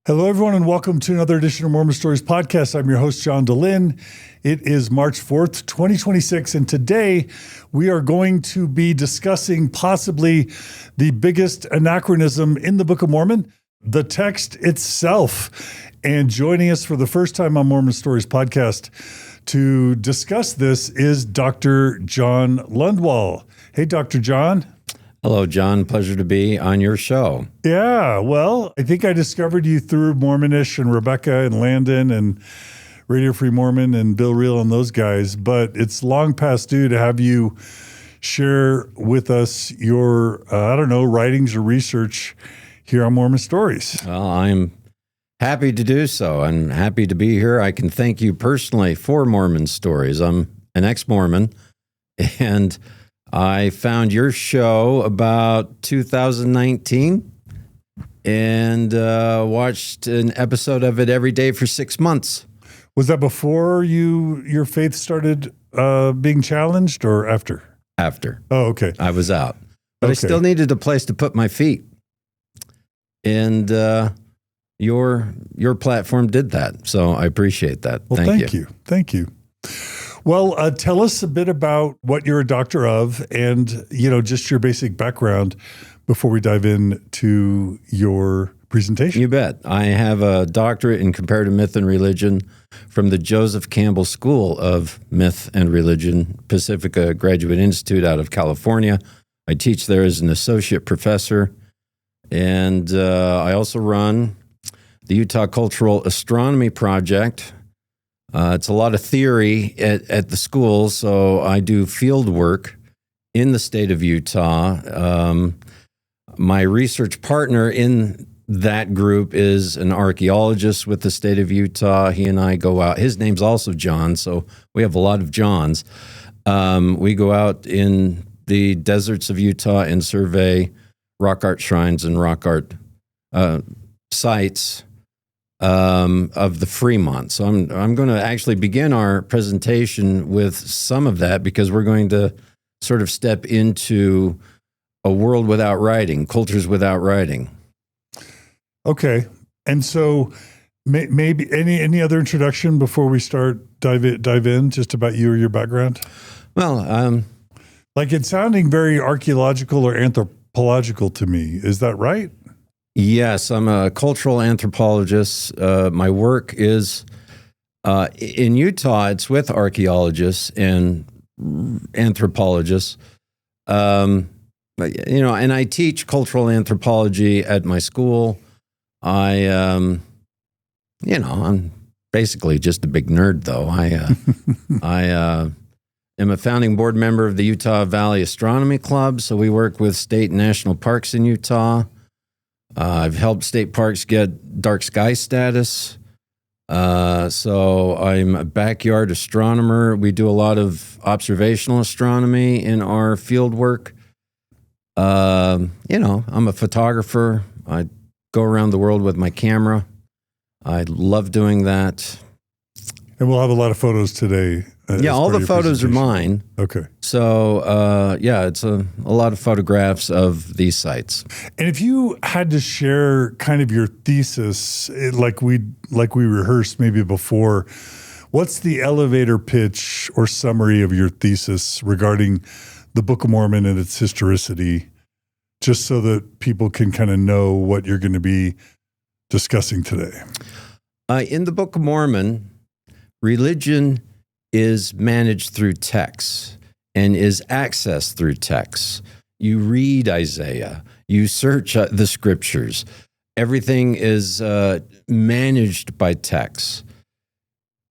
Hello, everyone, and welcome to another edition of Mormon Stories Podcast. I'm your host, John DeLynn. It is March 4th, 2026, and today we are going to be discussing possibly the biggest anachronism in the Book of Mormon, the text itself. And joining us for the first time on Mormon Stories Podcast to discuss this is Dr. John Lundwall. Hey, Dr. John. Hello, John. Pleasure to be on your show. Yeah, well, I think I discovered you through Mormonish and Rebecca and Landon and Radio Free Mormon and Bill Reel and those guys, but it's long past due to have you share with us your, writings or research here on Mormon Stories. Well, I'm happy to do so. I'm happy to be here. I can thank you personally for Mormon Stories. I'm an ex-Mormon, and I found your show about 2019 and watched an episode of it every day for 6 months. Was that before your faith started being challenged or after? After. Oh, okay. I was out. But I still needed a place to put my feet. And your platform did that. So I appreciate that. Well, thank you. Thank you. Well, tell us a bit about what you're a doctor of and, just your basic background before we dive into your presentation. You bet. I have a doctorate in comparative myth and religion from the Joseph Campbell School of Myth and Religion, Pacifica Graduate Institute out of California. I teach there as an associate professor. And I also run the Utah Cultural Astronomy Project. It's a lot of theory at the school, so I do field work in the state of Utah. My research partner in that group is an archaeologist with the state of Utah. He and I go out. His name's also John, so we have a lot of Johns. We go out in the deserts of Utah and survey rock art shrines and rock art sites of the Fremont. So I'm going to actually begin our presentation with some of that because we're going to sort of step into a world without writing, cultures without writing. Okay. And so maybe any other introduction before we start dive in just about you or your background? Well, like it's sounding very archaeological or anthropological to me. Is that right? Yes, I'm a cultural anthropologist. My work is in Utah. It's with archaeologists and anthropologists. And I teach cultural anthropology at my school. I'm basically just a big nerd, though. I am a founding board member of the Utah Valley Astronomy Club. So we work with state and national parks in Utah. I've helped state parks get dark sky status. So I'm a backyard astronomer. We do a lot of observational astronomy in our field work. I'm a photographer. I go around the world with my camera. I love doing that. And we'll have a lot of photos today. All the photos are mine. Okay. So, it's a lot of photographs of these sites. And if you had to share kind of your thesis, like we rehearsed maybe before, what's the elevator pitch or summary of your thesis regarding the Book of Mormon and its historicity, just so that people can kind of know what you're going to be discussing today? In the Book of Mormon, religion is managed through texts and is accessed through texts. You read Isaiah, you search the scriptures. Everything is managed by texts.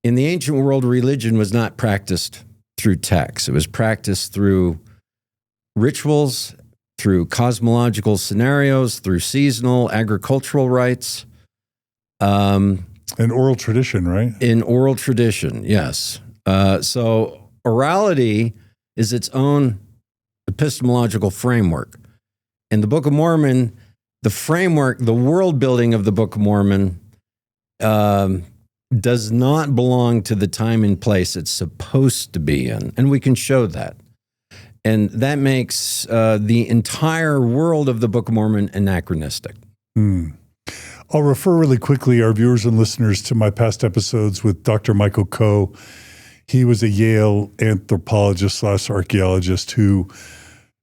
In the ancient world, religion was not practiced through texts. It was practiced through rituals, through cosmological scenarios, through seasonal agricultural rites. An oral tradition, right? In oral tradition, yes. So orality is its own epistemological framework. In the Book of Mormon, the framework, the world building of the Book of Mormon does not belong to the time and place it's supposed to be in. And we can show that. And that makes the entire world of the Book of Mormon anachronistic. I'll refer really quickly our viewers and listeners to my past episodes with Dr. Michael Coe. He was a Yale anthropologist / archaeologist who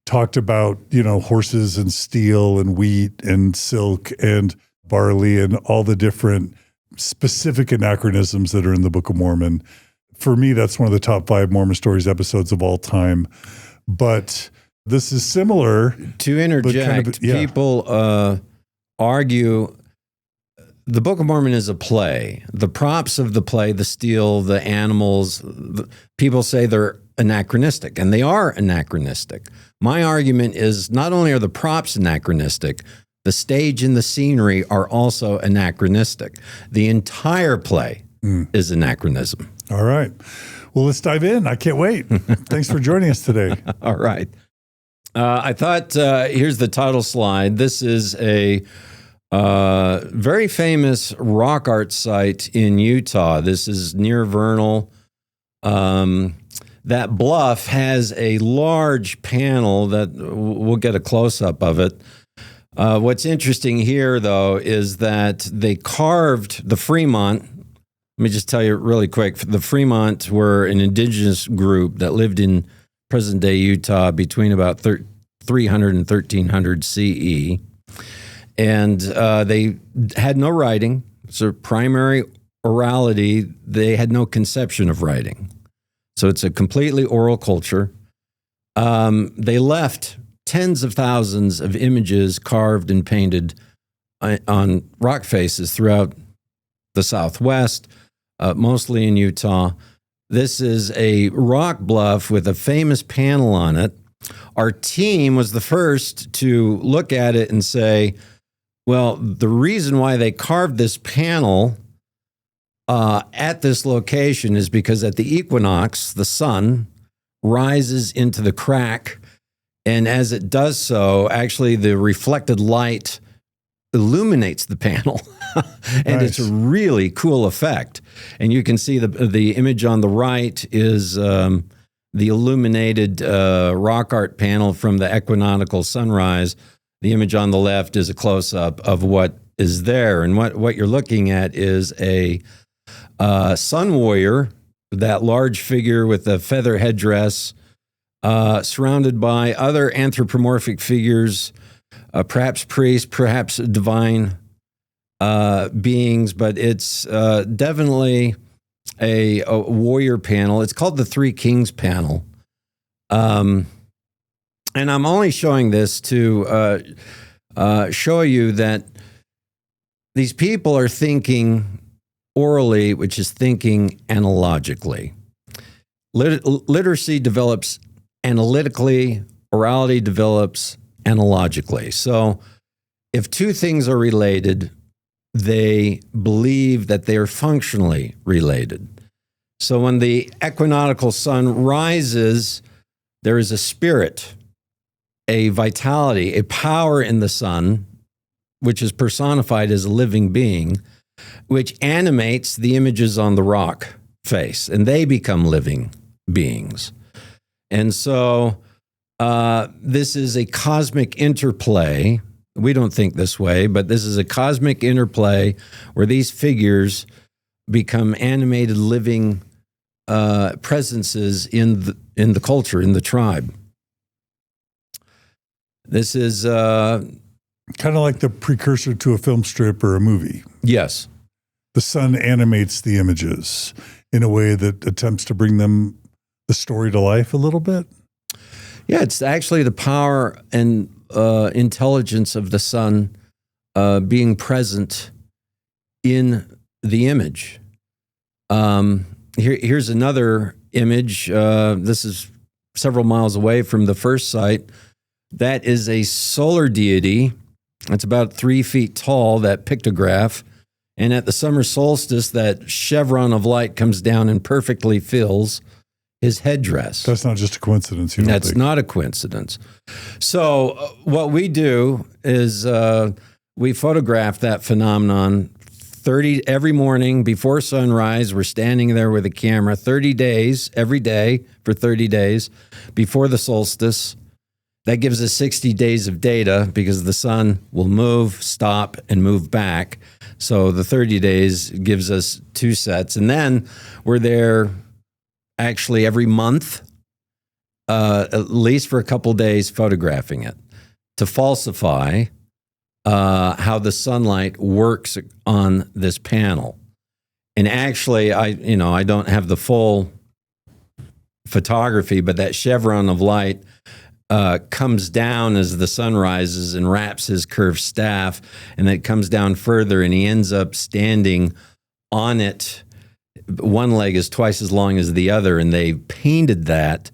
talked about, horses and steel and wheat and silk and barley and all the different specific anachronisms that are in the Book of Mormon. For me, that's one of the top 5 Mormon Stories episodes of all time. But this is similar. To interject, people argue the Book of Mormon is a play. The props of the play, the steel, the animals, people say they're anachronistic, and they are anachronistic. My argument is not only are the props anachronistic, the stage and the scenery are also anachronistic. The entire play is anachronism. All right. Well, let's dive in. I can't wait. Thanks for joining us today. All right. I thought, here's the title slide. This is a very famous rock art site in Utah. This is near Vernal. That bluff has a large panel that we'll get a close-up of it. What's interesting here, though, is that they carved the Fremont. Let me just tell you really quick. The Fremont were an indigenous group that lived in present-day Utah between about 300 and 1300 CE. And they had no writing. So primary orality, they had no conception of writing. So it's a completely oral culture. They left tens of thousands of images carved and painted on rock faces throughout the Southwest, mostly in Utah. This is a rock bluff with a famous panel on it. Our team was the first to look at it and say, well, the reason why they carved this panel at this location is because at the equinox, the sun rises into the crack, and as it does so, actually the reflected light illuminates the panel, and It's a really cool effect. And you can see the image on the right is the illuminated rock art panel from the equinoctial sunrise. The image on the left is a close-up of what is there. And what you're looking at is a sun warrior, that large figure with a feather headdress, surrounded by other anthropomorphic figures, perhaps priests, perhaps divine beings, but it's definitely a warrior panel. It's called the Three Kings panel. And I'm only showing this to show you that these people are thinking orally, which is thinking analogically. Literacy develops analytically, orality develops analogically. So if two things are related, they believe that they are functionally related. So when the equinoctial sun rises, there is a spirit, a vitality, a power in the sun, which is personified as a living being, which animates the images on the rock face, and they become living beings. And so this is a cosmic interplay. We don't think this way, but this is a cosmic interplay where these figures become animated living presences in the culture, in the tribe. This is kind of like the precursor to a film strip or a movie. Yes. The sun animates the images in a way that attempts to bring the story to life a little bit. Yeah, it's actually the power and intelligence of the sun being present in the image. Here's another image. This is several miles away from the first site. That is a solar deity. It's about 3 feet tall, that pictograph. And at the summer solstice, that chevron of light comes down and perfectly fills his headdress. That's not just a coincidence. That's not a coincidence. So what we do is we photograph that phenomenon every morning before sunrise. We're standing there with a camera 30 days, every day for 30 days before the solstice. That gives us 60 days of data because the sun will move, stop, and move back. So the 30 days gives us 2 sets. And then we're there actually every month, at least for a couple days, photographing it to falsify how the sunlight works on this panel. And actually, I don't have the full photography, but that chevron of light comes down as the sun rises and wraps his curved staff, and then it comes down further, and he ends up standing on it. One leg is twice as long as the other, and they painted that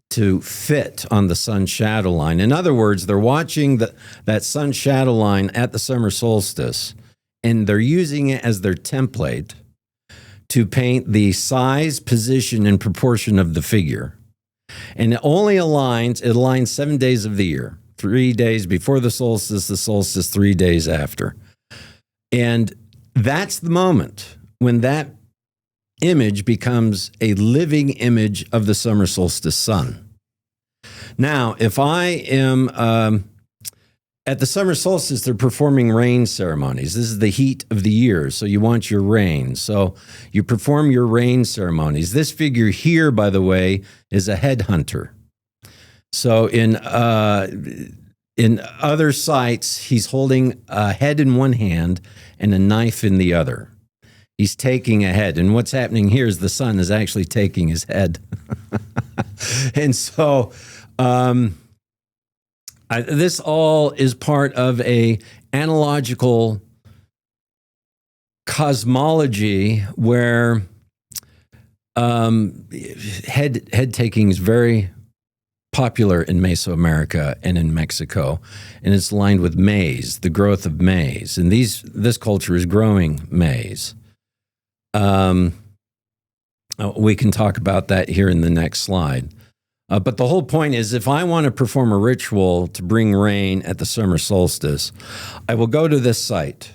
to fit on the sun shadow line. In other words, they're watching that sun shadow line at the summer solstice, and they're using it as their template to paint the size, position, and proportion of the figure. And it aligns 7 days of the year, 3 days before the solstice 3 days after. And that's the moment when that image becomes a living image of the summer solstice sun. Now, if I am at the summer solstice, they're performing rain ceremonies. This is the heat of the year, so you want your rain. So you perform your rain ceremonies. This figure here, by the way, is a headhunter. So in other sites, he's holding a head in one hand and a knife in the other. He's taking a head. And what's happening here is the sun is actually taking his head. And so this all is part of a analogical cosmology where head taking is very popular in Mesoamerica and in Mexico, and it's lined with maize, the growth of maize, and this culture is growing maize. We can talk about that here in the next slide. But the whole point is, if I want to perform a ritual to bring rain at the summer solstice, I will go to this site.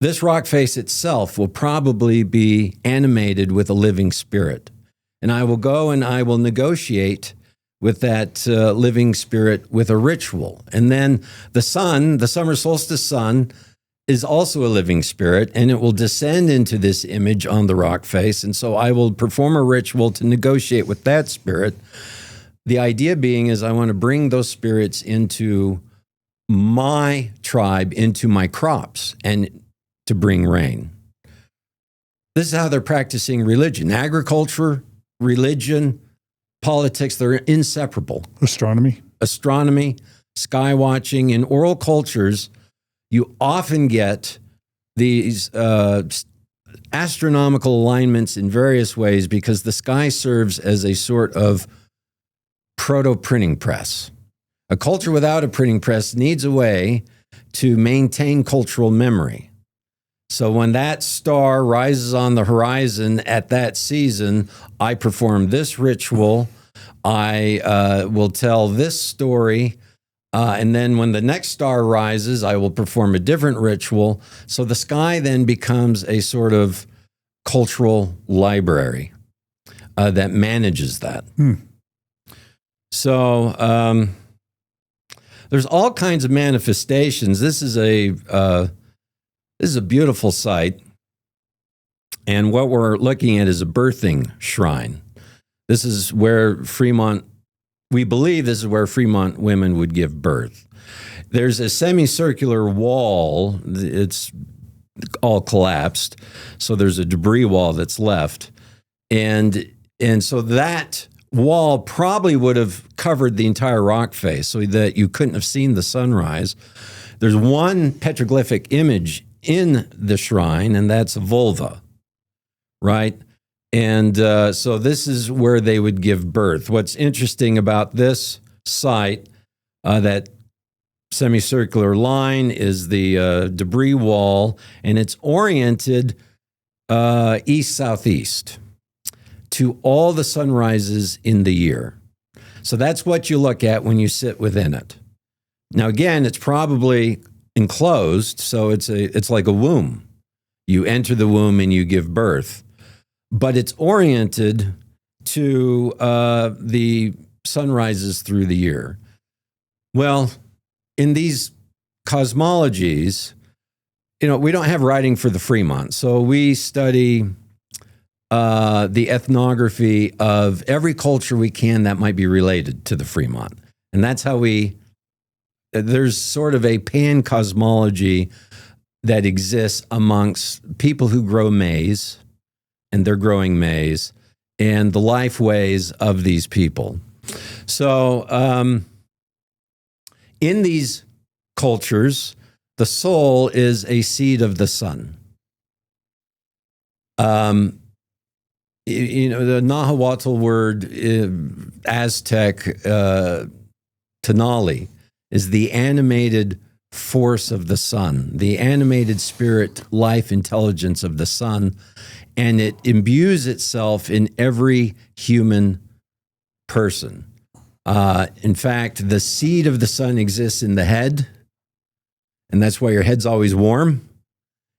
This rock face itself will probably be animated with a living spirit. And I will go and I will negotiate with that living spirit with a ritual. And then the sun, the summer solstice sun, is also a living spirit, and it will descend into this image on the rock face. And so I will perform a ritual to negotiate with that spirit. The idea being is I want to bring those spirits into my tribe, into my crops, and to bring rain. This is how they're practicing religion. Agriculture, religion, politics, they're inseparable. Astronomy, sky watching. In oral cultures, you often get these astronomical alignments in various ways because the sky serves as a sort of proto-printing press. A culture without a printing press needs a way to maintain cultural memory. So when that star rises on the horizon at that season, I perform this ritual. I will tell this story. And then when the next star rises, I will perform a different ritual. So the sky then becomes a sort of cultural library that manages that. So there's all kinds of manifestations. This is a beautiful site. And what we're looking at is a birthing shrine. This is where we believe this is where Fremont women would give birth. There's a semicircular wall. It's all collapsed. So there's a debris wall that's left. And so that wall probably would have covered the entire rock face so that you couldn't have seen the sunrise. There's one petroglyphic image in the shrine, and that's a vulva, right? And so this is where they would give birth. What's interesting about this site, that semicircular line is the debris wall, and it's oriented east-southeast to all the sunrises in the year. So that's what you look at when you sit within it. Now, again, it's probably enclosed, so it's like a womb. You enter the womb and you give birth. But it's oriented to the sunrises through the year. Well, in these cosmologies, we don't have writing for the Fremont, so we study the ethnography of every culture we can that might be related to the Fremont. And that's how there's sort of a pan-cosmology that exists amongst people who grow maize, and they're growing maize, and the life ways of these people. So in these cultures, the soul is a seed of the sun. The Nahuatl word, Aztec, Tonali, is the animated force of the sun, the animated spirit, life, intelligence of the sun, and it imbues itself in every human person. In fact, the seed of the sun exists in the head, and that's why your head's always warm,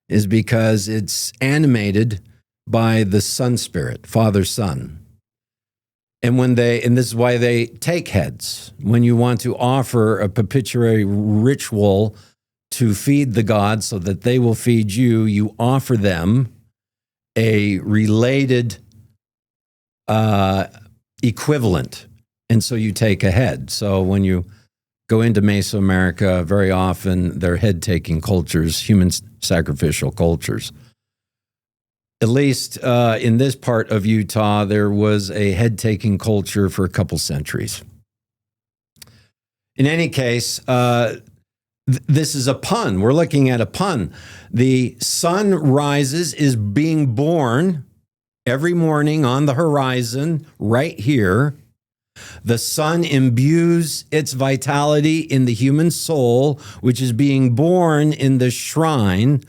is because it's animated by the sun spirit, Father Sun. And this is why they take heads. When you want to offer a propitiatory ritual to feed the gods so that they will feed you, you offer them a related equivalent. And so you take a head. So when you go into Mesoamerica, very often they're head-taking cultures, human sacrificial cultures. At least in this part of Utah, there was a head-taking culture for a couple centuries. In any case, this is a pun. We're looking at a pun. The sun rises, is being born every morning on the horizon right here. The sun imbues its vitality in the human soul, which is being born in the shrine.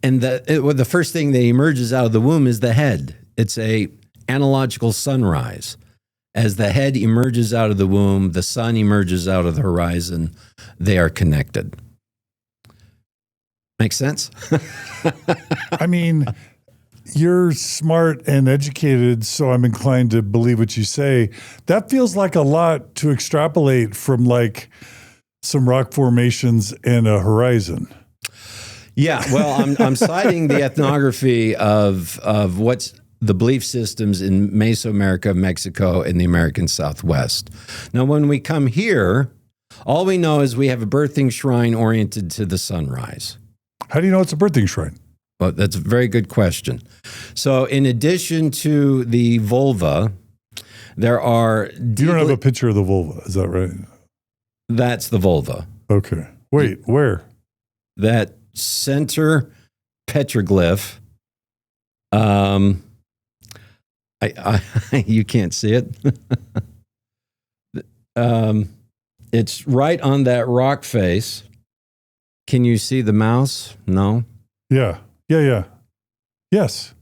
And the first thing that emerges out of the womb is the head. It's a analogical sunrise. As the head emerges out of the womb, the sun emerges out of the horizon. They are connected. Make sense? I mean, you're smart and educated, so I'm inclined to believe what you say. That feels like a lot to extrapolate from like some rock formations and a horizon. Yeah, well, I'm citing the ethnography of what's the belief systems in Mesoamerica, Mexico, and the American Southwest. Now, when we come here, all we know is we have a birthing shrine oriented to the sunrise. How do you know it's a birthing shrine? Well, that's a very good question. So in addition to the vulva, there are... You don't have a picture of the vulva, is that right? That's the vulva. Okay. Wait, where? That center petroglyph. You can't see it. It's right on that rock face. Can you see the mouse? No? Yeah. Yes.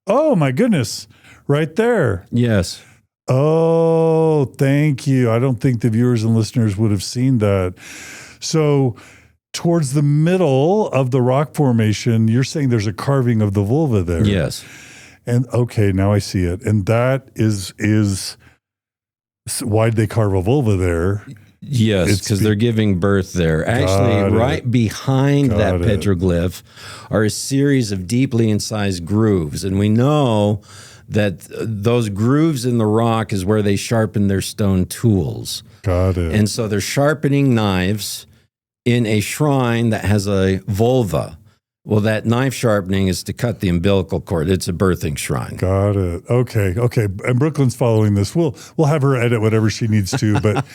Oh, my goodness. Right there. Yes. Oh, thank you. I don't think the viewers and listeners would have seen that. So towards the middle of the rock formation, you're saying there's a carving of the vulva there. Yes. And okay, now I see it. And that is why did they carve a vulva there? Yes, because they're giving birth there. Actually, right behind that petroglyph are a series of deeply incised grooves. And we know that those grooves in the rock is where they sharpen their stone tools. Got it. And so they're sharpening knives in a shrine that has a vulva. Well, that knife sharpening is to cut the umbilical cord. It's a birthing shrine. Got it. Okay. And Brooklyn's following this. We'll have her edit whatever she needs to, but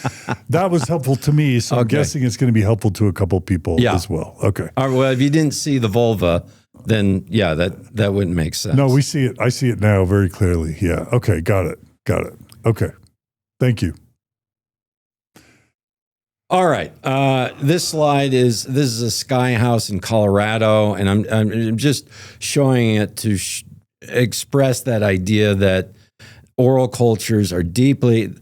that was helpful to me. So I'm guessing it's going to be helpful to a couple people as well. Okay. All right, well, if you didn't see the vulva, then yeah, that wouldn't make sense. No, we see it. I see it now very clearly. Yeah. Okay. Got it. Okay. Thank you. All right. This slide this is a sky house in Colorado, and I'm just showing it to express that idea that oral cultures are deeply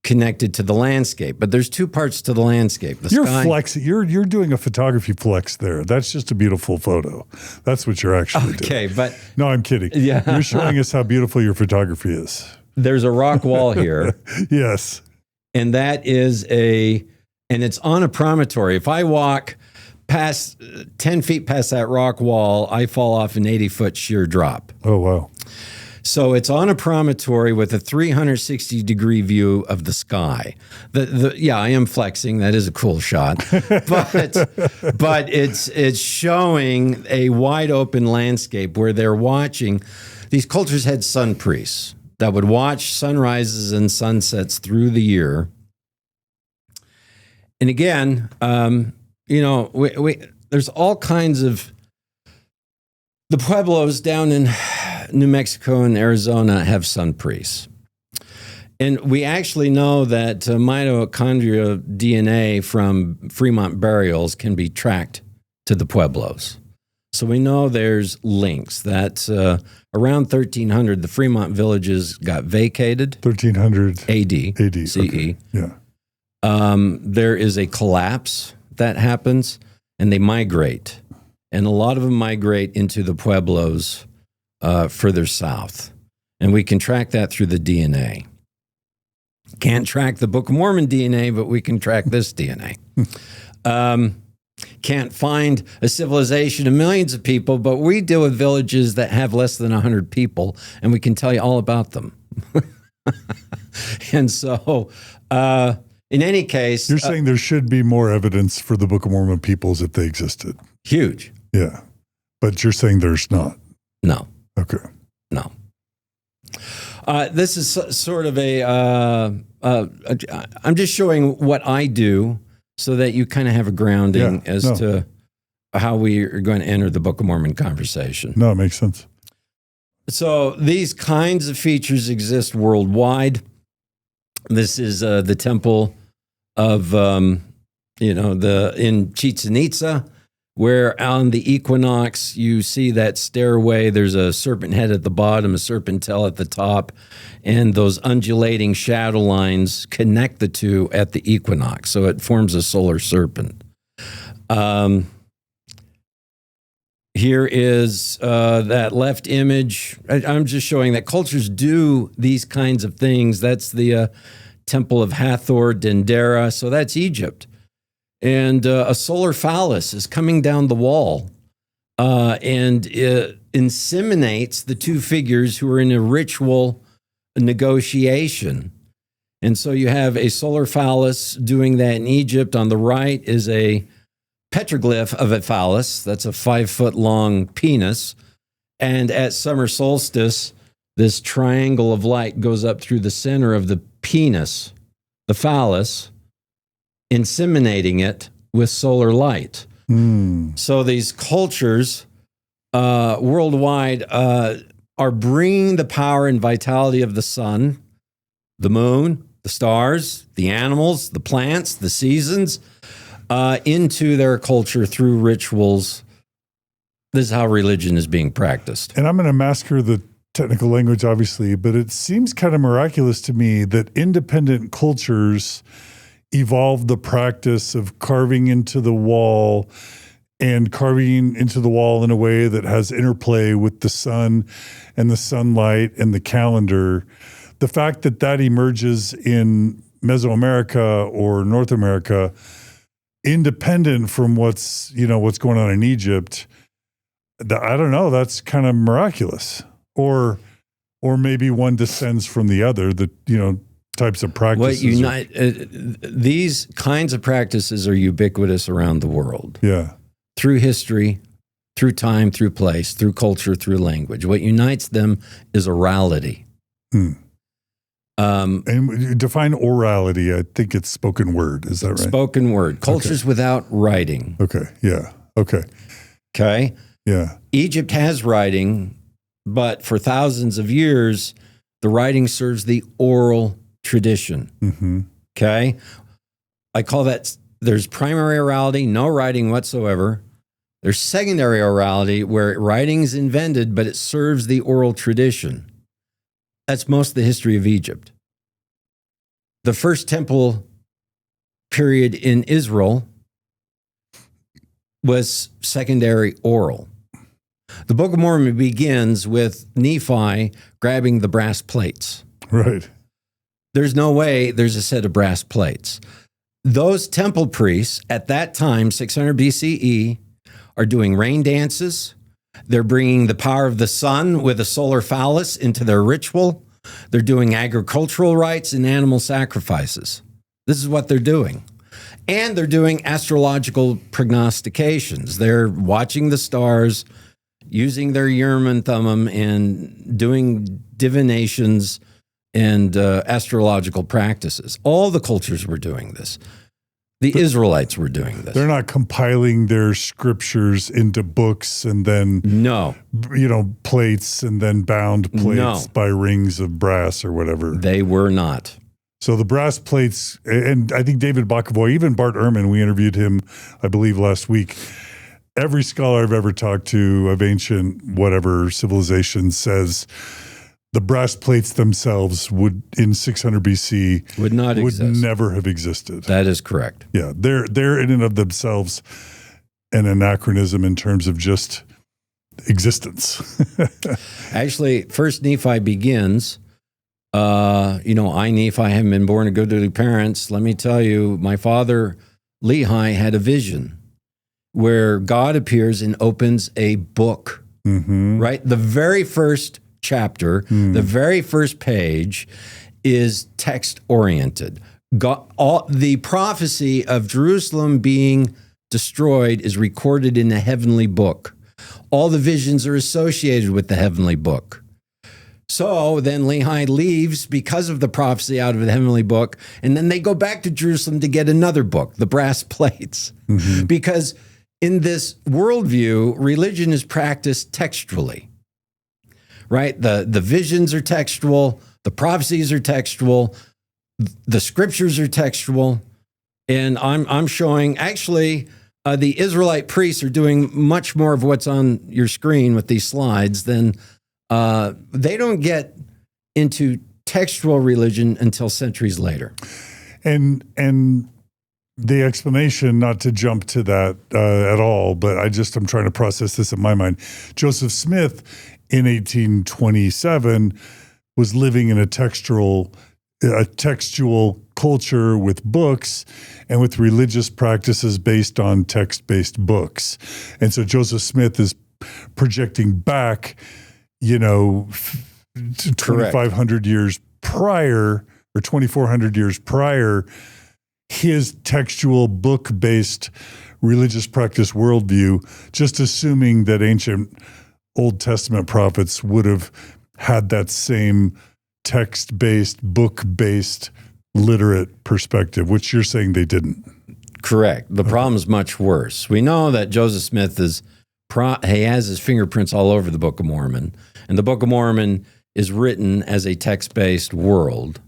connected to the landscape. But there's two parts to the landscape. You're flexing. You're doing a photography flex there. That's just a beautiful photo. That's what you're actually doing. Okay, but no, I'm kidding. Yeah. You're showing us how beautiful your photography is. There's a rock wall here. Yes. And that is a and it's on a promontory. If I walk past 10 feet past that rock wall, I fall off an 80-foot sheer drop. Oh, wow. So it's on a promontory with a 360-degree view of the sky. Yeah, I am flexing. That is a cool shot, but it's showing a wide open landscape where they're watching. These cultures had sun priests that would watch sunrises and sunsets through the year. And again, there's all kinds of the Pueblos down in New Mexico and Arizona have sun priests. And we actually know that mitochondrial DNA from Fremont burials can be tracked to the Pueblos. So we know there's links. That around 1300, the Fremont villages got vacated. 1300 AD, CE. Okay. Yeah. There is a collapse that happens, and they migrate. And a lot of them migrate into the Pueblos further south. And we can track that through the DNA. Can't track the Book of Mormon DNA, but we can track this DNA. Can't find a civilization of millions of people, but we deal with villages that have less than 100 people, and we can tell you all about them. And so, in any case... You're saying there should be more evidence for the Book of Mormon peoples if they existed. Huge. Yeah. But you're saying there's not. No. Okay. No. This is sort of I'm just showing what I do so that you kind of have a grounding to how we are going to enter the Book of Mormon conversation. No, it makes sense. So these kinds of features exist worldwide. This is the temple of, in Chichen Itza, where on the equinox you see that stairway. There's a serpent head at the bottom, a serpent tail at the top, and those undulating shadow lines connect the two at the equinox. So it forms a solar serpent. Here is that left image. I'm just showing that cultures do these kinds of things. That's the Temple of Hathor Dendera. So that's Egypt. And a solar phallus is coming down the wall and it inseminates the two figures who are in a ritual negotiation. And so you have a solar phallus doing that in Egypt. On the right is a petroglyph of a phallus. That's a 5-foot-long penis. And at summer solstice, this triangle of light goes up through the center of the penis, the phallus, inseminating it with solar light. So these cultures worldwide are bringing the power and vitality of the sun, the moon, the stars, the animals, the plants, the seasons, into their culture through rituals. This is how religion is being practiced. And I'm going to massacre the technical language, obviously, but it seems kind of miraculous to me that independent cultures evolved the practice of carving into the wall and carving into the wall in a way that has interplay with the sun and the sunlight and the calendar. The fact that that emerges in Mesoamerica or North America, independent from what's going on in Egypt, I don't know, that's kind of miraculous. Or maybe one descends from the other, types of practices. What unite these kinds of practices are ubiquitous around the world. Yeah. Through history, through time, through place, through culture, through language. What unites them is orality. And define orality. I think it's spoken word. Is that right? Spoken word. Cultures without writing. Okay. Yeah. Okay. Okay. Yeah. Egypt has writing, but for thousands of years, the writing serves the oral tradition. Mm-hmm. Okay. I call that, there's primary orality, no writing whatsoever. There's secondary orality where writing is invented, but it serves the oral tradition. That's most of the history of Egypt. The first temple period in Israel was secondary oral. The Book of Mormon begins with Nephi grabbing the brass plates. Right. There's no way there's a set of brass plates. those temple priests at that time, 600 BCE, are doing rain dances. They're bringing the power of the sun with a solar phallus into their ritual. They're doing agricultural rites and animal sacrifices. This is what they're doing. And they're doing astrological prognostications. They're watching the stars, using their Urim and Thummim, and doing divinations and astrological practices. All the cultures were doing this. The Israelites were doing this. They're not compiling their scriptures into books and then, plates and then bound plates by rings of brass or whatever. They were not. So the brass plates, and I think David Bokovoy, even Bart Ehrman, we interviewed him, I believe, last week. Every scholar I've ever talked to of ancient whatever civilization says the brass plates themselves would, in 600 BC, would never have existed. That is correct. Yeah, they're in and of themselves an anachronism in terms of just existence. Actually, First Nephi begins. I, Nephi, haven't been born of goodly parents. Let me tell you, my father, Lehi, had a vision where God appears and opens a book, right? The very first chapter, the very first page is text-oriented. The prophecy of Jerusalem being destroyed is recorded in the heavenly book. All the visions are associated with the heavenly book. So then Lehi leaves because of the prophecy out of the heavenly book, and then they go back to Jerusalem to get another book, the brass plates. Because in this worldview, religion is practiced textually, right? The visions are textual, the prophecies are textual, the scriptures are textual, and I'm showing actually the Israelite priests are doing much more of what's on your screen with these slides than they don't get into textual religion until centuries later. And the explanation, not to jump to that at all, but I'm trying to process this in my mind. Joseph Smith in 1827 was living in a textual culture with books and with religious practices based on text-based books. And so Joseph Smith is projecting back 2,500 years prior or 2,400 years prior, his textual book-based religious practice worldview, just assuming that ancient Old Testament prophets would have had that same text-based, book-based, literate perspective, which you're saying they didn't. Correct. The problem is much worse. We know that Joseph Smith he has his fingerprints all over the Book of Mormon, and the Book of Mormon is written as a text-based world,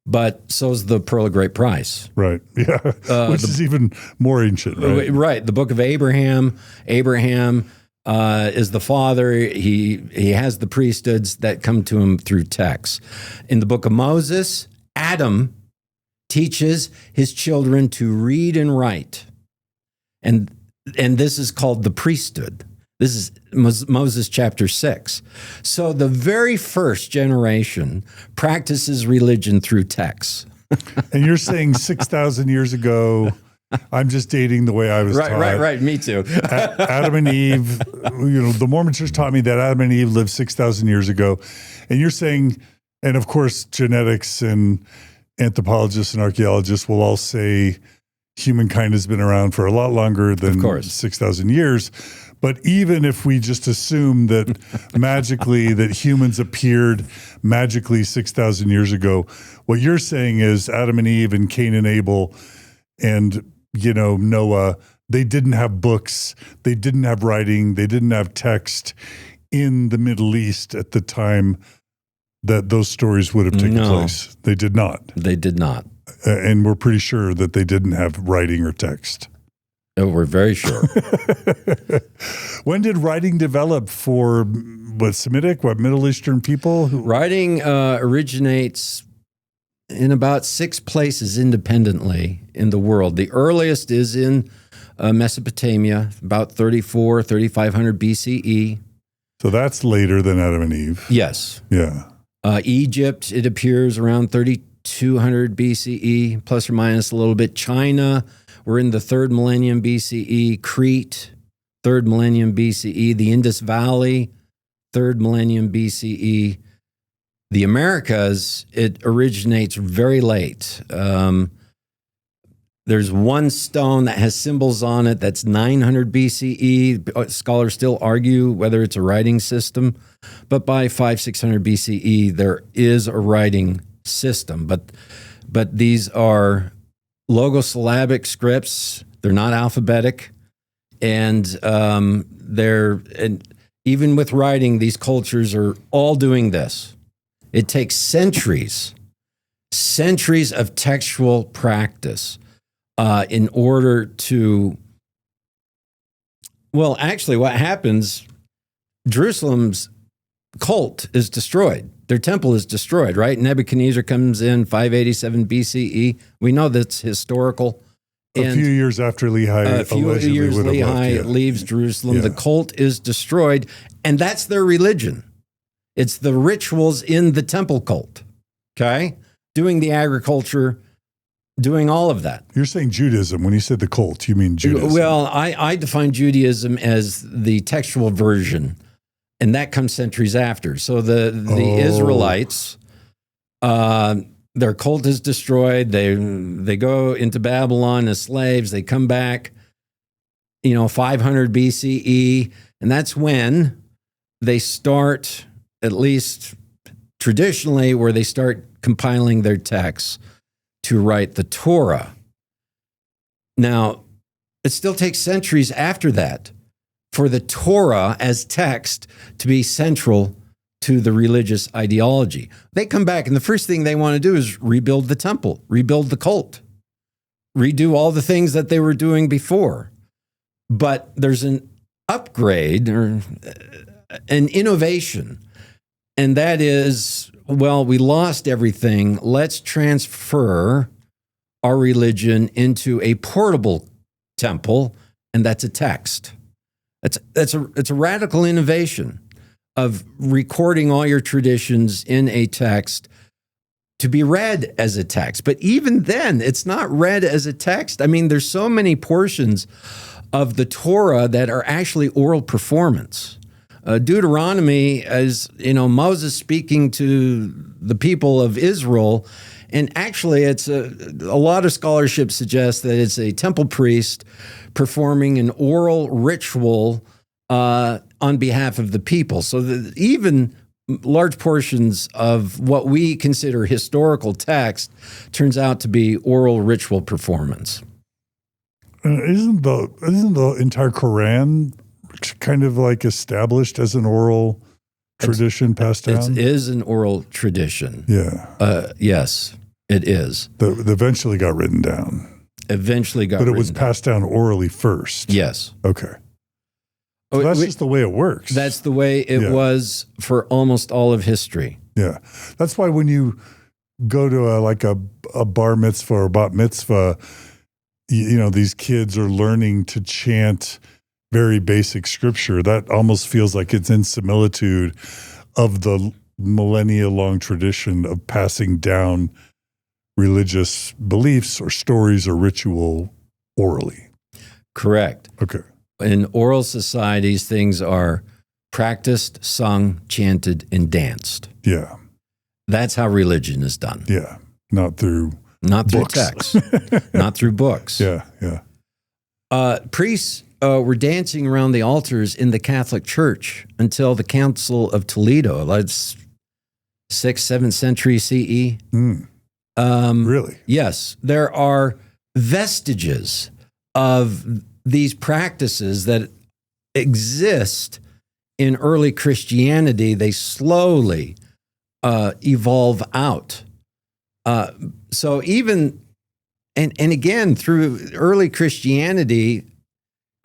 but so is the Pearl of Great Price. Right, yeah, which is even more ancient, right? Right, the Book of Abraham. Abraham is the father. He has the priesthoods that come to him through text. In the Book of Moses, Adam teaches his children to read and write, and this is called the priesthood. This is Moses chapter 6. So the very first generation practices religion through text. And you're saying 6,000 years ago, I'm just dating the way I was taught. Right. Me too. Adam and Eve, the Mormon Church taught me that Adam and Eve lived 6,000 years ago. And you're saying, and of course, genetics and anthropologists and archaeologists will all say humankind has been around for a lot longer than 6,000 years. But even if we just assume that magically that humans appeared magically 6,000 years ago, what you're saying is Adam and Eve and Cain and Abel and, Noah, they didn't have books, they didn't have writing, they didn't have text in the Middle East at the time that those stories would have taken place. They did not. They did not. And we're pretty sure that they didn't have writing or text. Oh, we're very sure. When did writing develop for Semitic, Middle Eastern people? Writing originates in about 6 places independently in the world. The earliest is in Mesopotamia, about 3,500 BCE. So that's later than Adam and Eve. Yes. Yeah. Egypt, it appears around 200 BCE, plus or minus a little bit. China, we're in the 3rd millennium BCE. Crete, 3rd millennium BCE. The Indus Valley, 3rd millennium BCE. The Americas, it originates very late. There's one stone that has symbols on it that's 900 BCE. Scholars still argue whether it's a writing system, but by 500-600 BCE, there is a writing system. But these are logosyllabic scripts. They're not alphabetic, and even with writing, these cultures are all doing this. It takes centuries of textual practice in order to, well, actually what happens, Jerusalem's cult is destroyed. Their temple is destroyed, right? Nebuchadnezzar comes in 587 BCE. We know that's historical. A few years after Lehi, a few years Lehi leaves Jerusalem. Yeah. The cult is destroyed, and that's their religion. It's the rituals in the temple cult, okay? Doing the agriculture, doing all of that. You're saying Judaism. When you said the cult, you mean Judaism? Well, I define Judaism as the textual version, and that comes centuries after. So the Israelites, their cult is destroyed. They go into Babylon as slaves. They come back, 500 BCE, and that's when they start, at least traditionally, where they start compiling their texts to write the Torah. Now, it still takes centuries after that for the Torah as text to be central to the religious ideology. They come back, and the first thing they want to do is rebuild the temple, rebuild the cult, redo all the things that they were doing before. But there's an upgrade or an innovation, and that is, well, we lost everything. Let's transfer our religion into a portable temple, and that's a text. It's a radical innovation of recording all your traditions in a text to be read as a text. But even then, it's not read as a text. I mean, there's so many portions of the Torah that are actually oral performance. Deuteronomy is, Moses speaking to the people of Israel, and actually it's a lot of scholarship suggests that it's a temple priest performing an oral ritual on behalf of the people. So that even large portions of what we consider historical text turns out to be oral ritual performance. Isn't the entire Quran kind of like established as an oral tradition passed down? It is an oral tradition. Yeah. Yes, it is. That eventually got written down. But it was passed down orally first. Yes. Okay. So that's just the way it works. That's the way it was for almost all of history. Yeah. That's why when you go to a bar mitzvah or bat mitzvah, these kids are learning to chant very basic scripture. That almost feels like it's in similitude of the millennia-long tradition of passing down religious beliefs or stories or ritual orally. Correct. Okay. In oral societies, things are practiced, sung, chanted, and danced. Yeah. That's how religion is done. Yeah. Not through text. Not through books. Yeah, yeah. Priests were dancing around the altars in the Catholic Church until the Council of Toledo. That's 6th, 7th century CE. Really? Yes. There are vestiges of these practices that exist in early Christianity. They slowly evolve out. So even, and again, through early Christianity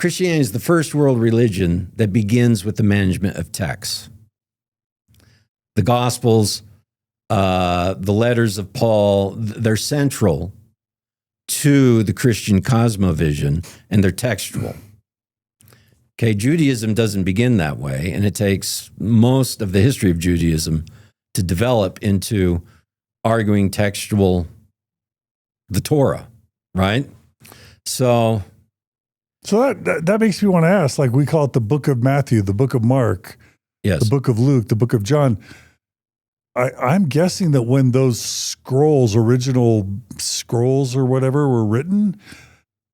is the first world religion that begins with the management of texts. The Gospels, the letters of Paul, they're central to the Christian cosmovision, and they're textual. Okay, Judaism doesn't begin that way, and it takes most of the history of Judaism to develop into arguing the Torah, right? So that makes me want to ask, like we call it the Book of Matthew, the Book of Mark, yes, the Book of Luke, the Book of John. I'm guessing that when those original scrolls or whatever were written,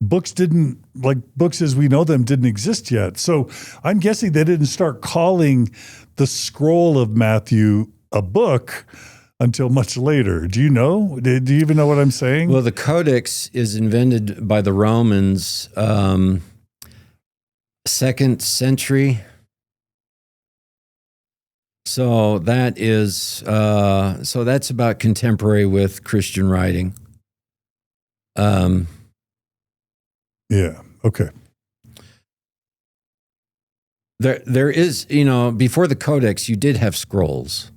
books as we know them didn't exist yet. So I'm guessing they didn't start calling the scroll of Matthew a book until much later. Do you know? Do you even know what I'm saying? Well, the Codex is invented by the Romans, 2nd century. So that is that's about contemporary with Christian writing. Yeah. Okay. There is, before the Codex, you did have scrolls.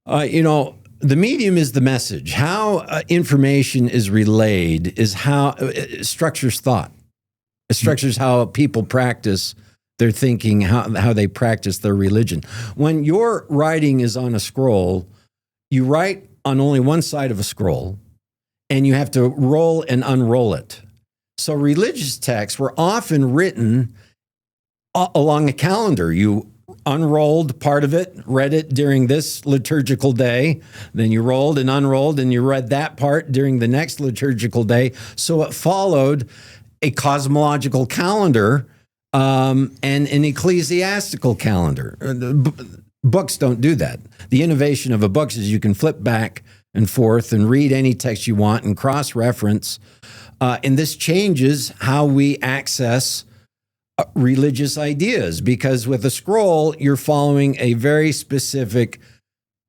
The medium is the message. How information is relayed is how it structures thought. It structures how people practice their thinking, how they practice their religion. When your writing is on a scroll, you write on only one side of a scroll, and you have to roll and unroll it. So religious texts were often written along a calendar. You unrolled part of it, read it during this liturgical day, then you rolled and unrolled and you read that part during the next liturgical day. So it followed a cosmological calendar and an ecclesiastical calendar. Books don't do that. The innovation of a book is you can flip back and forth and read any text you want and cross-reference. And this changes how we access religious ideas, because with a scroll, you're following a very specific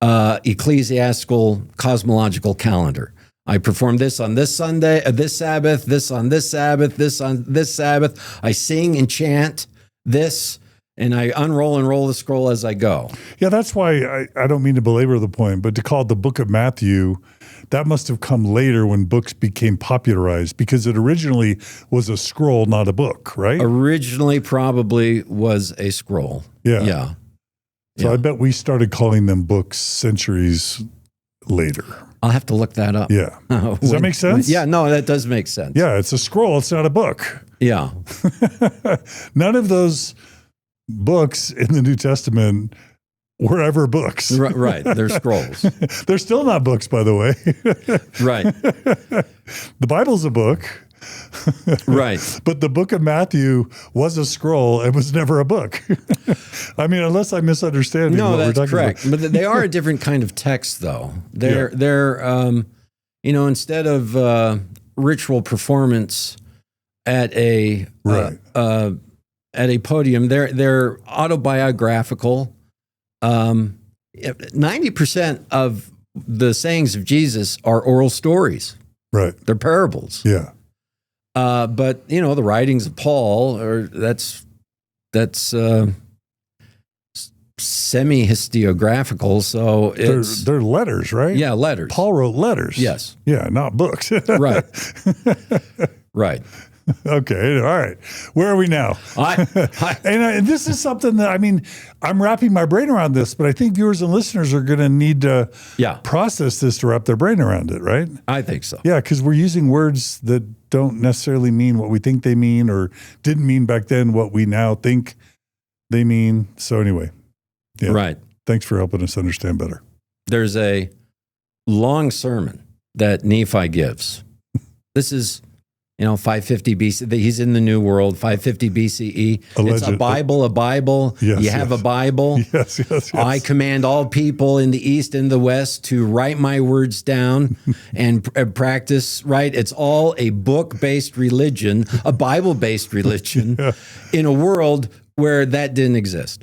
ecclesiastical cosmological calendar. I perform this on this Sunday, this Sabbath, this on this Sabbath, this on this Sabbath. I sing and chant this, and I unroll and roll the scroll as I go. Yeah, that's why I don't mean to belabor the point, but to call it the Book of Matthew, that must have come later when books became popularized, because it originally was a scroll, not a book, right? Originally probably was a scroll. Yeah. Yeah. So yeah. I bet we started calling them books centuries later. I'll have to look that up. Yeah. Does that make sense? Yeah, no, that does make sense. Yeah, it's a scroll. It's not a book. Yeah. None of those books in the New Testament were ever books. Right. They're scrolls. They're still not books, by the way. Right. The Bible's a book. Right. But the Book of Matthew was a scroll. It was never a book. I mean, unless I'm misunderstanding what we're talking correct. about. But they are a different kind of text, though. They're instead of ritual performance at a podium, they're autobiographical. 90% of the sayings of Jesus are oral stories. Right. They're parables. Yeah. But the writings of Paul that's semi-historiographical. So they're letters, right? Yeah, letters. Paul wrote letters. Yes. Yeah, not books. Right. Right. Okay. All right. Where are we now? And this is something that, I'm wrapping my brain around this, but I think viewers and listeners are going to need to process this to wrap their brain around it, right? I think so. Yeah, because we're using words that don't necessarily mean what we think they mean, or didn't mean back then what we now think they mean. So anyway. Yeah. Right. Thanks for helping us understand better. There's a long sermon that Nephi gives. This is 550 BC. He's in the New World, 550 BCE. It's a Bible. Yes, you have a Bible. Yes. I command all people in the East and the West to write my words down and practice, right? It's all a book-based religion, a Bible-based religion in a world where that didn't exist.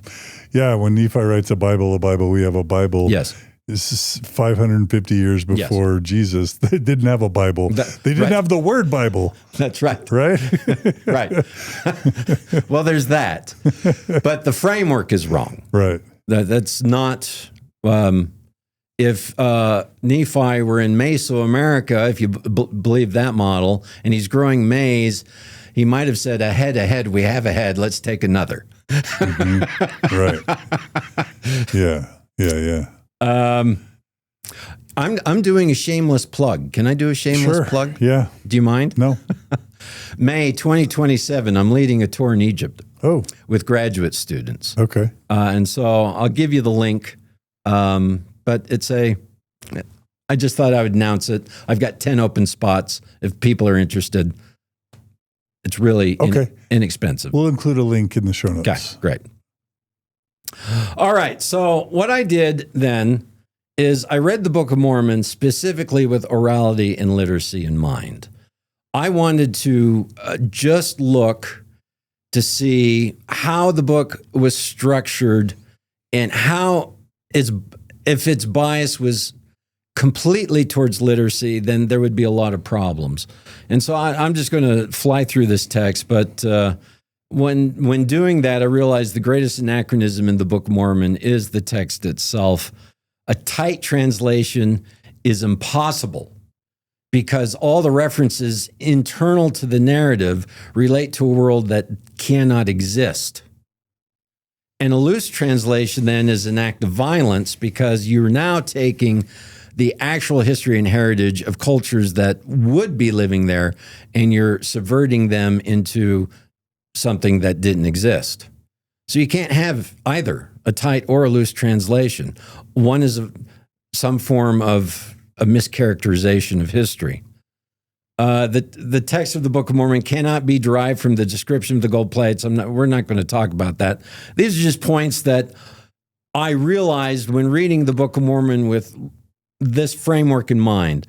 Yeah, when Nephi writes a Bible, we have a Bible. Yes. This is 550 years before Jesus. They didn't have a Bible. They didn't have the word Bible. That's right. Right? Right. Well, there's that. But the framework is wrong. Right. That's not... if Nephi were in Mesoamerica, if you believe that model, and he's growing maize, he might have said, ahead, we have a head, let's take another. Mm-hmm. Right. Yeah. I'm doing a shameless plug. Can I do a shameless Sure. plug? Yeah. Do you mind? No. May 2027, I'm leading a tour in Egypt Oh, with graduate students. okay. And so I'll give you the link. But I just thought I would announce it. I've got 10 open spots if people are interested. It's really inexpensive. We'll include a link in the show notes. Okay, great. All right. So what I did then is I read the Book of Mormon specifically with orality and literacy in mind. I wanted to just look to see how the book was structured and how if its bias was completely towards literacy, then there would be a lot of problems. And so I'm just going to fly through this text, but when doing that, I realized the greatest anachronism in the Book of Mormon is the text itself. A tight translation is impossible because all the references internal to the narrative relate to a world that cannot exist. And a loose translation then is an act of violence because you're now taking the actual history and heritage of cultures that would be living there and you're subverting them into something that didn't exist. So you can't have either a tight or a loose translation. One is some form of a mischaracterization of history. The text of the Book of Mormon cannot be derived from the description of the gold plates. We're not going to talk about that. These are just points that I realized when reading the Book of Mormon with this framework in mind.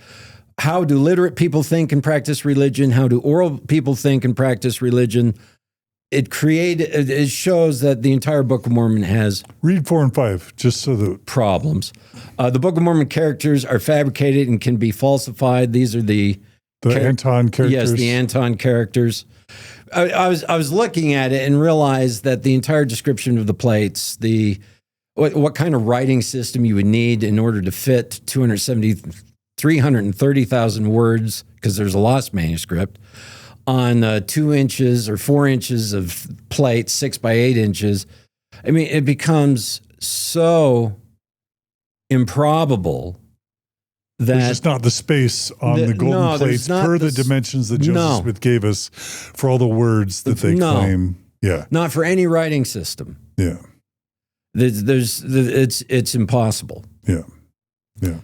How do literate people think and practice religion? How do oral people think and practice religion? It shows that the entire Book of Mormon has Read 4 and 5, just so that problems. The Book of Mormon characters are fabricated and can be falsified. These are the Anton characters. Yes, the Anton characters. I was looking at it and realized that the entire description of the plates, what kind of writing system you would need in order to fit 330,000 words, because there's a lost manuscript, on 2 inches or 4 inches of plate, 6 by 8 inches. I mean, it becomes so improbable that there's just not the space on the golden plates per the dimensions that Joseph Smith gave us for all the words that they claim. Yeah. Not for any writing system. Yeah. It's impossible. Yeah. Yeah.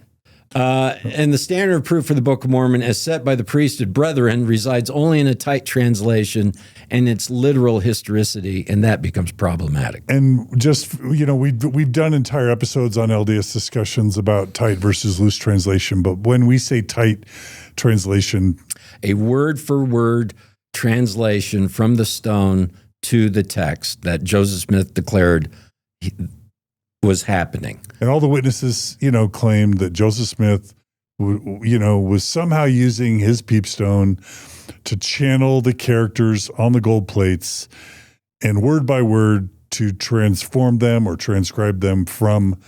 And the standard of proof for the Book of Mormon, as set by the priesthood brethren, resides only in a tight translation and its literal historicity, and that becomes problematic. And just, we've done entire episodes on LDS discussions about tight versus loose translation, but when we say tight translation, a word-for-word translation from the stone to the text that Joseph Smith declared was happening. And all the witnesses, claimed that Joseph Smith, was somehow using his peepstone to channel the characters on the gold plates and word by word to transform them or transcribe them from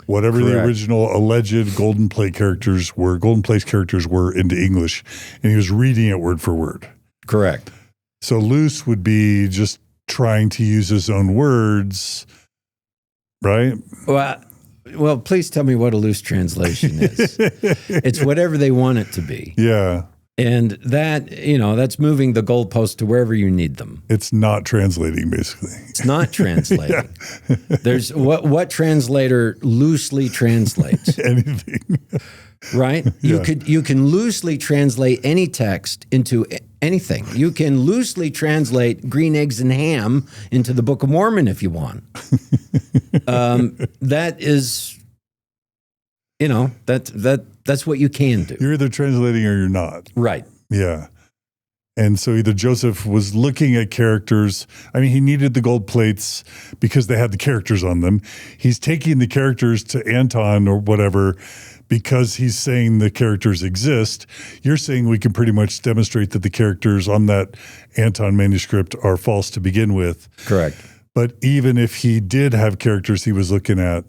whatever the original alleged golden plate characters were into English. And he was reading it word for word. Correct. So loose would be just trying to use his own words, right? Well, please tell me what a loose translation is. It's whatever they want it to be. Yeah. And that, that's moving the goalposts to wherever you need them. It's not translating, basically. It's not translating. There's what translator loosely translates? Anything. Right? Yeah. You can loosely translate any text into anything. You can loosely translate green eggs and ham into the Book of Mormon if you want. That is, that's what you can do. You're either translating or you're not. Right. Yeah. And so either Joseph was looking at characters. I mean, he needed the gold plates because they had the characters on them. He's taking the characters to Anton or whatever because he's saying the characters exist. You're saying we can pretty much demonstrate that the characters on that Anton manuscript are false to begin with. Correct. But even if he did have characters he was looking at,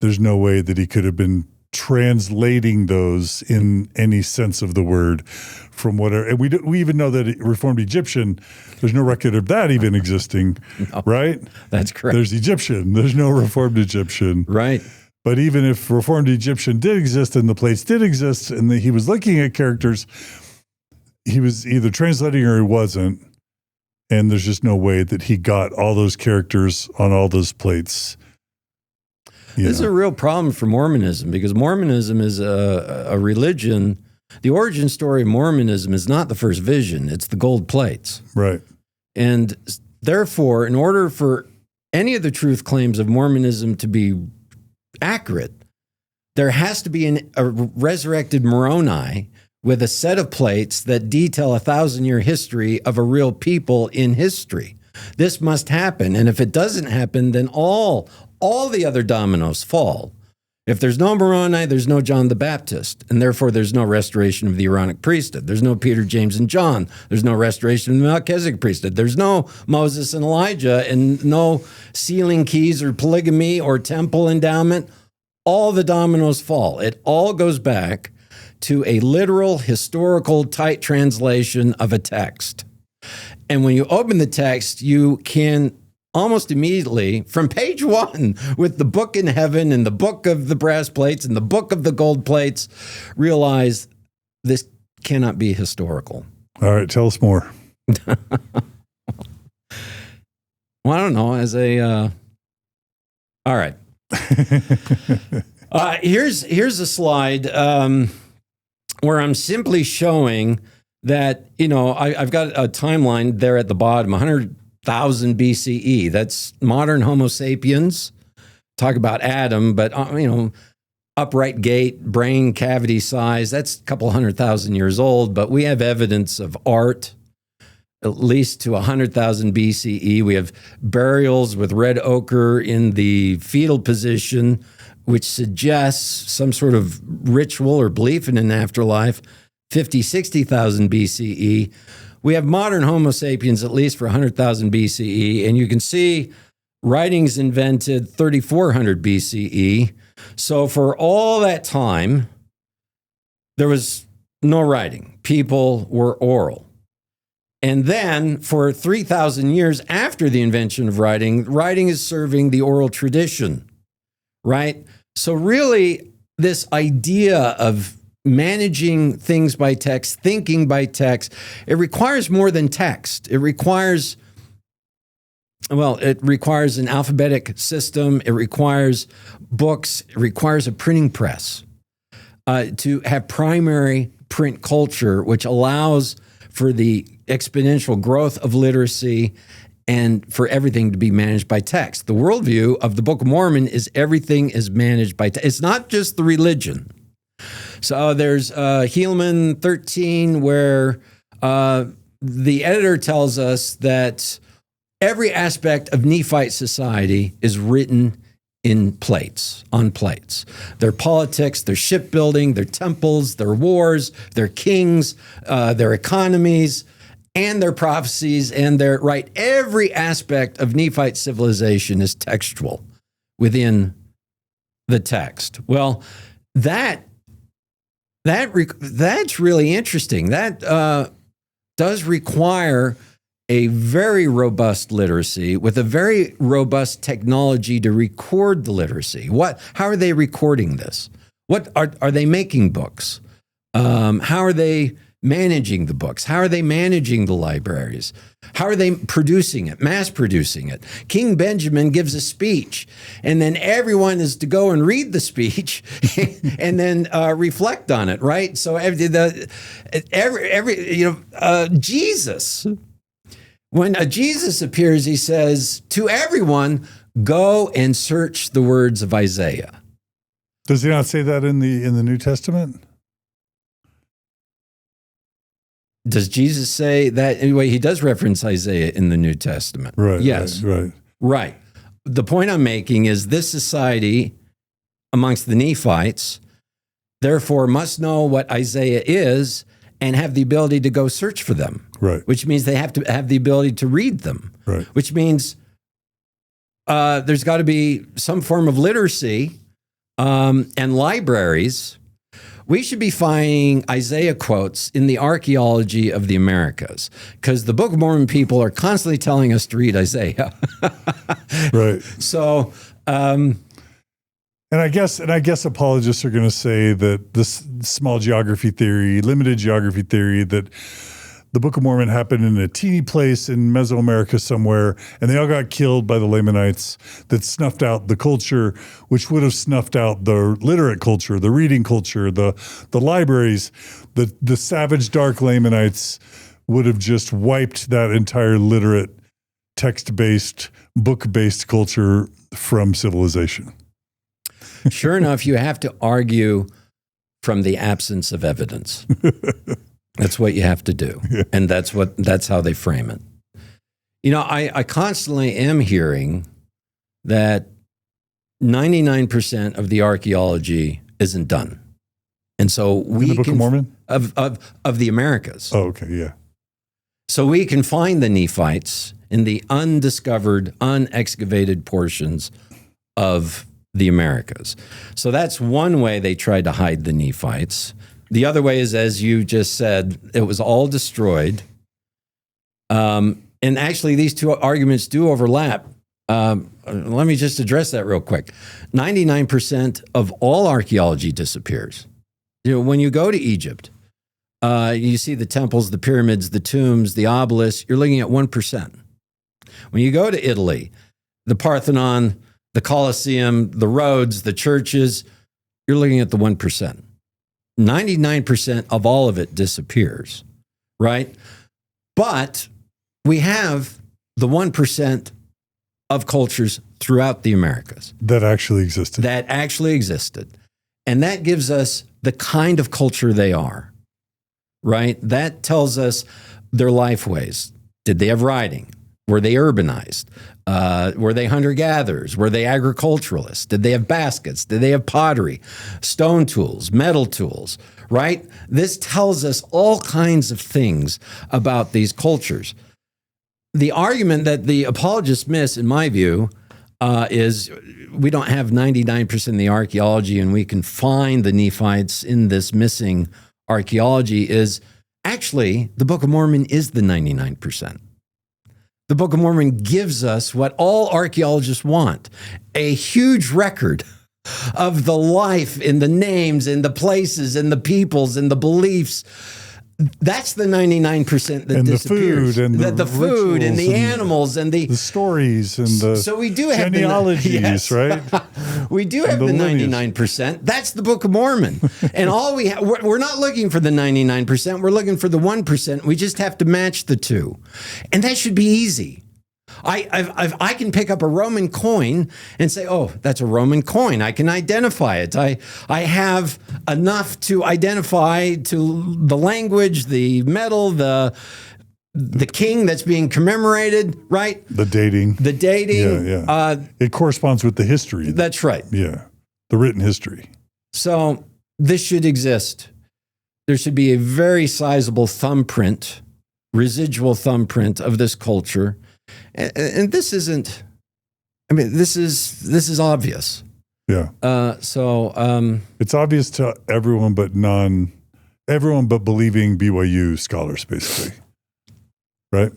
there's no way that he could have been translating those in any sense of the word from whatever. And we even know that Reformed Egyptian, there's no record of that even existing, right? That's correct. There's Egyptian. There's no Reformed Egyptian. Right. But even if Reformed Egyptian did exist and the plates did exist and he was looking at characters, he was either translating or he wasn't. And there's just no way that he got all those characters on all those plates. This is a real problem for Mormonism, because Mormonism is a religion. The origin story of Mormonism is not the first vision. It's the gold plates. Right. And therefore, in order for any of the truth claims of Mormonism to be accurate, there has to be a resurrected Moroni with a set of plates that detail 1,000-year history of a real people in history. This must happen. And if it doesn't happen, then all the other dominoes fall. If there's no Moroni, there's no John the Baptist, and therefore there's no restoration of the Aaronic priesthood. There's no Peter, James, and John. There's no restoration of the Melchizedek priesthood. There's no Moses and Elijah, and no sealing keys or polygamy or temple endowment. All the dominoes fall. It all goes back to a literal, historical, tight translation of a text. And when you open the text, you can almost immediately, from page 1, with the book in heaven and the book of the brass plates and the book of the gold plates, realize this cannot be historical. All right, tell us more. Well, I don't know. All right. Here's a slide where I'm simply showing that, I've got a timeline there at the bottom, 100,000 BCE. That's modern Homo sapiens. Talk about Adam, but, upright gait, brain cavity size, that's a couple 100,000 years old, but we have evidence of art at least to 100,000 BCE. We have burials with red ochre in the fetal position, which suggests some sort of ritual or belief in an afterlife, 50, 60,000 BCE. We have modern Homo sapiens at least for 100,000 BCE, and you can see writings invented 3,400 BCE. So for all that time, there was no writing. People were oral. And then for 3,000 years after the invention of writing, writing is serving the oral tradition, right? So really, this idea of managing things by text, thinking by text, it requires more than text. It requires an alphabetic system. It requires books. It requires a printing press to have primary print culture, which allows for the exponential growth of literacy and for everything to be managed by text. The worldview of the Book of Mormon is everything is managed by text. It's not just the religion. So there's Helaman 13, where the editor tells us that every aspect of Nephite society is written in plates, on plates. Their politics, their shipbuilding, their temples, their wars, their kings, their economies, and their prophecies, and every aspect of Nephite civilization is textual within the text. Well, that's really interesting. That does require a very robust literacy with a very robust technology to record the literacy. How are they recording this? What are they making books? How are they managing the books? How are they managing the libraries? How are they producing it, mass producing it? King Benjamin gives a speech, and then everyone is to go and read the speech and then reflect on it, right? So Jesus, when Jesus appears, he says to everyone, "Go and search the words of Isaiah." Does he not say that in the New Testament? Does Jesus say that? Anyway, he does reference Isaiah in the New Testament. Right. Yes. Right. The point I'm making is this society amongst the Nephites, therefore, must know what Isaiah is and have the ability to go search for them. Right. Which means they have to have the ability to read them. Right. Which means there's got to be some form of literacy and libraries. We should be finding Isaiah quotes in the archaeology of the Americas, because the Book of Mormon people are constantly telling us to read Isaiah. Right. So, And I guess apologists are going to say that this small geography theory, limited geography theory, that the Book of Mormon happened in a teeny place in Mesoamerica somewhere, and they all got killed by the Lamanites that snuffed out the culture, which would have snuffed out the literate culture, the reading culture, the libraries. The savage, dark Lamanites would have just wiped that entire literate, text-based, book-based culture from civilization. Sure enough, you have to argue from the absence of evidence. That's what you have to do. Yeah. And that's how they frame it. You know, I constantly am hearing that 99% of the archaeology isn't done. And so we in the Book of Mormon? Of the Americas. Oh, okay, yeah. So we can find the Nephites in the undiscovered, unexcavated portions of the Americas. So that's one way they tried to hide the Nephites. The other way is, as you just said, it was all destroyed. And actually, these two arguments do overlap. Let me just address that real quick. 99% of all archaeology disappears. You know, when you go to Egypt, you see the temples, the pyramids, the tombs, the obelisks, you're looking at 1%. When you go to Italy, the Parthenon, the Colosseum, the roads, the churches, you're looking at the 1%. 99% of all of it disappears, right? But we have the 1% of cultures throughout the Americas. That actually existed. And that gives us the kind of culture they are, right? That tells us their life ways. Did they have writing? Were they urbanized? Were they hunter-gatherers? Were they agriculturalists? Did they have baskets? Did they have pottery, stone tools, metal tools, right? This tells us all kinds of things about these cultures. The argument that the apologists miss, in my view, is we don't have 99% of the archaeology and we can find the Nephites in this missing archaeology is actually the Book of Mormon is the 99%. The Book of Mormon gives us what all archaeologists want, a huge record of the life in the names, in the places, in the peoples, in the beliefs. That's the 99% that and disappears. The food, and the food, and the animals, and the stories, and the so we do have genealogies, yes. right? We do have the 99%. That's the Book of Mormon, and all we're not looking for the 99%. We're looking for the 1%. We just have to match the two, and that should be easy. I can pick up a Roman coin and say, oh, that's a Roman coin. I can identify it. I have enough to identify to the language, the metal, the king that's being commemorated, right? The dating. Yeah. It corresponds with the history. That's right. Yeah, the written history. So this should exist. There should be a very sizable thumbprint, residual thumbprint of this culture. And this isn't, I mean, this is obvious. Yeah. It's obvious to everyone but believing BYU scholars, basically. Right?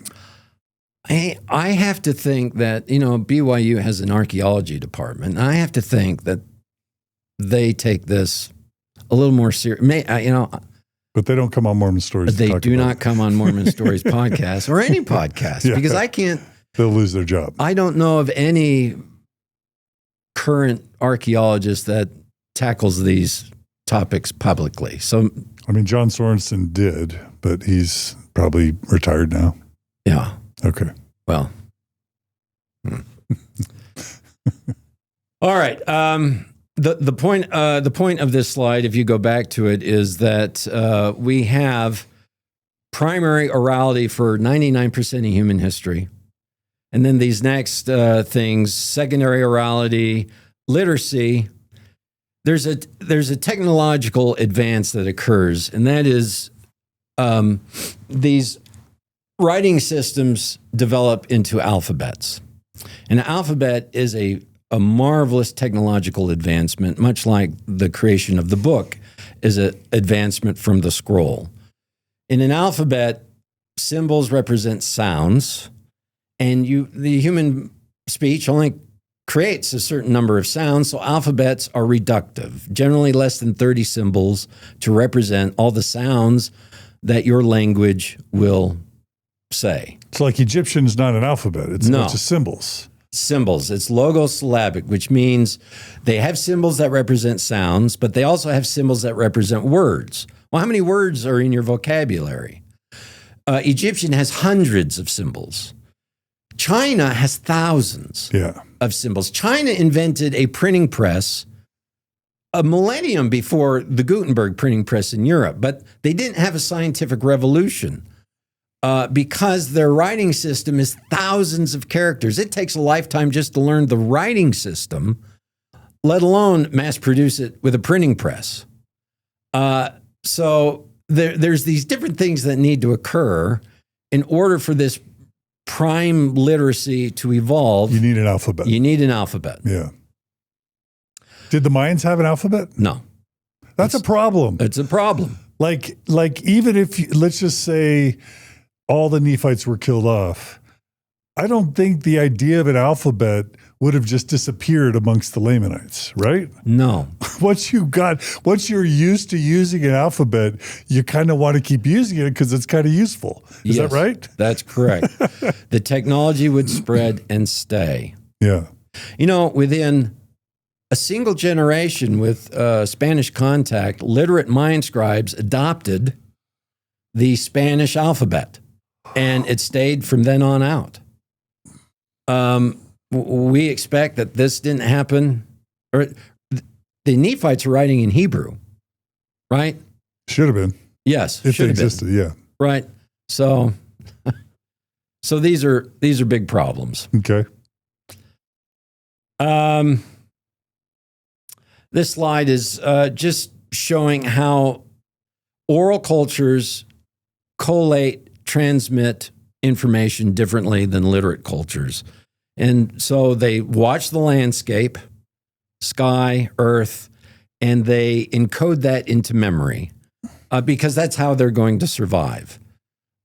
I have to think that, BYU has an archaeology department. And I have to think that they take this a little more serious. But they don't come on Mormon Stories. They do not come on Mormon Stories podcast or any podcast because I can't. They'll lose their job. I don't know of any current archaeologist that tackles these topics publicly. So, I mean, John Sorensen did, but he's probably retired now. Yeah. Okay. Well. All right. The point of this slide, if you go back to it, is that we have primary orality for 99% of human history. And then these next things, secondary orality, literacy, there's a technological advance that occurs, and that is these writing systems develop into alphabets. And an alphabet is a marvelous technological advancement, much like the creation of the book is an advancement from the scroll. In an alphabet, symbols represent sounds, and the human speech only creates a certain number of sounds. So alphabets are reductive, generally less than 30 symbols to represent all the sounds that your language will say. It's like Egyptian's not an alphabet. It's a bunch of symbols. Symbols. It's logosyllabic, which means they have symbols that represent sounds, but they also have symbols that represent words. Well, how many words are in your vocabulary? Egyptian has hundreds of symbols. China has thousands of symbols. China invented a printing press a millennium before the Gutenberg printing press in Europe, but they didn't have a scientific revolution because their writing system is thousands of characters. It takes a lifetime just to learn the writing system, let alone mass produce it with a printing press. So there's these different things that need to occur in order for this prime literacy to evolve. You need an alphabet. You need an alphabet. Yeah. Did the Mayans have an alphabet? No. That's a problem. It's a problem. Like even if, let's just say all the Nephites were killed off, I don't think the idea of an alphabet would have just disappeared amongst the Lamanites, right? No. Once you're used to using an alphabet, you kind of want to keep using it because it's kind of useful. Is that right? That's correct. The technology would spread and stay. Yeah. You know, within a single generation with Spanish contact, literate Mayan scribes adopted the Spanish alphabet, and it stayed from then on out. We expect that this didn't happen, or the Nephites are writing in Hebrew, right? Should have been. Yes, if it existed. Yeah, right. So these are big problems. Okay. This slide is just showing how oral cultures collate, transmit information differently than literate cultures. And so they watch the landscape, sky, earth, and they encode that into memory because that's how they're going to survive.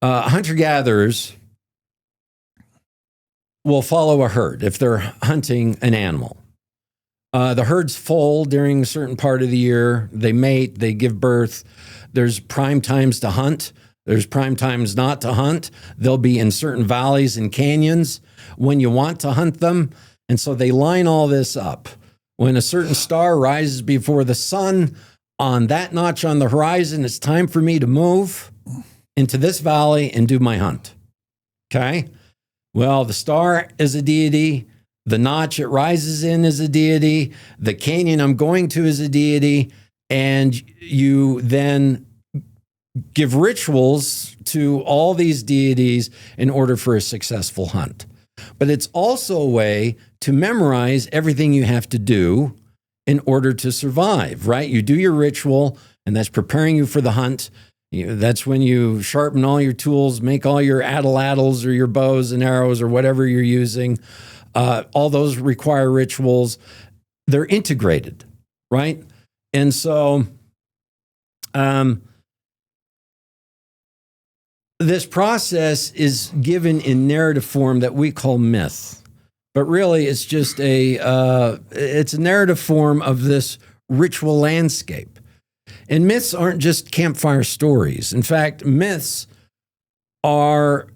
Hunter-gatherers will follow a herd if they're hunting an animal. The herd's full during a certain part of the year. They mate, they give birth. There's prime times to hunt. There's prime times not to hunt. They'll be in certain valleys and canyons when you want to hunt them. And so they line all this up. When a certain star rises before the sun, on that notch on the horizon, it's time for me to move into this valley and do my hunt. Okay? Well, the star is a deity. The notch it rises in is a deity. The canyon I'm going to is a deity. And you then give rituals to all these deities in order for a successful hunt. But it's also a way to memorize everything you have to do in order to survive, right? You do your ritual, and that's preparing you for the hunt. That's when you sharpen all your tools, make all your atlatls or your bows and arrows or whatever you're using. All those require rituals. They're integrated, right? And so this process is given in narrative form that we call myth, but really it's just it's a narrative form of this ritual landscape. And myths aren't just campfire stories. In fact, myths are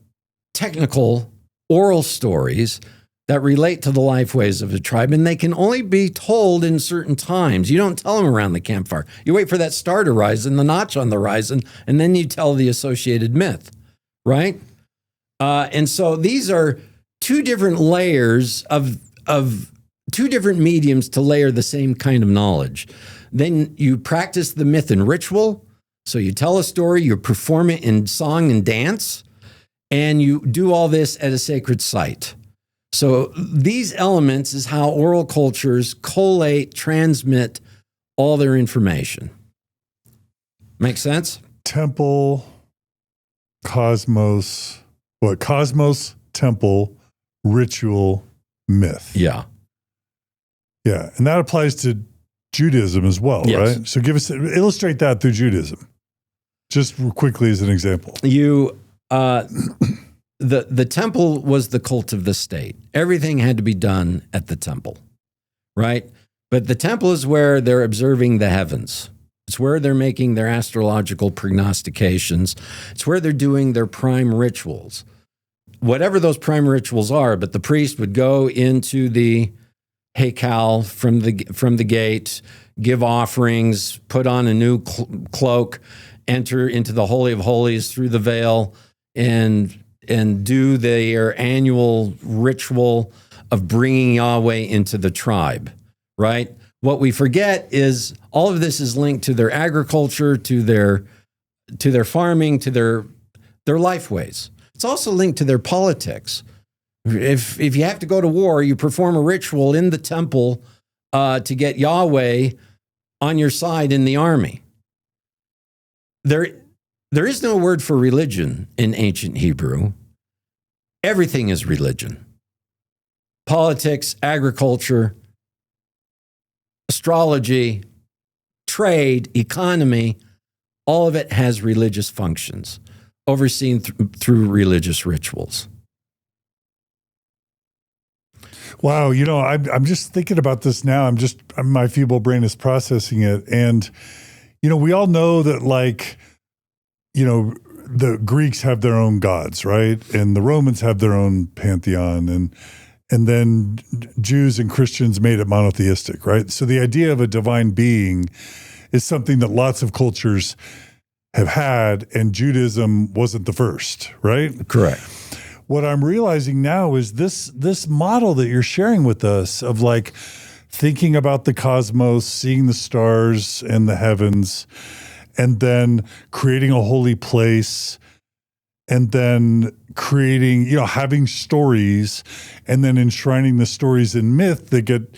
technical oral stories that relate to the life ways of a tribe, and they can only be told in certain times. You don't tell them around the campfire. You wait for that star to rise and the notch on the horizon, and then you tell the associated myth, right? And so these are two different layers of two different mediums to layer the same kind of knowledge. Then you practice the myth in ritual. So you tell a story, you perform it in song and dance, and you do all this at a sacred site. So these elements is how oral cultures collate, transmit all their information. Make sense? Temple, cosmos, cosmos, temple, ritual, myth. Yeah. Yeah. And that applies to Judaism as well, yes. Right? So illustrate that through Judaism, just quickly as an example. the temple was the cult of the state. Everything had to be done at the temple, right? But the temple is where they're observing the heavens. It's where they're making their astrological prognostications. It's where they're doing their prime rituals. Whatever those prime rituals are, but the priest would go into the Hekal from the gate, give offerings, put on a new cloak, enter into the Holy of Holies through the veil, and do their annual ritual of bringing Yahweh into the tribe, right? What we forget is all of this is linked to their agriculture, to their farming, to their life ways. It's also linked to their politics. If you have to go to war, you perform a ritual in the temple to get Yahweh on your side in the army. There is no word for religion in ancient Hebrew. Everything is religion. Politics, agriculture, astrology, trade, economy, all of it has religious functions, overseen through religious rituals. Wow, I'm just thinking about this now. My feeble brain is processing it. And, we all know that, the Greeks have their own gods, right? And the Romans have their own pantheon. And then Jews and Christians made it monotheistic, right? So the idea of a divine being is something that lots of cultures have had, and Judaism wasn't the first, right? Correct. What I'm realizing now is this model that you're sharing with us of thinking about the cosmos, seeing the stars and the heavens, and then creating a holy place, and then creating, having stories, and then enshrining the stories in myth that get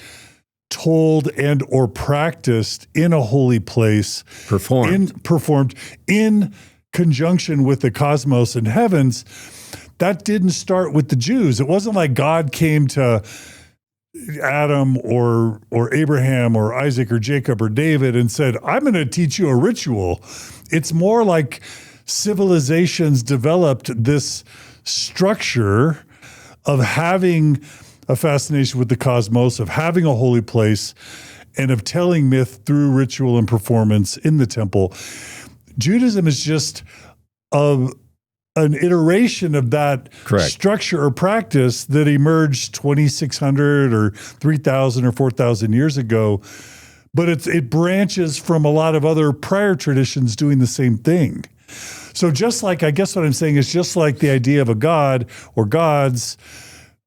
told and or practiced in a holy place, performed in conjunction with the cosmos and heavens. That didn't start with the Jews. It wasn't like God came to Adam or Abraham or Isaac or Jacob or David and said, I'm going to teach you a ritual. It's more like civilizations developed this structure of having a fascination with the cosmos, of having a holy place, and of telling myth through ritual and performance in the temple. Judaism is just an iteration of that structure or practice that emerged 2,600 or 3,000 or 4,000 years ago. But it branches from a lot of other prior traditions doing the same thing. So I guess what I'm saying is just like the idea of a god or gods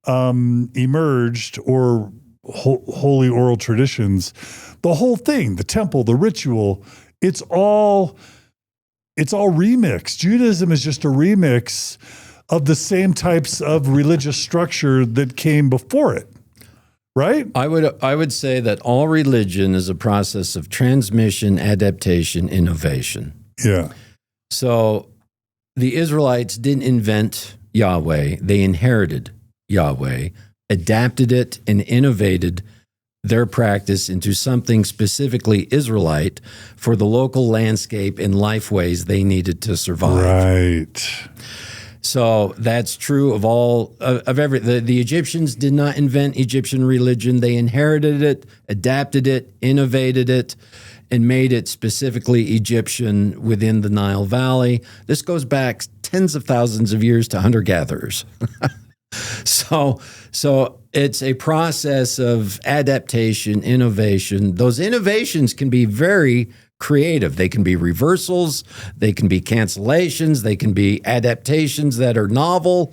emerged, or holy oral traditions, the whole thing, the temple, the ritual, it's all remixed. Judaism is just a remix of the same types of religious structure that came before it, right? I would say that all religion is a process of transmission, adaptation, innovation. Yeah. So the Israelites didn't invent Yahweh. They inherited Yahweh, adapted it, and innovated their practice into something specifically Israelite for the local landscape and life ways they needed to survive. Right. So that's true of all of every. The Egyptians did not invent Egyptian religion. They inherited it, adapted it, innovated it, and made it specifically Egyptian within the Nile Valley. This goes back tens of thousands of years to hunter-gatherers. So it's a process of adaptation, innovation. Those innovations can be very creative. They can be reversals, they can be cancellations, they can be adaptations that are novel,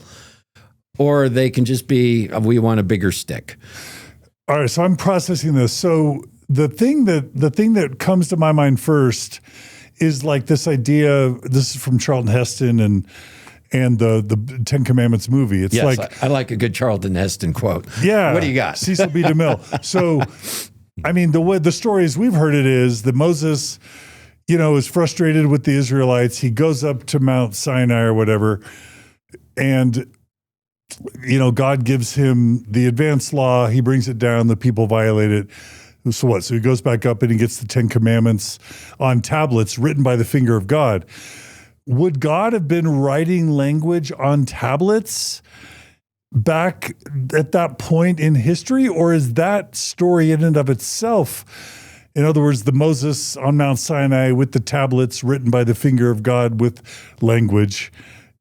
or they can just be, we want a bigger stick. All right, so I'm processing this. So the thing that comes to my mind first is this idea. This is from Charlton Heston and the Ten Commandments movie. It's I like a good Charlton Heston quote. Yeah. What do you got? Cecil B. DeMille. So, I mean, the stories we've heard it is that Moses, is frustrated with the Israelites. He goes up to Mount Sinai or whatever, and, God gives him the advanced law. He brings it down. The people violate it. So what? So he goes back up and he gets the Ten Commandments on tablets written by the finger of God. would God have been writing language on tablets back at that point in history, or is that story in and of itself, in other words, the Moses on Mount Sinai with the tablets written by the finger of God with language,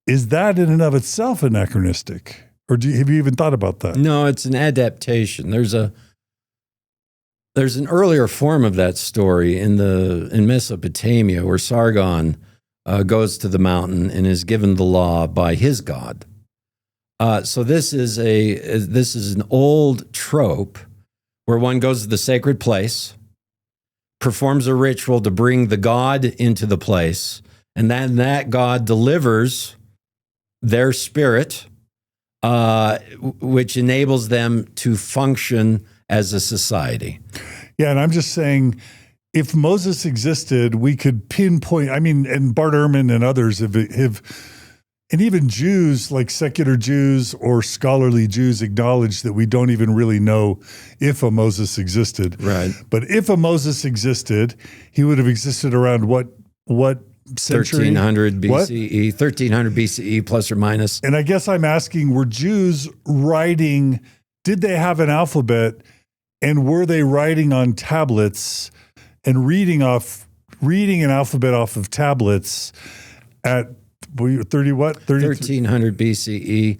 is that in and of itself anachronistic? Or have you even thought about that? No, it's an adaptation. There's an earlier form of that story in Mesopotamia where Sargon goes to the mountain and is given the law by his god. So this is an old trope where one goes to the sacred place, performs a ritual to bring the god into the place, and then that god delivers their spirit, which enables them to function as a society. Yeah, and I'm just saying, if Moses existed, we could pinpoint, and Bart Ehrman and others have, and even Jews, like secular Jews or scholarly Jews, acknowledge that we don't even really know if a Moses existed. Right. But if a Moses existed, he would have existed around what century? 1300 BCE, What? 1300 BCE plus or minus. And I guess I'm asking, were Jews writing, did they have an alphabet, and were they writing on tablets and reading an alphabet off of tablets at 1300 BCE.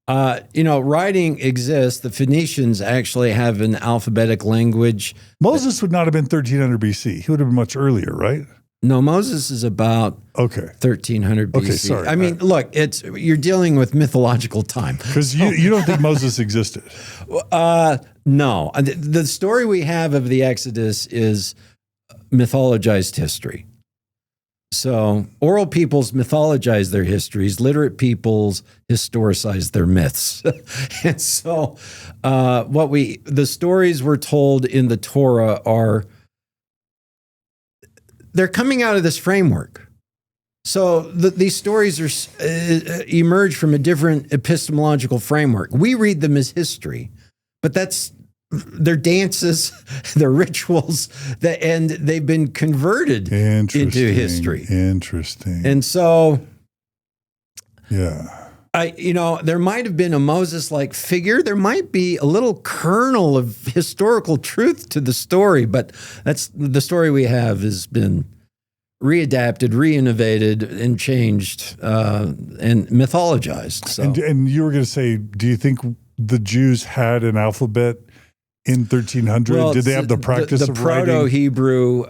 Writing exists. The Phoenicians actually have an alphabetic language. Moses would not have been 1300 BC. He would have been much earlier, right? No, Moses is about 1300 BC. Okay, sorry. Look, you're dealing with mythological time. Because you don't think Moses existed. No. The story we have of the Exodus is mythologized history. So oral peoples mythologize their histories, literate peoples historicize their myths. And so the stories we're told in the Torah they're coming out of this framework. So these stories emerge from a different epistemological framework. We read them as history, but they're dances, they're rituals, and they've been converted into history. Interesting. And so, yeah, there might have been a Moses-like figure. There might be a little kernel of historical truth to the story, but that's the story we have has been readapted, reinnovated, and changed, and mythologized. So. And you were going to say, do you think the Jews had an alphabet in 1300? Well, did they have the practice of writing? The Proto-Hebrew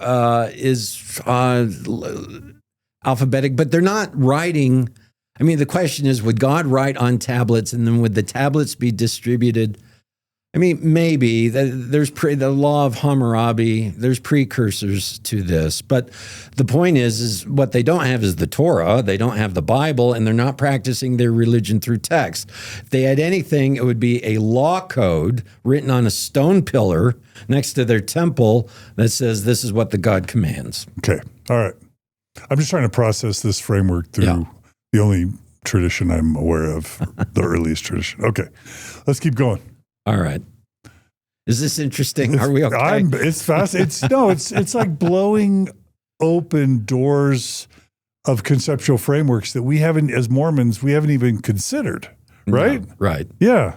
is alphabetic, but they're not writing. The question is, would God write on tablets, and then would the tablets be distributed? Maybe. There's the law of Hammurabi. There's precursors to this. But the point is what they don't have is the Torah. They don't have the Bible, and they're not practicing their religion through text. If they had anything, it would be a law code written on a stone pillar next to their temple that says this is what the God commands. Okay. All right. I'm just trying to process this framework through the only tradition I'm aware of, the earliest tradition. Okay. Let's keep going. All right. Is this interesting? Are we okay? It's fast. It's like blowing open doors of conceptual frameworks that we haven't, as Mormons, we haven't even considered. Right? No, right. Yeah.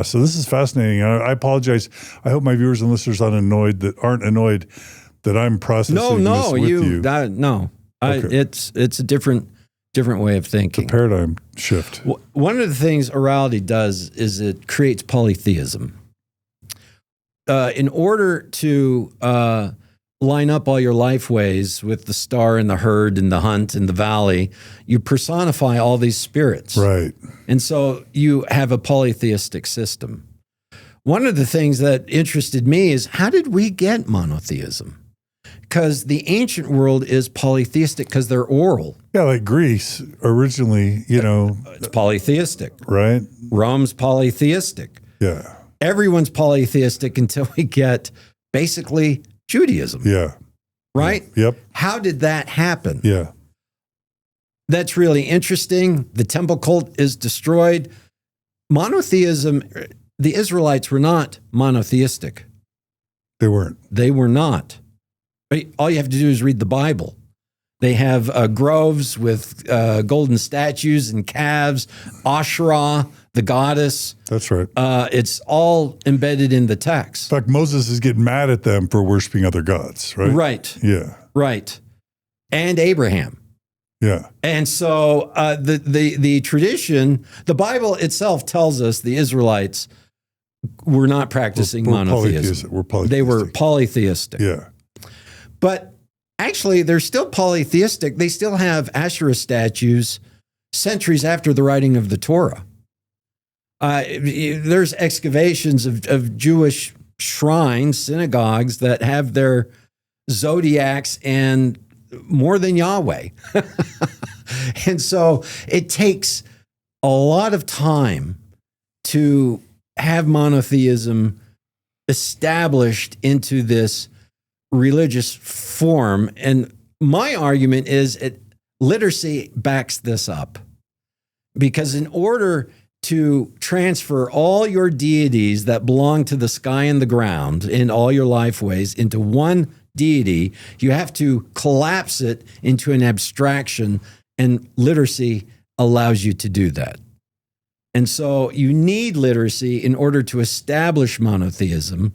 So this is fascinating. I apologize. I hope my viewers and listeners aren't annoyed that I'm processing this with you. No. Okay. It's a different way of thinking. The paradigm shift. One of the things orality does is it creates polytheism. In order to line up all your life ways with the star and the herd and the hunt and the valley, you personify all these spirits. Right. And so you have a polytheistic system. One of the things that interested me is, how did we get monotheism? Because the ancient world is polytheistic because they're oral. Yeah, like Greece originally, It's polytheistic. Right? Rome's polytheistic. Yeah. Everyone's polytheistic until we get basically Judaism. Yeah. Right? Yep. How did that happen? Yeah. That's really interesting. The temple cult is destroyed. Monotheism, the Israelites were not monotheistic. They weren't. They were not. All you have to do is read the Bible. They have groves with golden statues and calves, Asherah, the goddess. That's right. It's all embedded in the text. In fact, Moses is getting mad at them for worshiping other gods, right? Right. Yeah. Right. And Abraham. Yeah. And so the tradition, the Bible itself tells us the Israelites were not practicing monotheism. They were polytheistic. Yeah. But actually, they're still polytheistic. They still have Asherah statues centuries after the writing of the Torah. There's excavations of Jewish shrines, synagogues that have their zodiacs and more than Yahweh. And so it takes a lot of time to have monotheism established into this religious form. And my argument is literacy backs this up. Because in order to transfer all your deities that belong to the sky and the ground in all your life ways into one deity, you have to collapse it into an abstraction, and literacy allows you to do that. And so you need literacy in order to establish monotheism,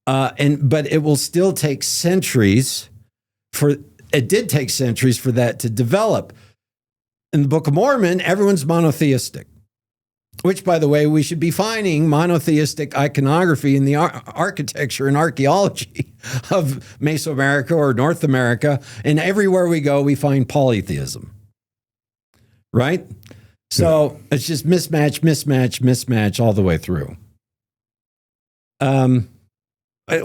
but it will still take centuries it did take centuries for that to develop. In the Book of Mormon, everyone's monotheistic, which, by the way, we should be finding monotheistic iconography in the architecture and archaeology of Mesoamerica or North America. And everywhere we go, we find polytheism, right? So it's just mismatch all the way through.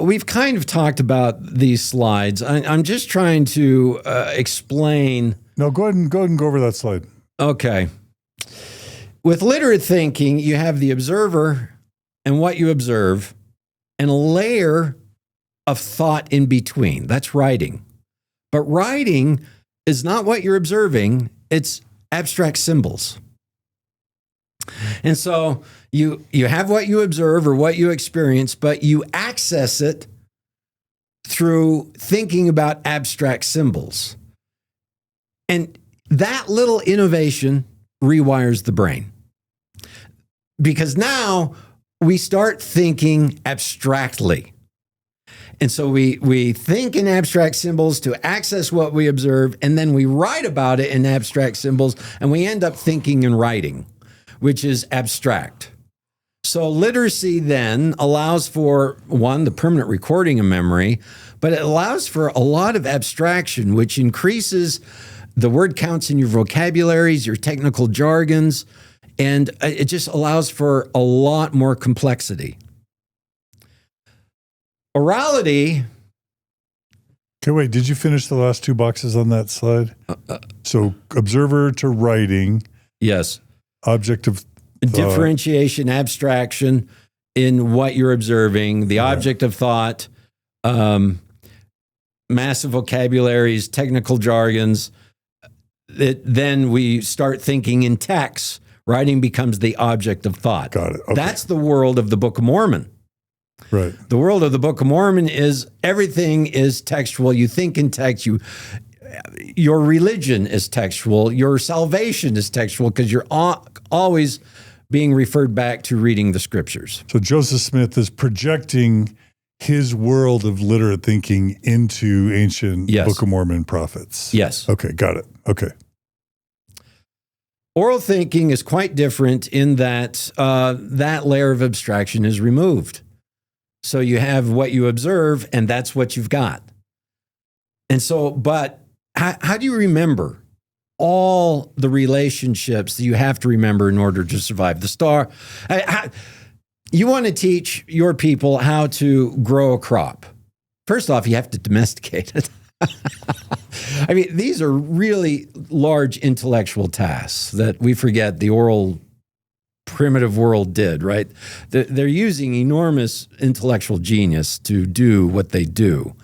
We've kind of talked about these slides. I'm just trying to explain. No, go ahead and go over that slide. Okay. With literate thinking, you have the observer and what you observe, and a layer of thought in between. That's writing. But writing is not what you're observing. It's abstract symbols. And so you have what you observe or what you experience, but you access it through thinking about abstract symbols. And that little innovation rewires the brain. Because now we start thinking abstractly. And so we think in abstract symbols to access what we observe, and then we write about it in abstract symbols, and we end up thinking and writing, which is abstract. So literacy then allows for, one, the permanent recording of memory, but it allows for a lot of abstraction, which increases the word counts in your vocabularies, your technical jargons, and it just allows for a lot more complexity. Orality. Okay, wait, did you finish the last two boxes on that slide? So observer to writing. Yes. Object of differentiation, abstraction in what you're observing, the object of thought, massive vocabularies, technical jargons. Then we start thinking in text. Writing becomes the object of thought. Got it. Okay. That's the world of the Book of Mormon. Right. The world of the Book of Mormon is everything is textual. You think in text. Your religion is textual. Your salvation is textual because you're always being referred back to reading the scriptures. So Joseph Smith is projecting his world of literate thinking into ancient Book of Mormon prophets. Yes. Okay, got it. Okay. Oral thinking is quite different in that that layer of abstraction is removed. So you have what you observe, and that's what you've got. And so, but how do you remember all the relationships that you have to remember in order to survive? The star. You want to teach your people how to grow a crop. First off, you have to domesticate it. I mean, these are really large intellectual tasks that we forget the oral primitive world did, right? They're using enormous intellectual genius to do what they do,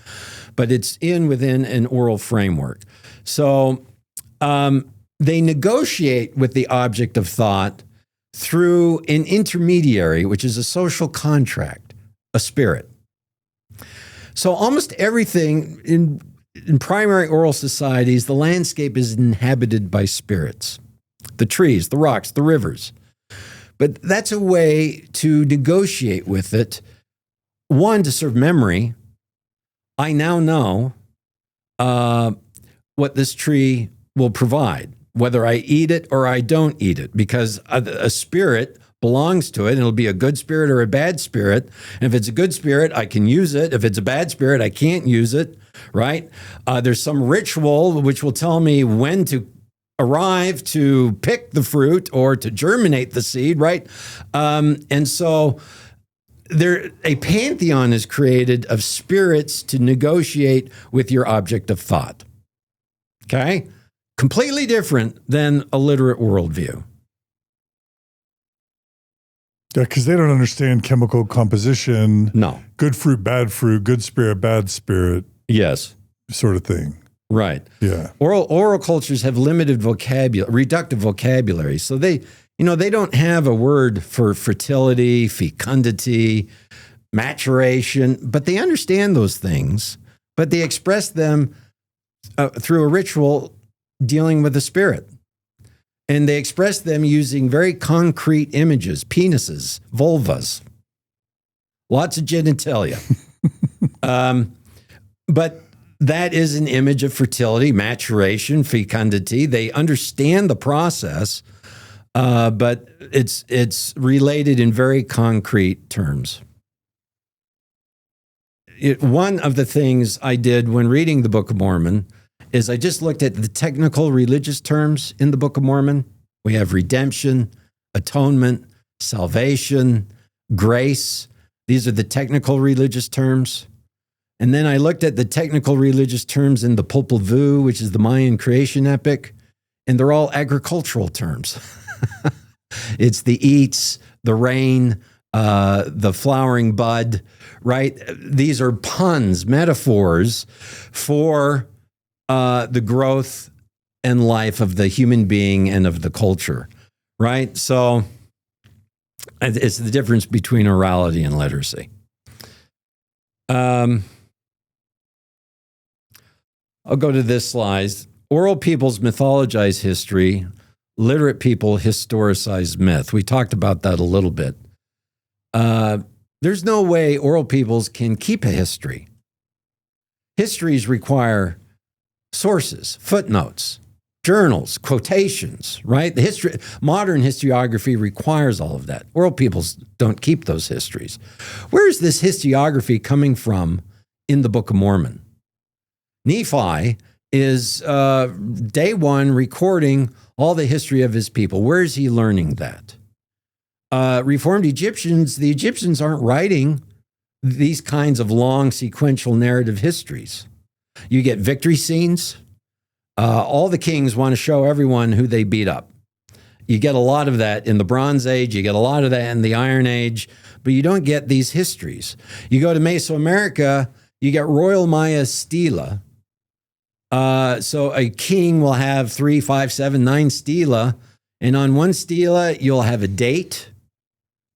but it's within an oral framework. So they negotiate with the object of thought through an intermediary, which is a social contract, a spirit. So almost everything in primary oral societies, the landscape is inhabited by spirits, the trees, the rocks, the rivers. But that's a way to negotiate with it. One, to serve memory. I now know what this tree will provide, whether I eat it or I don't eat it, because a spirit belongs to it, and it'll be a good spirit or a bad spirit. And if it's a good spirit, I can use it. If it's a bad spirit, I can't use it, right? There's some ritual which will tell me when to arrive to pick the fruit or to germinate the seed, right? And so a pantheon is created of spirits to negotiate with your object of thought. Okay? Completely different than a literate worldview. Yeah, because they don't understand chemical composition. No. Good fruit, good spirit, bad spirit. Yes. Sort of thing. Right. Yeah. Oral cultures have limited vocabulary, reductive vocabulary. So they don't have a word for fertility, fecundity, maturation, but they understand those things, but they express them through a ritual dealing with the spirit. And they express them using very concrete images, penises, vulvas, lots of genitalia. But that is an image of fertility, maturation, fecundity. They understand the process, but it's related in very concrete terms. One of the things I did when reading the Book of Mormon is I just looked at the technical religious terms in the Book of Mormon. We have redemption, atonement, salvation, grace. These are the technical religious terms. And then I looked at the technical religious terms in the Popol Vuh, which is the Mayan creation epic, and they're all agricultural terms. It's the eats, the rain, the flowering bud, right? These are puns, metaphors for the growth and life of the human being and of the culture, right? So it's the difference between orality and literacy. I'll go to this slide. Oral peoples mythologize history. Literate people historicize myth. We talked about that a little bit. There's no way oral peoples can keep a history. Histories require sources, footnotes, journals, quotations, right? Modern historiography requires all of that. Oral peoples don't keep those histories. Where is this historiography coming from in the Book of Mormon? Nephi is day one recording all the history of his people. Where is he learning that? Reformed Egyptians, the Egyptians aren't writing these kinds of long sequential narrative histories. You get victory scenes. All the kings want to show everyone who they beat up. You get a lot of that in the Bronze Age. You get a lot of that in the Iron Age, but you don't get these histories. You go to Mesoamerica, you get royal Maya stela. So a king will have 3, 5, 7, 9 stela, and on one stela, you'll have a date,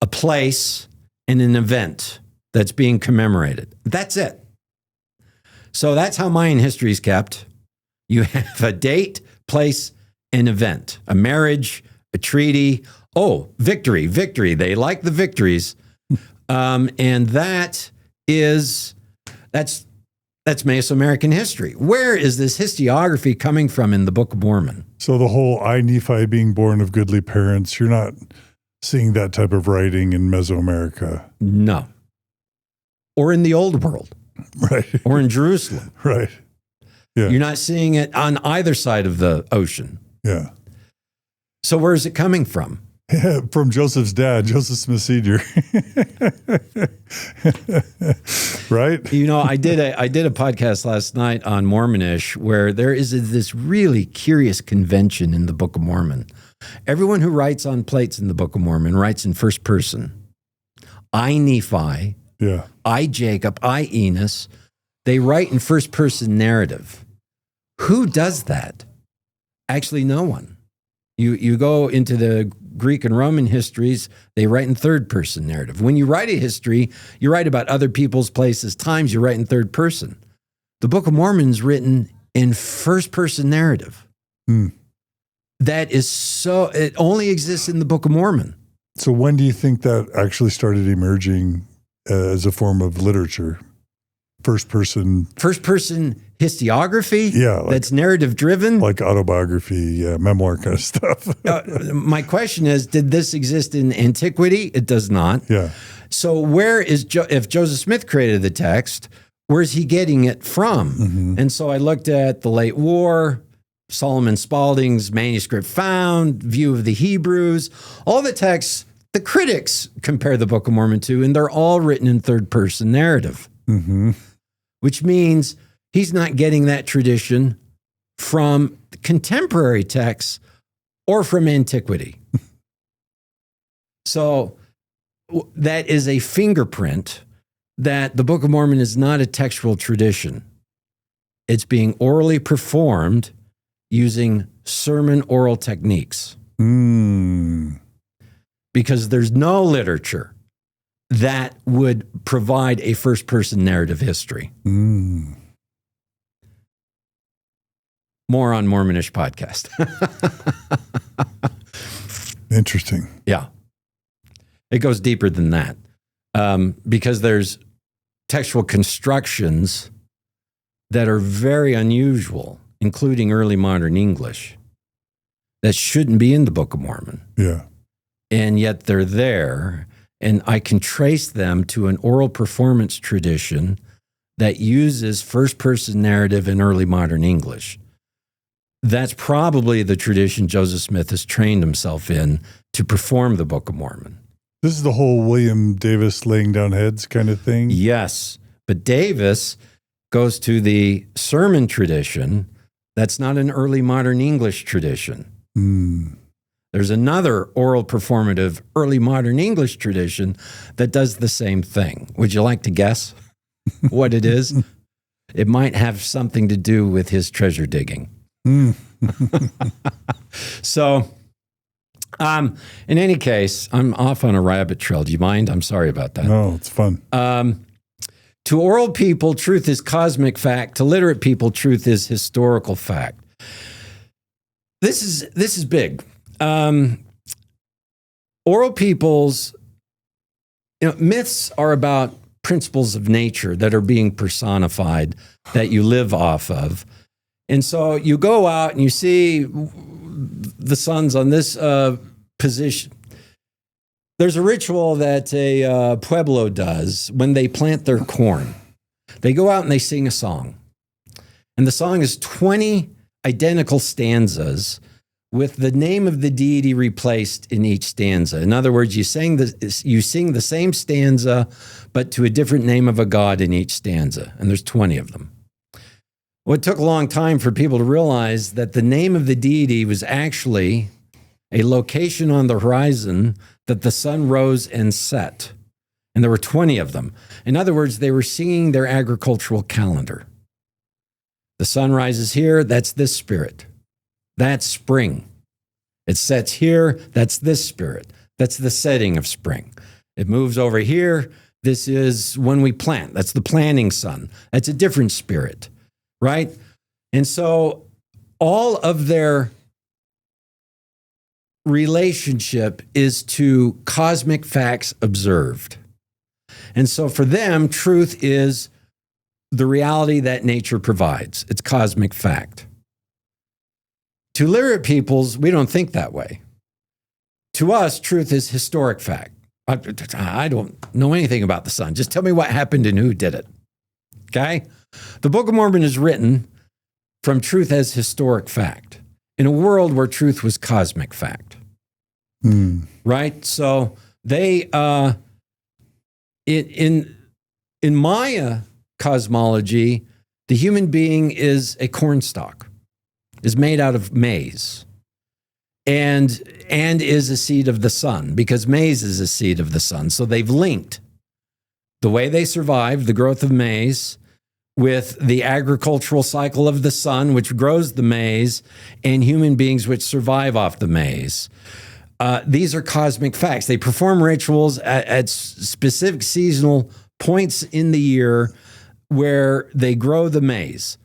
a place, and an event that's being commemorated. That's it. So that's how Mayan history is kept. You have a date, place, and event, a marriage, a treaty. Oh, victory. They like the victories. And that's Mesoamerican history. Where is this historiography coming from in the Book of Mormon? So the whole I, Nephi, being born of goodly parents, you're not seeing that type of writing in Mesoamerica. No. Or in the Old World. Right. Or in Jerusalem. Right. Yeah. You're not seeing it on either side of the ocean. Yeah. So where is it coming from? Yeah, from Joseph's dad, Joseph Smith Sr. Right? You know, I did a podcast last night on Mormonish where there is this really curious convention in the Book of Mormon. Everyone who writes on plates in the Book of Mormon writes in first person. I, Nephi. Yeah. I, Jacob. I, Enos. They write in first person narrative. Who does that? Actually, no one. You go into the Greek and Roman histories, they write in third person narrative. When you write a history, you write about other people's places, times, you write in third person. The Book of Mormon is written in first-person narrative. That is it only exists in the Book of Mormon. So when do you think that actually started emerging as a form of literature? First person historiography? Yeah. That's narrative driven? Like autobiography, memoir kind of stuff. My question is, did this exist in antiquity? It does not. Yeah. So where is, if Joseph Smith created the text, where's he getting it from? And so I looked at the late war, Solomon Spaulding's manuscript found, View of the Hebrews, all the texts the critics compare the Book of Mormon to, and they're all written in third-person narrative, which means he's not getting that tradition from contemporary texts or from antiquity. So that is a fingerprint that the Book of Mormon is not a textual tradition. It's being orally performed using sermon oral techniques. Because there's no literature that would provide a first-person narrative history. More on Mormonish podcast. Interesting. Yeah. It goes deeper than that. Because there's textual constructions that are very unusual, including early modern English, that shouldn't be in the Book of Mormon. Yeah. And yet they're there, and I can trace them to an oral performance tradition that uses first-person narrative in early modern English. That's probably the tradition Joseph Smith has trained himself in to perform the Book of Mormon. This is the whole William Davis laying down heads kind of thing? Yes, but Davis goes to the sermon tradition. That's not an early modern English tradition. There's another oral performative early modern English tradition that does the same thing. Would you like to guess what it is? It might have something to do with his treasure digging. So, in any case, I'm off on a rabbit trail. Do you mind? I'm sorry about that. No, it's fun. To oral people, truth is cosmic fact. To literate people, truth is historical fact. This is big. Oral peoples, myths are about principles of nature that are being personified that you live off of. And so you go out and you see the sun's on this position. There's a ritual that a Pueblo does when they plant their corn. They go out and they sing a song. And the song is 20 identical stanzas with the name of the deity replaced in each stanza. In other words, you sing the same stanza, but to a different name of a god in each stanza. And there's 20 of them. Well, it took a long time for people to realize that the name of the deity was actually a location on the horizon that the sun rose and set. And there were 20 of them. In other words, they were singing their agricultural calendar. The sun rises here, that's this spirit. That's spring. It sets here, that's this spirit. That's the setting of spring. It moves over here, this is when we plant. That's the planting sun. That's a different spirit, right? And so all of their relationship is to cosmic facts observed. And so for them, truth is the reality that nature provides. It's cosmic fact. To literate peoples, we don't think that way. To us, truth is historic fact. I don't know anything about the sun. Just tell me what happened and who did it. Okay? The Book of Mormon is written from truth as historic fact in a world where truth was cosmic fact. Right? So they, in Maya cosmology, the human being is a cornstalk, is made out of maize, and is a seed of the sun, because maize is a seed of the sun. So they've linked the way they survive, the growth of maize, with the agricultural cycle of the sun, which grows the maize, and human beings which survive off the maize. These are cosmic facts. They perform rituals at specific seasonal points in the year where they grow the maize.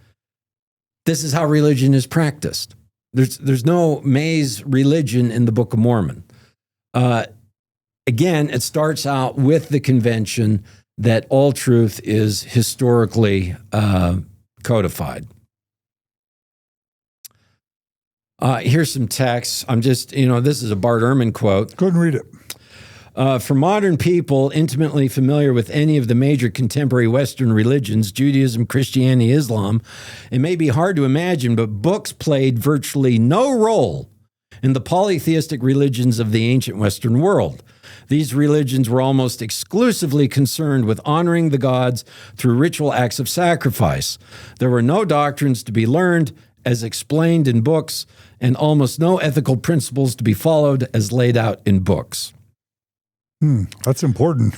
This is how religion is practiced. There's no maize religion in the Book of Mormon. Again, it starts out with the convention that all truth is historically codified. Here's some text. This is a Bart Ehrman quote. Go ahead and read it. For modern people intimately familiar with any of the major contemporary Western religions, Judaism, Christianity, Islam, it may be hard to imagine, but books played virtually no role in the polytheistic religions of the ancient Western world. These religions were almost exclusively concerned with honoring the gods through ritual acts of sacrifice. There were no doctrines to be learned as explained in books, and almost no ethical principles to be followed as laid out in books. That's important.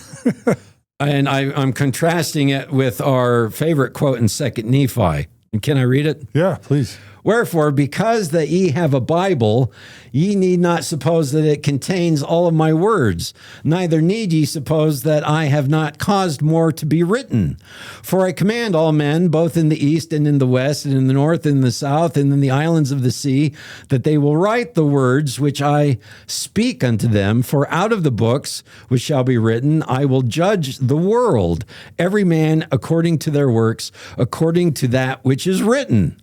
And I'm contrasting it with our favorite quote in 2nd Nephi. Can I read it? Yeah, please. Wherefore, because that ye have a Bible, ye need not suppose that it contains all of my words. Neither need ye suppose that I have not caused more to be written. For I command all men, both in the east and in the west, and in the north and in the south, and in the islands of the sea, that they will write the words which I speak unto them. For out of the books which shall be written, I will judge the world, every man according to their works, according to that which is written.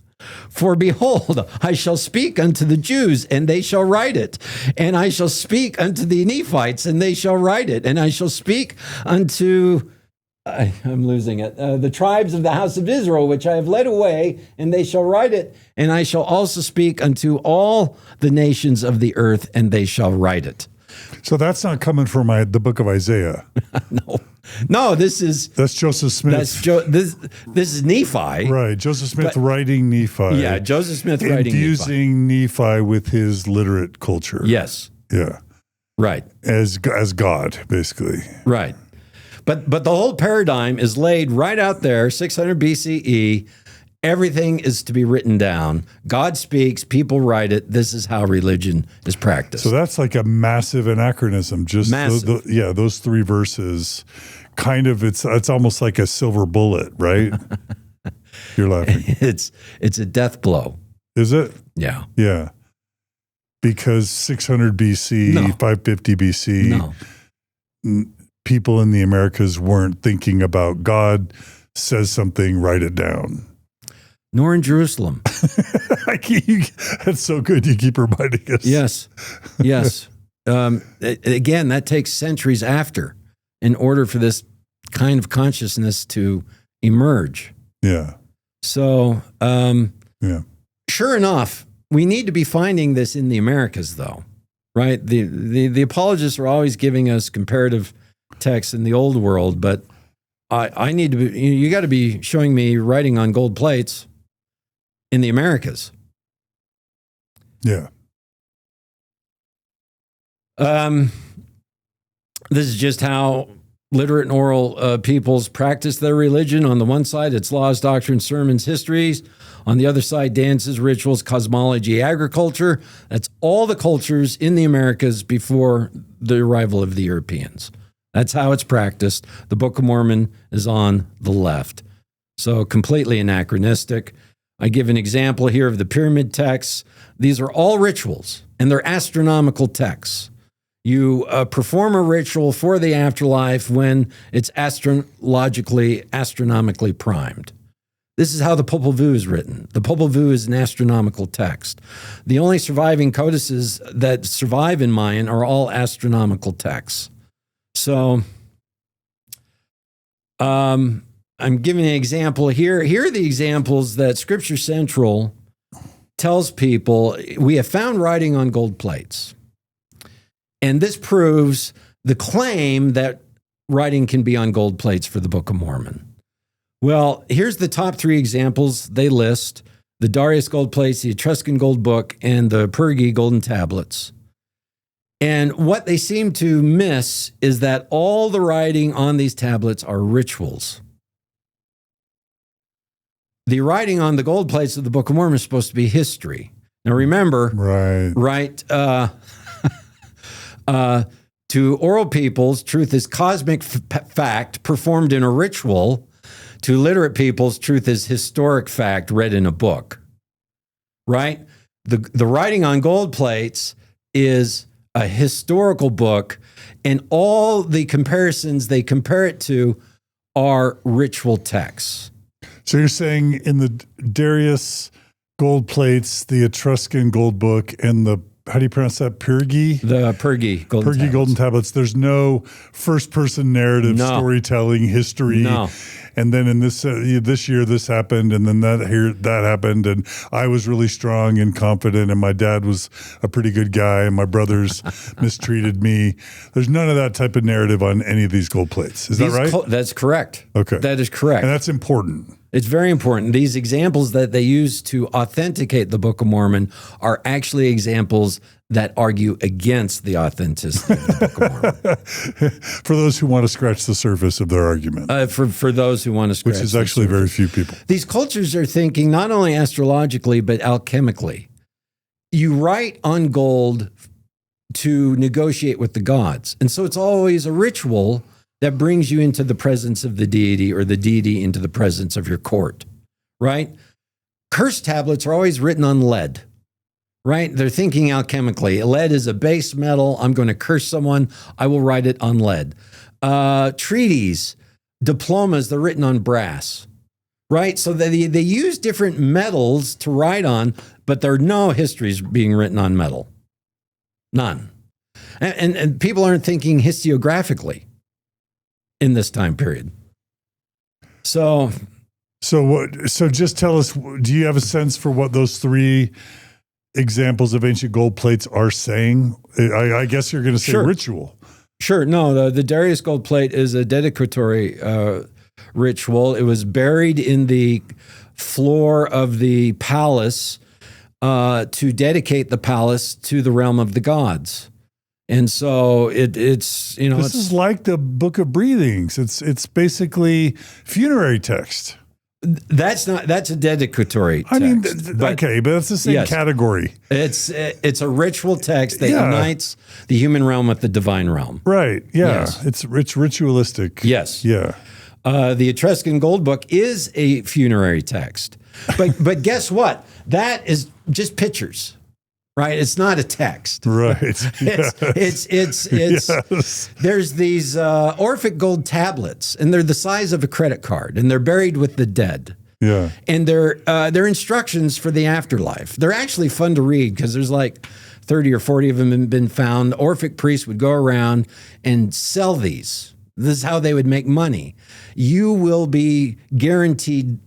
For behold, I shall speak unto the Jews, and they shall write it. And I shall speak unto the Nephites, and they shall write it. And I shall speak unto, I'm losing it, the tribes of the house of Israel, which I have led away, and they shall write it. And I shall also speak unto all the nations of the earth, and they shall write it. So that's not coming from the book of Isaiah. No, that's Joseph Smith. This is Nephi. Right. Joseph Smith writing Nephi. Yeah, Joseph Smith writing Nephi. Infusing Nephi with his literate culture. Yes. Yeah. Right. As God, basically. Right. But the whole paradigm is laid right out there, 600 BCE. Everything is to be written down. God speaks, people write it. This is how religion is practiced. So that's like a massive anachronism. Just massive. Those 3 verses, kind of. It's almost like a silver bullet, right? You're laughing. It's a death blow. Is it? Yeah. Yeah. Because 600 BC, 550 BC, people in the Americas weren't thinking about God says something, write it down. Nor in Jerusalem. That's so good. You keep reminding us. Yes. Again, that takes centuries after in order for this kind of consciousness to emerge. Yeah. So, sure enough, we need to be finding this in the Americas, though, right? The apologists are always giving us comparative texts in the old world, but I need to be, you got to be showing me writing on gold plates in the Americas. Yeah. This is just how literate and oral peoples practice their religion. On the one side, it's laws, doctrines, sermons, histories. On the other side, dances, rituals, cosmology, agriculture. That's all the cultures in the Americas before the arrival of the Europeans. That's how it's practiced. The Book of Mormon is on the left. So completely anachronistic. I give an example here of the pyramid texts. These are all rituals, and they're astronomical texts. You perform a ritual for the afterlife when it's astronomically primed. This is how the Popol Vuh is written. The Popol Vuh is an astronomical text. The only surviving codices that survive in Mayan are all astronomical texts. So, I'm giving an example here. Here are the examples that Scripture Central tells people. We have found writing on gold plates. And this proves the claim that writing can be on gold plates for the Book of Mormon. Well, here's the top 3 examples they list: the Darius gold plates, the Etruscan gold book, and the Pergi golden tablets. And what they seem to miss is that all the writing on these tablets are rituals. The writing on the gold plates of the Book of Mormon is supposed to be history. Now remember, to oral peoples, truth is cosmic fact performed in a ritual. To literate peoples, truth is historic fact read in a book, right? The writing on gold plates is a historical book, and all the comparisons they compare it to are ritual texts. So you're saying in the Darius gold plates, the Etruscan gold book, and the, how do you pronounce that? Pyrgi? The Pyrgi golden tablets. Golden tablets. There's no first-person narrative, storytelling, history. No. And then in this year, this happened, and then that happened, and I was really strong and confident, and my dad was a pretty good guy, and my brothers mistreated me. There's none of that type of narrative on any of these gold plates. Is that right? That's correct. Okay. That is correct. And that's important. It's very important. These examples that they use to authenticate the Book of Mormon are actually examples that argue against the authenticity of the Book of Mormon. For those who want to scratch the surface of their argument. For those who want to scratch Which is actually very few people. These cultures are thinking not only astrologically, but alchemically. You write on gold to negotiate with the gods. And so it's always a ritual that brings you into the presence of the deity, or the deity into the presence of your court, right? Curse tablets are always written on lead, right? They're thinking alchemically. Lead is a base metal. I'm going to curse someone. I will write it on lead. Treaties, diplomas, they're written on brass, right? So they use different metals to write on, but there are no histories being written on metal. None. And people aren't thinking historiographically in this time period. So just tell us, do you have a sense for what those three examples of ancient gold plates are saying? I guess you're going to say ritual. Sure. No, the Darius gold plate is a dedicatory ritual. It was buried in the floor of the palace to dedicate the palace to the realm of the gods. And so it's this is like the Book of Breathings. It's basically funerary text. That's a dedicatory text. I mean, but that's the same category. It's a ritual text that unites the human realm with the divine realm. Right. Yeah. Yes. It's ritualistic. Yes. Yeah. The Etruscan Gold Book is a funerary text, but guess what? That is just pictures. Right, it's not a text. Right, it's yes. There's these Orphic gold tablets, and they're the size of a credit card, and they're buried with the dead. Yeah, and they're instructions for the afterlife. They're actually fun to read because there's like 30 or 40 of them have been found. Orphic priests would go around and sell these. This is how they would make money. You will be guaranteed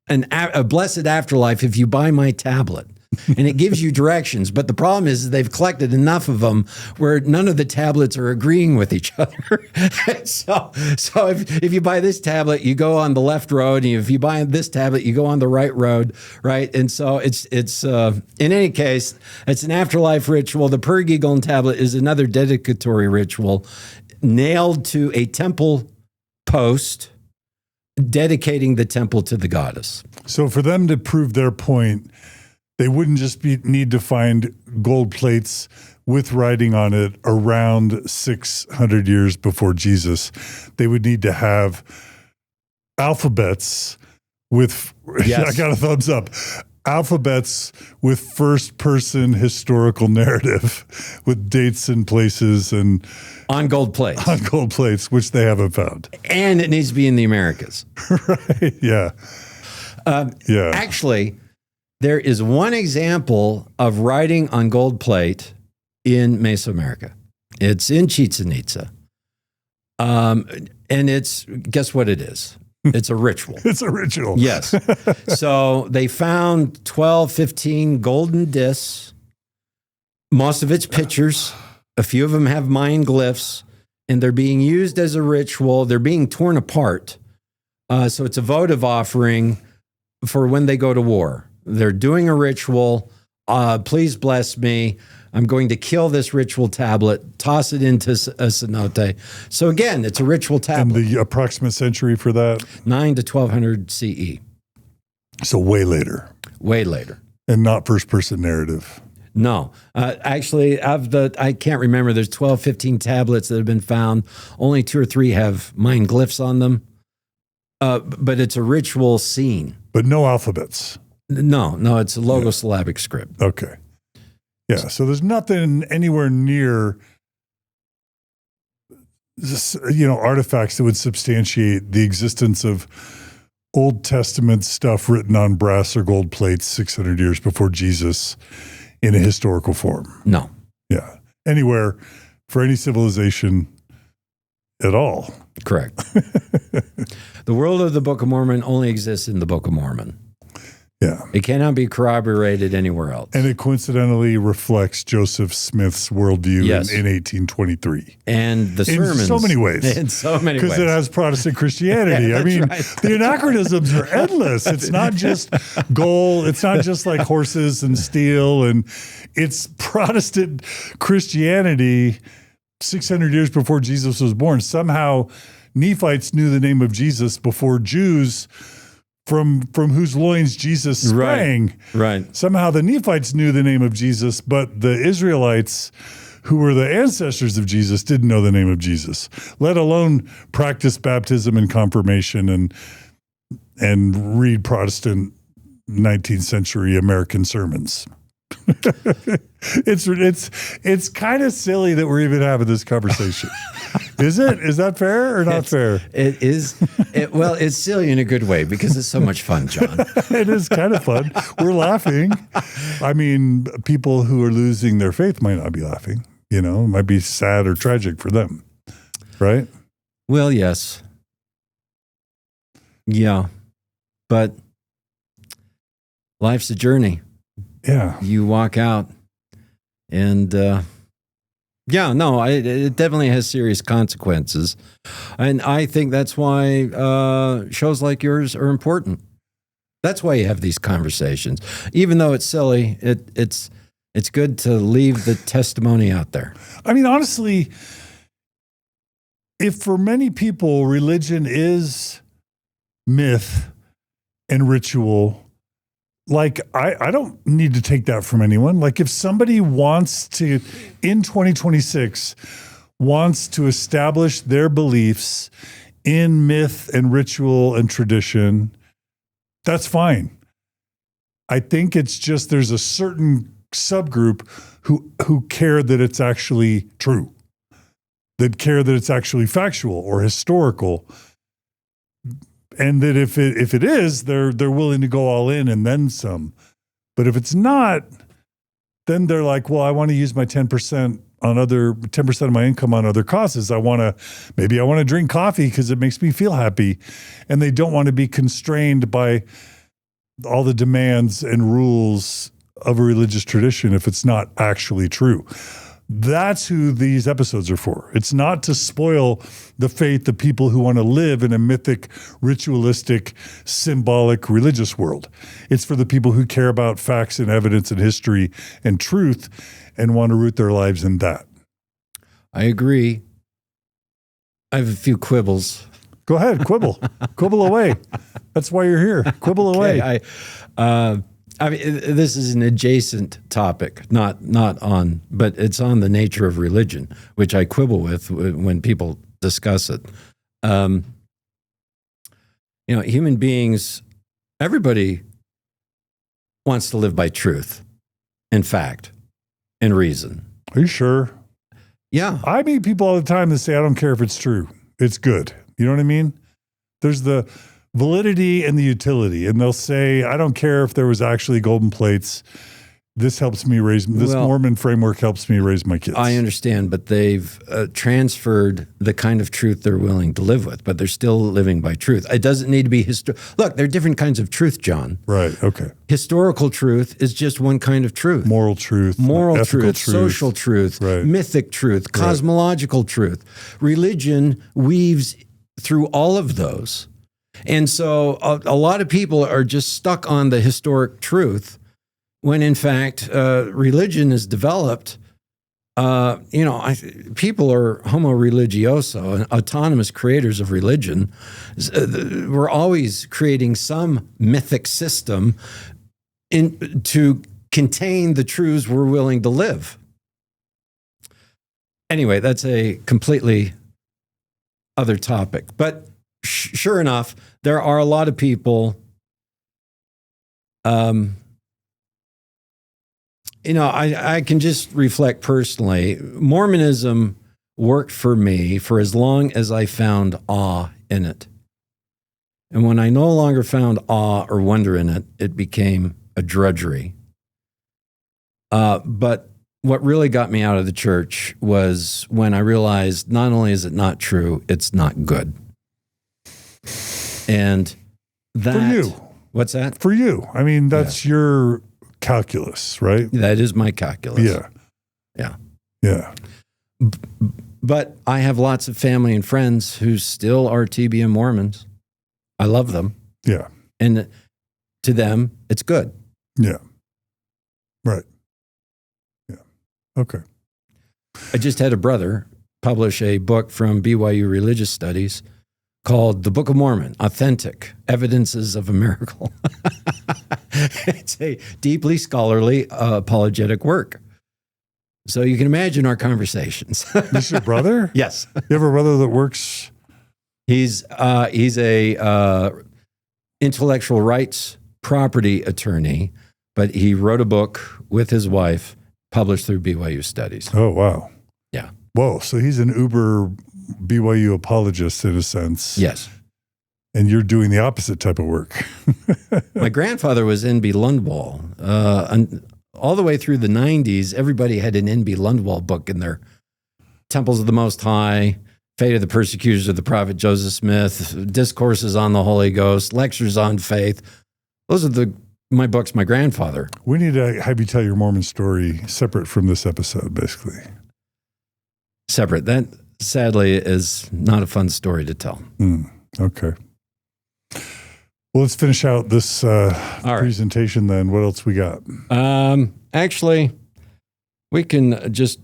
a blessed afterlife if you buy my tablet. And it gives you directions. But the problem is they've collected enough of them where none of the tablets are agreeing with each other. so if you buy this tablet, you go on the left road. And if you buy this tablet, you go on the right road, right? And so it's in any case, it's an afterlife ritual. The Pyrgi golden tablet is another dedicatory ritual nailed to a temple post dedicating the temple to the goddess. So for them to prove their point, they wouldn't just need to find gold plates with writing on it around 600 years before Jesus. They would need to have alphabets with, I got a thumbs up, alphabets with first-person historical narrative with dates and places and on gold plates. On gold plates, which they haven't found. And it needs to be in the Americas. Right, yeah. Actually, there is one example of writing on gold plate in Mesoamerica. It's in Chichen Itza. And guess what it is? It's a ritual. It's a ritual. Yes. So they found 12, 15 golden discs. Most of it's pictures. A few of them have Mayan glyphs, and they're being used as a ritual. They're being torn apart. So it's a votive offering for when they go to war. They're doing a ritual. Please bless me. I'm going to kill this ritual tablet, toss it into a cenote. So again, it's a ritual tablet. And the approximate century for that? 9 to 1200 CE. So way later. Way later. And not first-person narrative. No. Actually, I can't remember. There's 12, 15 tablets that have been found. Only 2 or 3 have Mayan glyphs on them. But it's a ritual scene. But no alphabets. No, it's a logosyllabic script. Okay. Yeah, so there's nothing anywhere near artifacts that would substantiate the existence of Old Testament stuff written on brass or gold plates 600 years before Jesus in a historical form. No. Yeah. Anywhere for any civilization at all. Correct. The world of the Book of Mormon only exists in the Book of Mormon. Yeah. It cannot be corroborated anywhere else. And it coincidentally reflects Joseph Smith's worldview Yes. in 1823. And the sermons. In so many ways. In so many ways. Because it has Protestant Christianity. Yeah, I mean, right. the anachronisms are endless. It's not just gold. It's not just like horses and steel. And it's Protestant Christianity 600 years before Jesus was born. Somehow Nephites knew the name of Jesus before Jews from whose loins Jesus sprang. Right. Somehow the Nephites knew the name of Jesus, but the Israelites, who were the ancestors of Jesus, didn't know the name of Jesus, let alone practice baptism and confirmation and read Protestant 19th century American sermons. It's kind of silly that we're even having this conversation. Is it? Is that fair or not fair? It is. Well, it's silly in a good way because it's so much fun, John. It is kind of fun. We're laughing. I mean, people who are losing their faith might not be laughing. It might be sad or tragic for them. Right? Well, yes. Yeah. But life's a journey. Yeah. You walk out and, it definitely has serious consequences. And I think that's why shows like yours are important. That's why you have these conversations. Even though it's silly, it's good to leave the testimony out there. I mean, honestly, if for many people religion is myth and ritual, like, I don't need to take that from anyone. Like, if somebody wants to, in 2026, wants to establish their beliefs in myth and ritual and tradition, that's fine. I think it's just there's a certain subgroup who care that it's actually true, that care that it's actually factual or historical. And that if it is, they're willing to go all in and then some. But if it's not, then they're like, well, I want to use my 10% of my income on other causes. Maybe I want to drink coffee because it makes me feel happy. And they don't want to be constrained by all the demands and rules of a religious tradition if it's not actually true. That's who these episodes are for. It's not to spoil the faith of people who want to live in a mythic, ritualistic, symbolic, religious world. It's for the people who care about facts and evidence and history and truth and want to root their lives in that. I agree. I have a few quibbles. Go ahead, quibble. Quibble away. That's why you're here. Quibble away. Okay, I mean, this is an adjacent topic, but it's on the nature of religion, which I quibble with when people discuss it. Human beings, everybody wants to live by truth and fact and reason. Are you sure? Yeah. I meet people all the time that say, I don't care if it's true. It's good. You know what I mean? There's the validity and the utility. And they'll say, I don't care if there was actually golden plates. This Mormon framework helps me raise my kids. I understand, but they've transferred the kind of truth they're willing to live with, but they're still living by truth. It doesn't need to be Look, there are different kinds of truth, John. Right, okay. Historical truth is just one kind of truth. Moral truth. Ethical truth. Social truth, right. Mythic truth, cosmological truth. Religion weaves through all of those. And so a lot of people are just stuck on the historic truth when, in fact, religion is developed. People are homo religioso, autonomous creators of religion. We're always creating some mythic system to contain the truths we're willing to live. Anyway, that's a completely other topic. But sure enough, there are a lot of people. I can just reflect personally. Mormonism worked for me for as long as I found awe in it. And when I no longer found awe or wonder in it, it became a drudgery. But what really got me out of the church was when I realized not only is it not true, it's not good. And that... For you. What's that? For you. I mean, that's your calculus, right? That is my calculus. Yeah. Yeah. Yeah. But I have lots of family and friends who still are TBM Mormons. I love them. Yeah. And to them, it's good. Yeah. Right. Yeah. Okay. I just had a brother publish a book from BYU Religious Studies called The Book of Mormon, Authentic Evidences of a Miracle. It's a deeply scholarly apologetic work. So you can imagine our conversations. This is your brother? Yes. You have a brother that works? He's a intellectual rights property attorney, but he wrote a book with his wife, published through BYU Studies. Oh, wow. Yeah. Whoa. So he's an uber BYU apologist in a sense. Yes. And you're doing the opposite type of work. My grandfather was N.B. Lundwall. All the way through the 90s, everybody had an N.B. Lundwall book in their Temples of the Most High, Fate of the Persecutors of the Prophet Joseph Smith, Discourses on the Holy Ghost, Lectures on Faith. Those are my books my grandfather. We need to have you tell your Mormon story separate from this episode, basically. Separate. That, sadly, is not a fun story to tell. Okay. Well, let's finish out this presentation then. What else we got? Actually, we can just...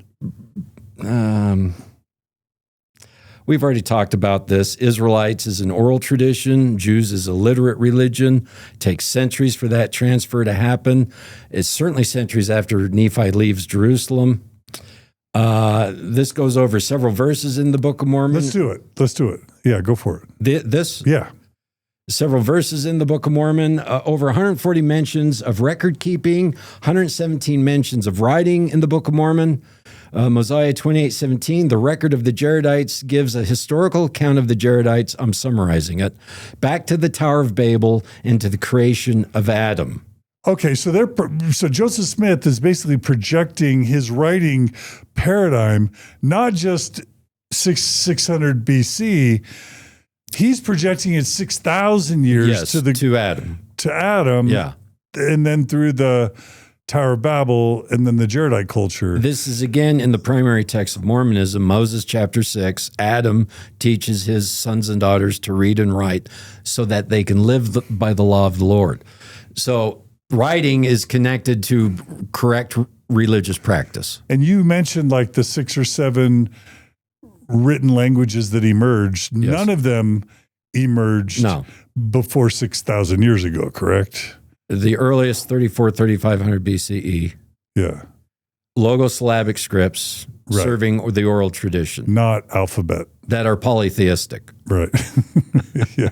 we've already talked about this. Israelites is an oral tradition. Jews is a literate religion. It takes centuries for that transfer to happen. It's certainly centuries after Nephi leaves Jerusalem. This goes over several verses in the Book of Mormon. Let's do it. Yeah, go for it. Yeah. Several verses in the Book of Mormon, over 140 mentions of record keeping, 117 mentions of writing in the Book of Mormon. Mosiah 28:17, the record of the Jaredites gives a historical account of the Jaredites. I'm summarizing it. Back to the Tower of Babel and to the creation of Adam. Okay, so Joseph Smith is basically projecting his writing paradigm, not just 600 BC. He's projecting it 6,000 years to Adam. To Adam. Yeah. And then through the Tower of Babel and then the Jaredite culture. This is again in the primary text of Mormonism, Moses chapter 6. Adam teaches his sons and daughters to read and write so that they can live by the law of the Lord. So writing is connected to correct religious practice. And you mentioned like the 6 or 7 written languages that emerged. Yes. None of them emerged before 6,000 years ago, correct? The earliest 3,500 BCE. Yeah. Logosyllabic scripts serving the oral tradition. Not alphabet. That are polytheistic. Right. Yeah.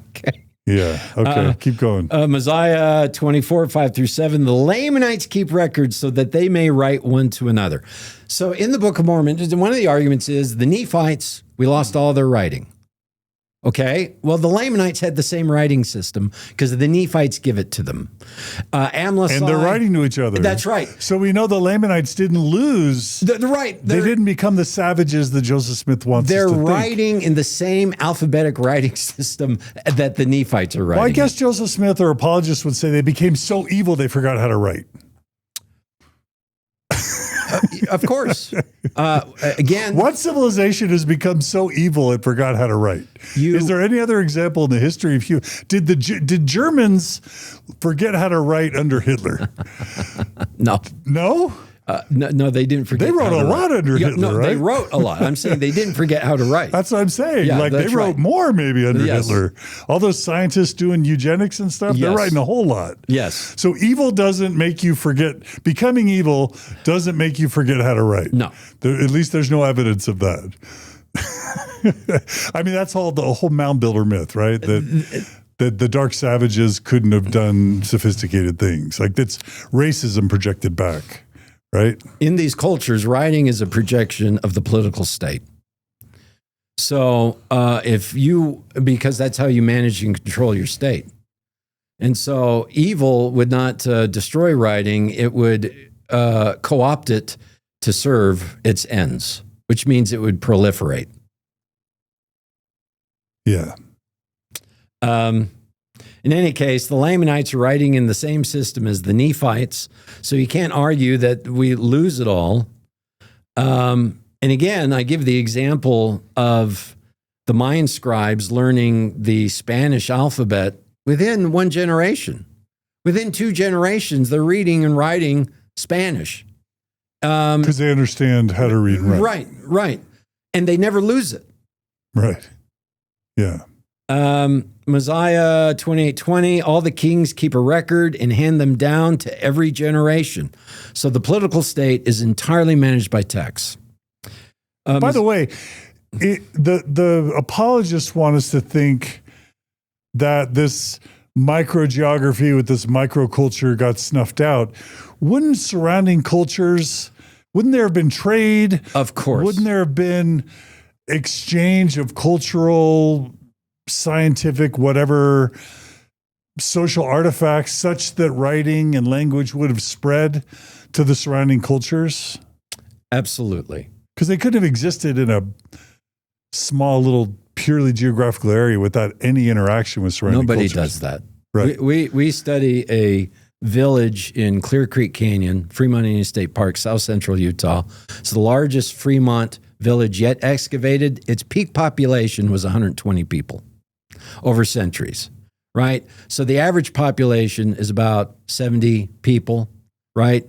Okay. Yeah. Okay. Keep going. Mosiah 24:5-7. The Lamanites keep records so that they may write one to another. So in the Book of Mormon, one of the arguments is the Nephites, we lost all their writing. Okay. Well, the Lamanites had the same writing system because the Nephites give it to them. And they're writing to each other. That's right. So we know the Lamanites didn't lose. They didn't become the savages that Joseph Smith wants us to think. They're writing in the same alphabetic writing system that the Nephites are writing. Well, I guess Joseph Smith or apologists would say they became so evil they forgot how to write. Of course. Again, what civilization has become so evil it forgot how to write? Is there any other example in the history of human? Did Germans forget how to write under Hitler? No. No? No, they didn't forget. They wrote a lot under Hitler, no, right? They wrote a lot. I'm saying they didn't forget how to write. That's what I'm saying. Yeah, like they wrote more maybe under Hitler. All those scientists doing eugenics and stuff, they're writing a whole lot. Yes. So evil doesn't make you forget. Becoming evil doesn't make you forget how to write. No. At least there's no evidence of that. I mean, that's all the whole mound builder myth, right? That the dark savages couldn't have done sophisticated things. Like that's racism projected back, right? In these cultures, writing is a projection of the political state. So because that's how you manage and control your state. And so evil would not destroy writing, it would co-opt it to serve its ends, which means it would proliferate. Yeah. In any case, the Lamanites are writing in the same system as the Nephites, so you can't argue that we lose it all. And again, I give the example of the Mayan scribes learning the Spanish alphabet within one generation. Within 2 generations, they're reading and writing Spanish. Because they understand how to read and write. Right. And they never lose it. Right. Yeah. Mosiah 28:20, all the kings keep a record and hand them down to every generation. So the political state is entirely managed by texts. By the way, the apologists want us to think that this microgeography with this microculture got snuffed out. Wouldn't surrounding cultures, wouldn't there have been trade? Of course. Wouldn't there have been exchange of cultural, scientific, whatever, social artifacts such that writing and language would have spread to the surrounding cultures? Absolutely. Because they couldn't have existed in a small little purely geographical area without any interaction with surrounding cultures. Nobody does that. Right. We study a village in Clear Creek Canyon, Fremont Indian State Park, south central Utah. It's the largest Fremont village yet excavated. Its peak population was 120 people over centuries, right? So the average population is about 70 people, right?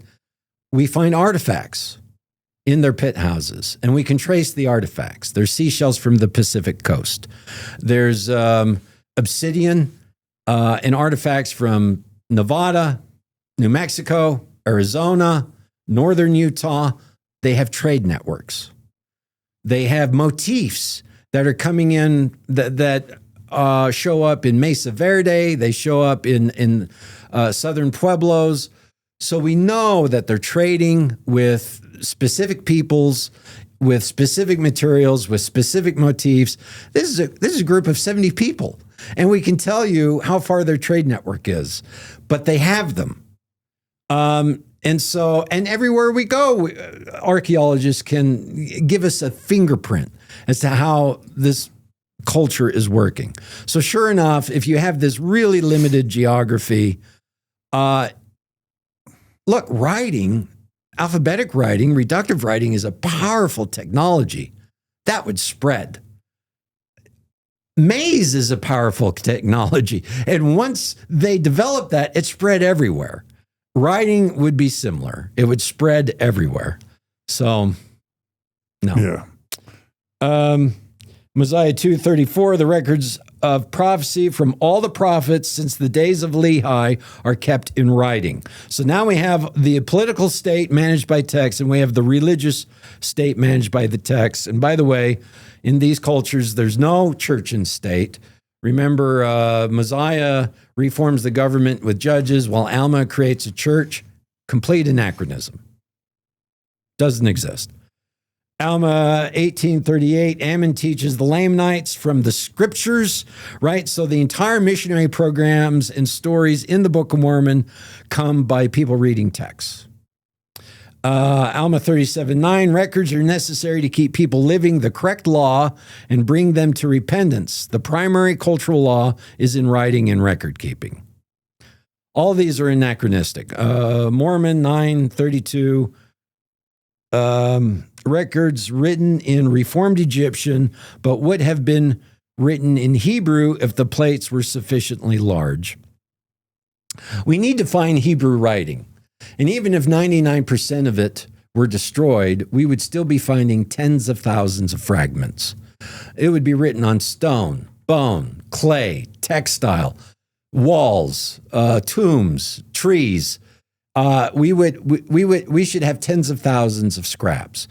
We find artifacts in their pit houses, and we can trace the artifacts. There's seashells from the Pacific coast. There's obsidian and artifacts from Nevada, New Mexico, Arizona, northern Utah. They have trade networks. They have motifs that are coming in that show up in Mesa Verde. They show up in southern pueblos. So we know that they're trading with specific peoples, with specific materials, with specific motifs. This is a group of 70 people, and we can tell you how far their trade network is, but they have them. And everywhere we go, archaeologists can give us a fingerprint as to how this culture is working. So sure enough, if you have this really limited geography, look, writing, alphabetic writing, reductive writing is a powerful technology that would spread. Maize is a powerful technology. And once they developed that, it spread everywhere. Writing would be similar. It would spread everywhere. So, no. Yeah. Mosiah 2:34, the records of prophecy from all the prophets since the days of Lehi are kept in writing. So now we have the political state managed by text, and we have the religious state managed by the text. And by the way, in these cultures, there's no church and state. Remember, Mosiah reforms the government with judges, while Alma creates a church. Complete anachronism. Doesn't exist. Alma 1838, Ammon teaches the Lamanites from the scriptures, right? So the entire missionary programs and stories in the Book of Mormon come by people reading texts. Alma 37:9, records are necessary to keep people living the correct law and bring them to repentance. The primary cultural law is in writing and record keeping. All these are anachronistic. Mormon 9:32, records written in Reformed Egyptian, but would have been written in Hebrew if the plates were sufficiently large. We need to find Hebrew writing. And even if 99% of it were destroyed, we would still be finding tens of thousands of fragments. It would be written on stone, bone, clay, textile, walls, tombs, trees. We should have tens of thousands of scraps.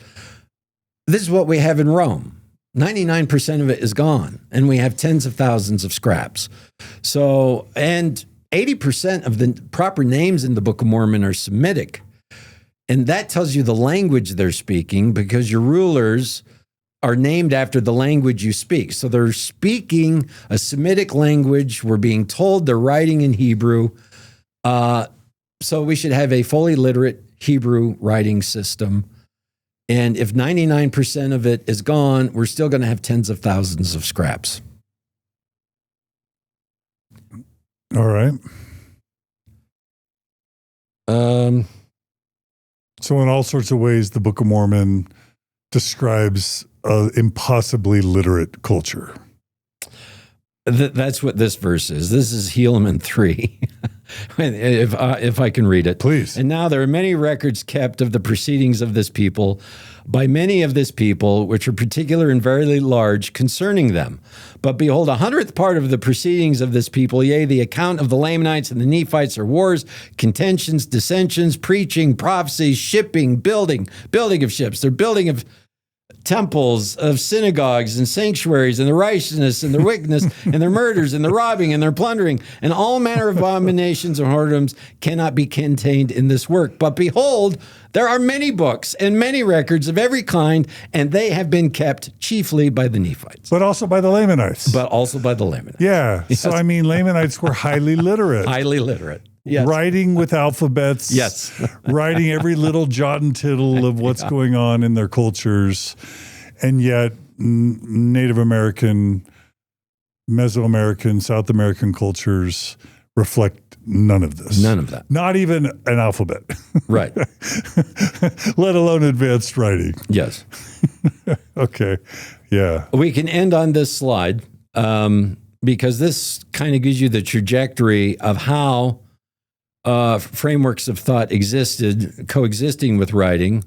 This is what we have in Rome. 99% of it is gone, and we have tens of thousands of scraps. So, and 80% of the proper names in the Book of Mormon are Semitic. And that tells you the language they're speaking, because your rulers are named after the language you speak. So they're speaking a Semitic language. We're being told they're writing in Hebrew. So we should have a fully literate Hebrew writing system. And if 99% of it is gone, we're still going to have tens of thousands of scraps. All right. So in all sorts of ways, the Book of Mormon describes an impossibly literate culture. That's what this verse is. This is Helaman 3, if I can read it. Please. And now there are many records kept of the proceedings of this people by many of this people, which are particular and very large concerning them. But behold, 100th part of the proceedings of this people, yea, the account of the Lamanites and the Nephites are wars, contentions, dissensions, preaching, prophecies, shipping, building of ships. They're building of temples, of synagogues and sanctuaries, and the righteousness and the wickedness and their murders and the robbing and their plundering and all manner of abominations and whoredoms cannot be contained in this work. But behold, there are many books and many records of every kind, and they have been kept chiefly by the Nephites. But also by the Lamanites. Yeah. Yes. So, I mean, Lamanites were highly literate. Highly literate. Yes. Writing with alphabets. Yes. Writing every little jot and tittle of what's going on in their cultures. And yet Native American, Mesoamerican, South American cultures reflect none of this. None of that. Not even an alphabet. Right. Let alone advanced writing. Yes. Okay. Yeah. We can end on this slide because this kind of gives you the trajectory of how frameworks of thought existed, coexisting with writing.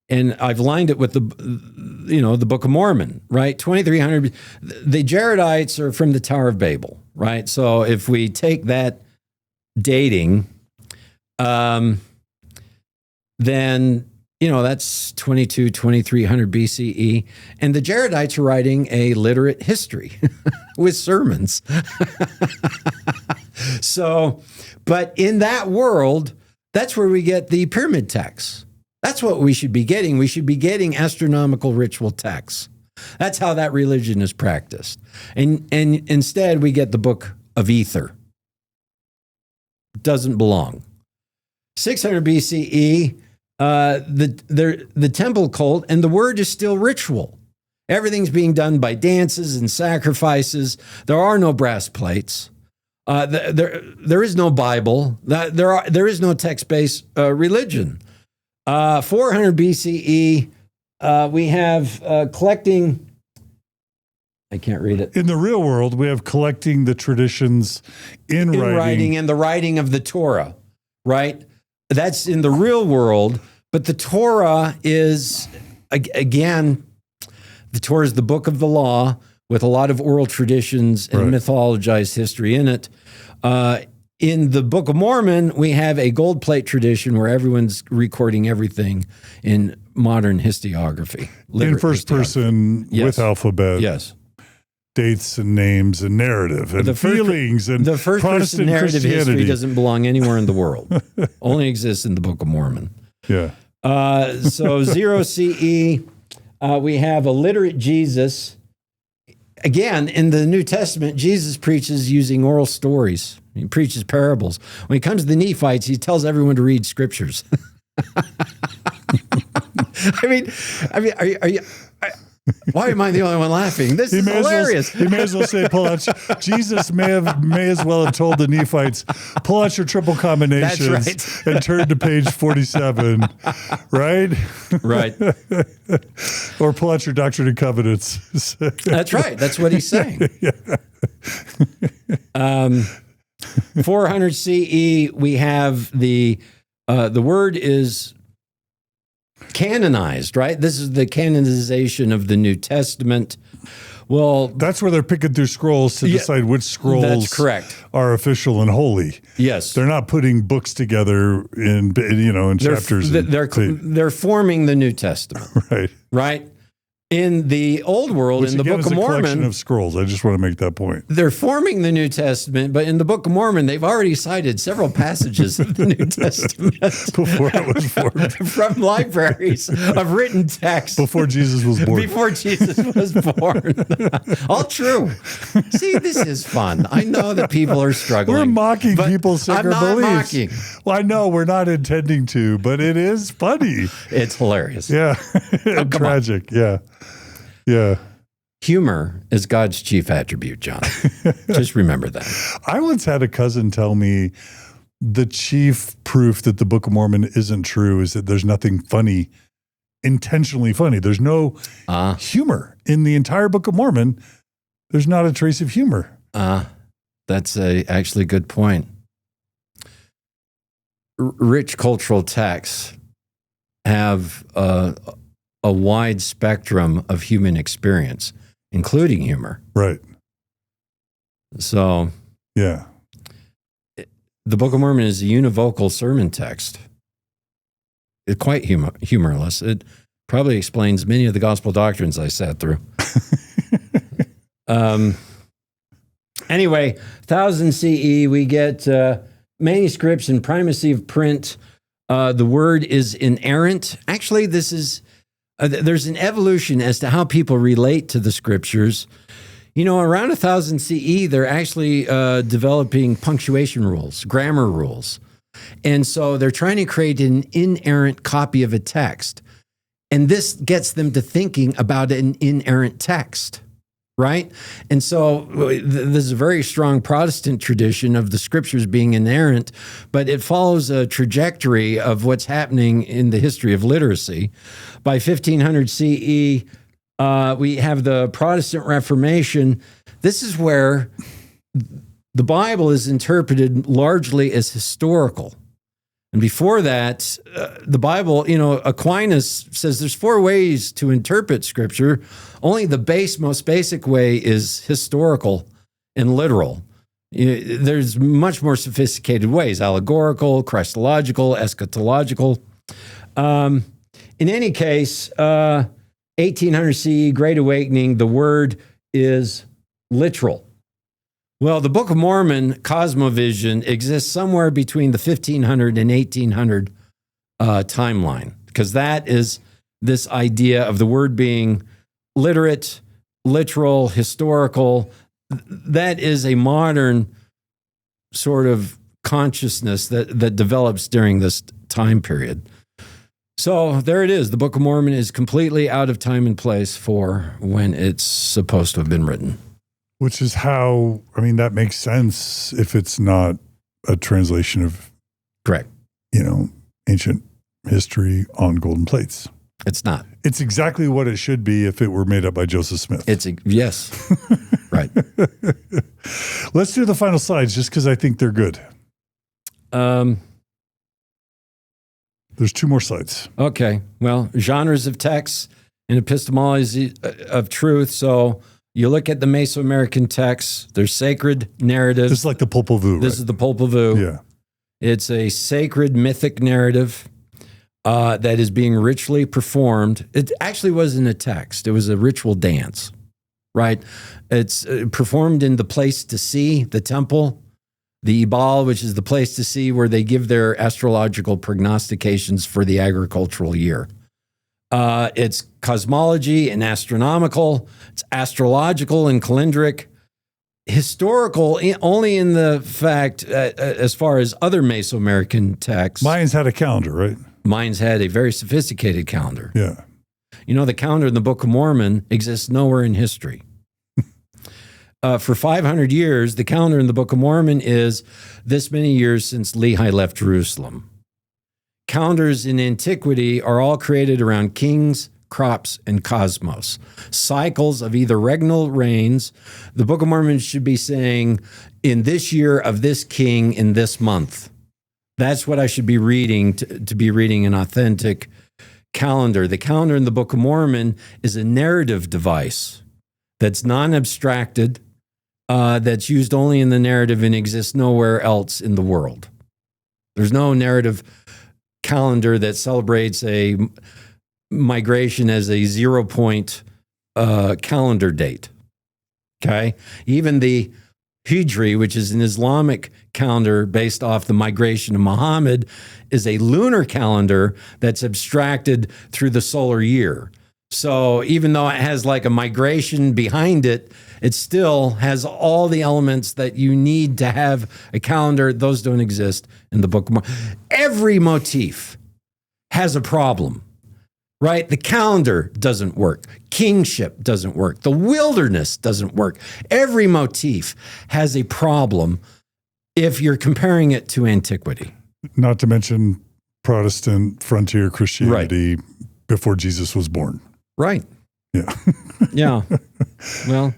And I've lined it with the Book of Mormon, right? 2,300. The Jaredites are from the Tower of Babel, right? So if we take that dating, then, that's 2,300 BCE. And the Jaredites are writing a literate history with sermons. So, but in that world, that's where we get the pyramid texts. That's what we should be getting. We should be getting astronomical ritual texts. That's how that religion is practiced. And instead, we get the Book of Ether. Doesn't belong. 600 BCE, the temple cult, and the word is still ritual. Everything's being done by dances and sacrifices. There are no brass plates. There is no Bible. There is no text-based religion. 400 BCE, we have collecting. I can't read it. In the real world, we have collecting the traditions in writing and the writing of the Torah, right? That's in the real world. But the Torah is, again, the Torah is the book of the law with a lot of oral traditions and mythologized history in it. In the Book of Mormon, we have a gold plate tradition where everyone's recording everything in modern historiography. In first person with alphabet. Yes. Dates and names and narrative and feelings and the first person narrative history doesn't belong anywhere in the world. Only exists in the Book of Mormon. Yeah. So 0 CE, we have a literate Jesus. Again, in the New Testament, Jesus preaches using oral stories. He preaches parables. When he comes to the Nephites, he tells everyone to read scriptures. I mean, are you? Why am I the only one laughing? This is hilarious. He may as well say, pull out. Jesus may as well have told the Nephites, pull out your triple combinations and turn to page 47, right? Right. Or pull out your Doctrine and Covenants. That's right. That's what he's saying. 400 CE, we have the word is canonized, right? This is the canonization of the New Testament. Well, that's where they're picking through scrolls to decide which scrolls that's correct. Are official and holy. Yes. They're not putting books together in chapters. They're forming the New Testament. Right. Right? In the Old World, Which in the again Book is of a collection Mormon, of scrolls. I just want to make that point. they're forming the New Testament, but in the Book of Mormon, they've already cited several passages of the New Testament Before it was formed. from libraries of written text. Before Jesus was born. Before Jesus was born. All true. See, this is fun. I know that people are struggling. We're mocking but people's I'm sacred not beliefs. mocking. Well, I know we're not intending to, but it is funny. It's hilarious. Yeah. And tragic. Yeah. Yeah. Humor is God's chief attribute, John. Just remember that. I once had a cousin tell me the chief proof that the Book of Mormon isn't true is that there's nothing funny, intentionally funny. There's no humor in the entire Book of Mormon. There's not a trace of humor. That's actually a good point. Rich cultural texts have a wide spectrum of human experience, including humor. Right. So, yeah. The Book of Mormon is a univocal sermon text. It's quite humorless. It probably explains many of the gospel doctrines I sat through. Anyway, 1000 CE, we get manuscripts and primacy of print. The word is inerrant. Actually, this is there's an evolution as to how people relate to the scriptures. You know, around 1000 CE, they're actually developing punctuation rules, grammar rules. And so they're trying to create an inerrant copy of a text. And this gets them to thinking about an inerrant text, right? And so there's a very strong Protestant tradition of the scriptures being inerrant, but it follows a trajectory of what's happening in the history of literacy. By 1500 CE, we have the Protestant Reformation. This is where the Bible is interpreted largely as historical. And before that, the Bible, you know, Aquinas says there's 4 ways to interpret Scripture. Only the most basic way is historical and literal. There's much more sophisticated ways, allegorical, Christological, eschatological. In any case, 1800 CE, Great Awakening, the word is literal. Well, the Book of Mormon cosmovision exists somewhere between the 1500 and 1800 timeline, because that is this idea of the word being literate, literal, historical. That is a modern sort of consciousness that develops during this time period. So there it is. The Book of Mormon is completely out of time and place for when it's supposed to have been written. Which is how, I mean, that makes sense if it's not a translation of, correct, you know, ancient history on golden plates. It's not. It's exactly what it should be if it were made up by Joseph Smith. Yes, right. Let's do the final slides just because I think they're good. There's 2 more slides. Okay. Well, genres of texts and epistemology of truth. So you look at the Mesoamerican texts, there's sacred narratives. This is like the Popol Vuh, This is the Popol Vuh. Yeah. It's a sacred mythic narrative that is being ritually performed. It actually wasn't a text. It was a ritual dance, right? It's performed in the place to see, the temple, the Ibal, which is the place to see where they give their astrological prognostications for the agricultural year. It's cosmology and astronomical. It's astrological and calendric. Historical only in the fact, as far as other Mesoamerican texts. Mayans had a calendar, right? Mayans had a very sophisticated calendar. Yeah. You know, the calendar in the Book of Mormon exists nowhere in history. For 500 years, the calendar in the Book of Mormon is this many years since Lehi left Jerusalem. Calendars in antiquity are all created around kings, crops, and cosmos. Cycles of either regnal reigns. The Book of Mormon should be saying, in this year of this king, in this month. That's what I should be reading to be reading an authentic calendar. The calendar in the Book of Mormon is a narrative device that's non-abstracted, that's used only in the narrative and exists nowhere else in the world. There's no narrative calendar that celebrates a migration as a 0 point calendar date. Okay. Even the Hijri, which is an Islamic calendar based off the migration of Muhammad, is a lunar calendar that's abstracted through the solar year. So even though it has like a migration behind it, it still has all the elements that you need to have a calendar. Those don't exist in the Book of Mormon. Every motif has a problem, right? The calendar doesn't work. Kingship doesn't work. The wilderness doesn't work. Every motif has a problem if you're comparing it to antiquity. Not to mention Protestant frontier Christianity before Jesus was born. Right. Yeah. Yeah. Well,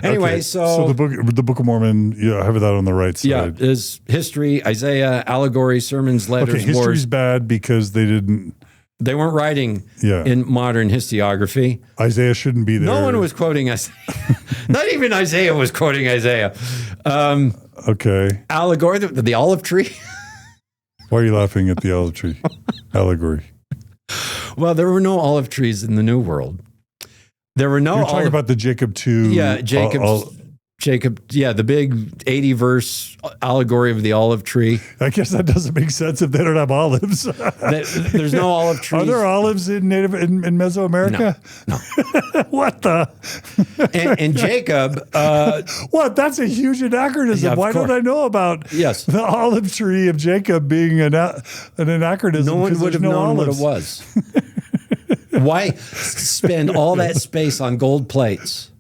anyway, Okay. so the Book of Mormon, yeah, I have that on the right side. yeah, is history, Isaiah, allegory, sermons, letters, Okay, history's wars. bad because they They weren't writing Yeah. in modern historiography. Isaiah shouldn't be there. No one was quoting Isaiah. Not even Isaiah was quoting Isaiah. Okay. Allegory, the olive tree. Why are you laughing at the olive tree? Allegory. Well, there were no olive trees in the New World. There were no You're talking about the Jacob 2. Yeah, Jacob, yeah, the big 80 verse allegory of the olive tree. I guess that doesn't make sense if they don't have olives. There's no olive trees. Are there olives in Mesoamerica? No. What the? And Jacob. What? That's a huge anachronism. Yeah, of Why course. don't I know about Yes. the olive tree of Jacob being an anachronism? No one 'cause would there's have no known olives. what it was. Why spend all that space on gold plates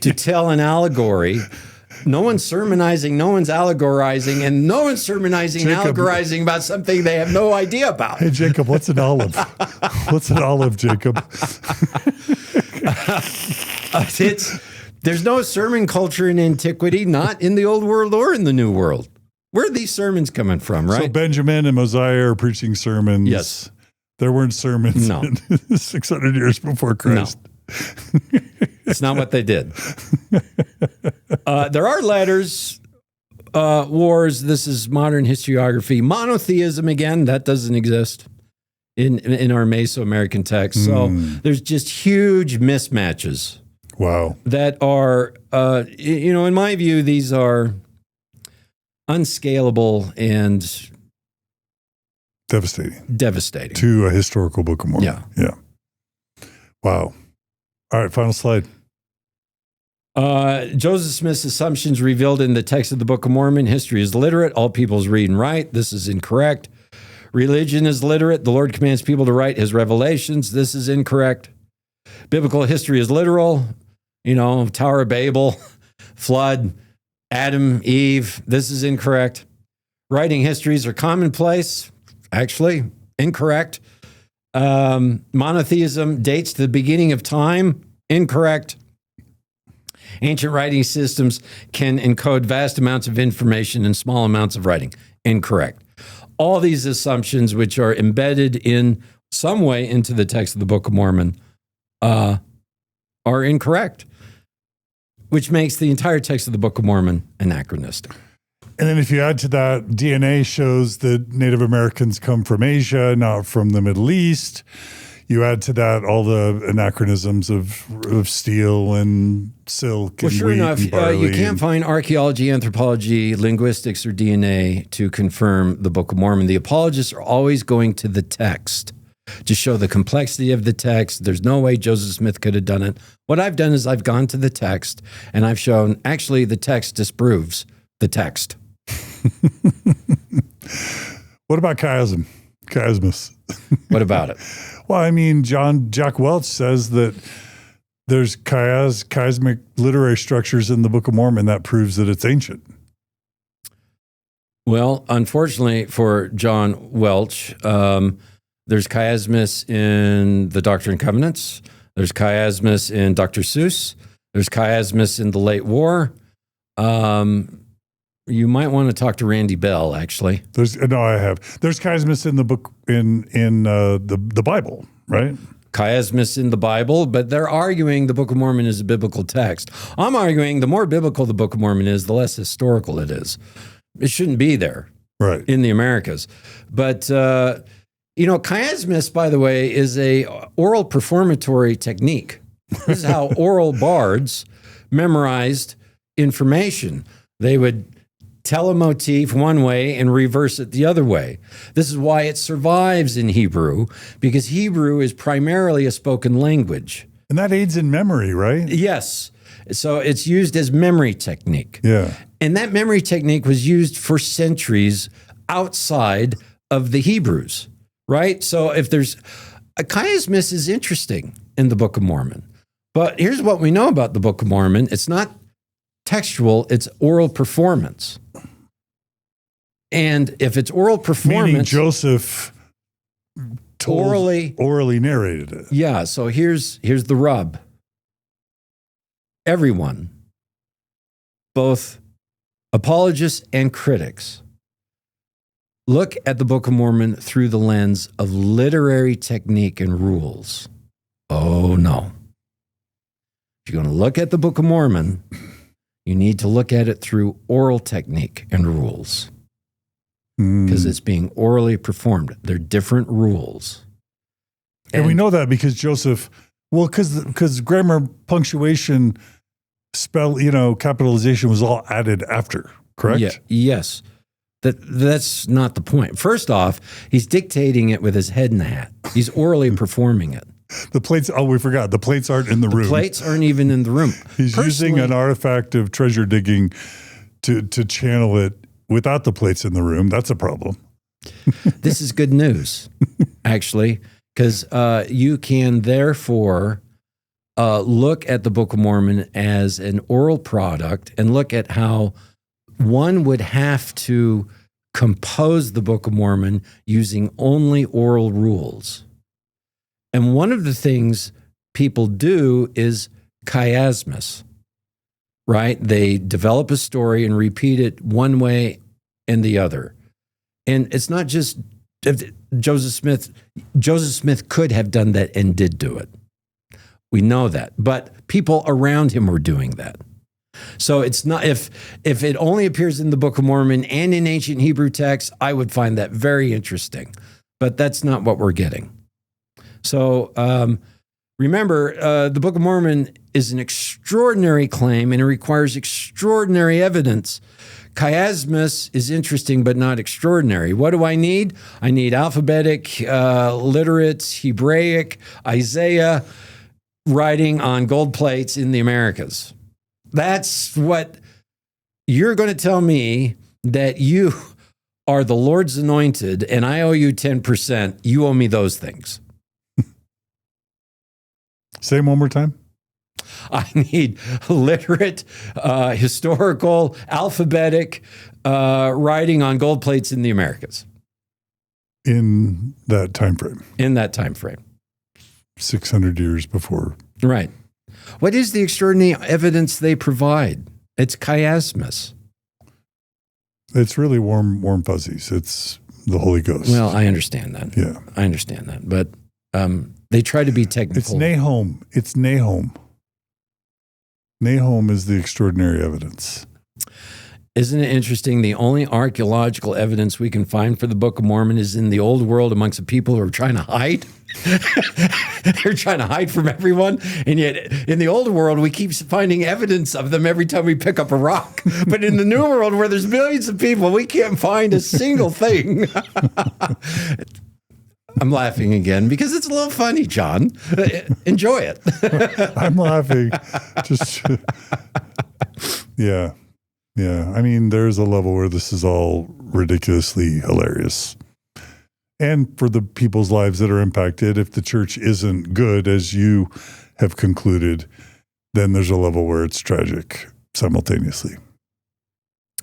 to tell an allegory? No one's sermonizing, no one's allegorizing, and no one's sermonizing and Jacob. allegorizing about something they have no idea about. Hey, Jacob, what's an olive? What's an olive, Jacob? There's no sermon culture in antiquity, not in the Old World or in the New World. Where are these sermons coming from, right? So Benjamin and Mosiah are preaching sermons. Yes. There weren't sermons No. in 600 years before Christ. It's not what they did. There are letters, wars. This is modern historiography. Monotheism, again, that doesn't exist in our Mesoamerican text. So there's just huge mismatches Wow. that are, in my view, these are unscalable and Devastating. To a historical Book of Mormon. Yeah. Wow. All right, final slide. Joseph Smith's assumptions revealed in the text of the Book of Mormon. History is literate. All peoples read and write. This is incorrect. Religion is literate. The Lord commands people to write his revelations. This is incorrect. Biblical history is literal. Tower of Babel, flood, Adam, Eve. This is incorrect. Writing histories are commonplace. Actually, incorrect. Monotheism dates to the beginning of time. Incorrect. Ancient writing systems can encode vast amounts of information in small amounts of writing. Incorrect. All these assumptions, which are embedded in some way into the text of the Book of Mormon, are incorrect, which makes the entire text of the Book of Mormon anachronistic. And then if you add to that, DNA shows that Native Americans come from Asia, not from the Middle East. You add to that all the anachronisms of steel and silk and sure wheat enough, and barley. you can't find archaeology, anthropology, linguistics, or DNA to confirm the Book of Mormon. The apologists are always going to the text to show the complexity of the text. There's no way Joseph Smith could have done it. What I've done is I've gone to the text and I've shown actually the text disproves the text. What about chiasm? Chiasmus. What about it? Well, I mean, Jack Welch says that there's chiasmic literary structures in the Book of Mormon that proves that it's ancient. Well, unfortunately for John Welch, there's chiasmus in the Doctrine and Covenants. There's chiasmus in Dr. Seuss. There's chiasmus in the Late War. You might want to talk to Randy Bell, actually. I have. There's chiasmus in the book in the Bible, right? Chiasmus in the Bible, but they're arguing the Book of Mormon is a biblical text. I'm arguing the more biblical the Book of Mormon is, the less historical it is. It shouldn't be there, right, in the Americas. But chiasmus, by the way, is a oral performatory technique. This is how oral bards memorized information. They would tell a motif one way and reverse it the other way. This is why it survives in Hebrew, because Hebrew is primarily a spoken language. And that aids in memory, right? Yes. So it's used as memory technique. Yeah. And that memory technique was used for centuries outside of the Hebrews, right? So if there's chiasmus is interesting in the Book of Mormon. But here's what we know about the Book of Mormon. It's not textual, it's oral performance. And if it's oral performance, meaning Joseph orally narrated it. Yeah, so here's the rub. Everyone, both apologists and critics, look at the Book of Mormon through the lens of literary technique and rules. Oh, no. If you're going to look at the Book of Mormon, you need to look at it through oral technique and rules, because it's being orally performed. They're different rules. And we know that because Joseph, well, because grammar, punctuation, capitalization was all added after, correct? Yeah, yes. That's not the point. First off, he's dictating it with his head in the hat. He's orally performing it. The plates, we forgot. The plates aren't in the room. The plates aren't even in the room. He's using an artifact of treasure digging to channel it without the plates in the room. That's a problem. This is good news, actually, because you can therefore look at the Book of Mormon as an oral product and look at how one would have to compose the Book of Mormon using only oral rules. And one of the things people do is chiasmus, right? They develop a story and repeat it one way and the other. And it's not just Joseph Smith. Joseph Smith could have done that and did do it. We know that. But people around him were doing that. So it's not, if it only appears in the Book of Mormon and in ancient Hebrew texts, I would find that very interesting. But that's not what we're getting. So remember, the Book of Mormon is an extraordinary claim, and it requires extraordinary evidence. Chiasmus is interesting, but not extraordinary. What do I need? I need alphabetic, literate, Hebraic, Isaiah writing on gold plates in the Americas. That's what you're going to tell me, that you are the Lord's anointed and I owe you 10%. You owe me those things. Say them one more time. I need literate, historical, alphabetic writing on gold plates in the Americas. In that time frame. In that time frame. 600 years before. Right. What is the extraordinary evidence they provide? It's chiasmus. It's really warm fuzzies. It's the Holy Ghost. Well, I understand that. Yeah. I understand that. But they try to be technical. It's Nahum. It's Nahum. Nahum is the extraordinary evidence. Isn't it interesting? The only archaeological evidence we can find for the Book of Mormon is in the old world amongst the people who are trying to hide. They're trying to hide from everyone. And yet in the old world, we keep finding evidence of them every time we pick up a rock. But in the new world, where there's millions of people, we can't find a single thing. I'm laughing again because it's a little funny, John. Enjoy it. I'm laughing. Just, yeah. Yeah. I mean, there's a level where this is all ridiculously hilarious. And for the people's lives that are impacted, if the church isn't good, as you have concluded, then there's a level where it's tragic simultaneously.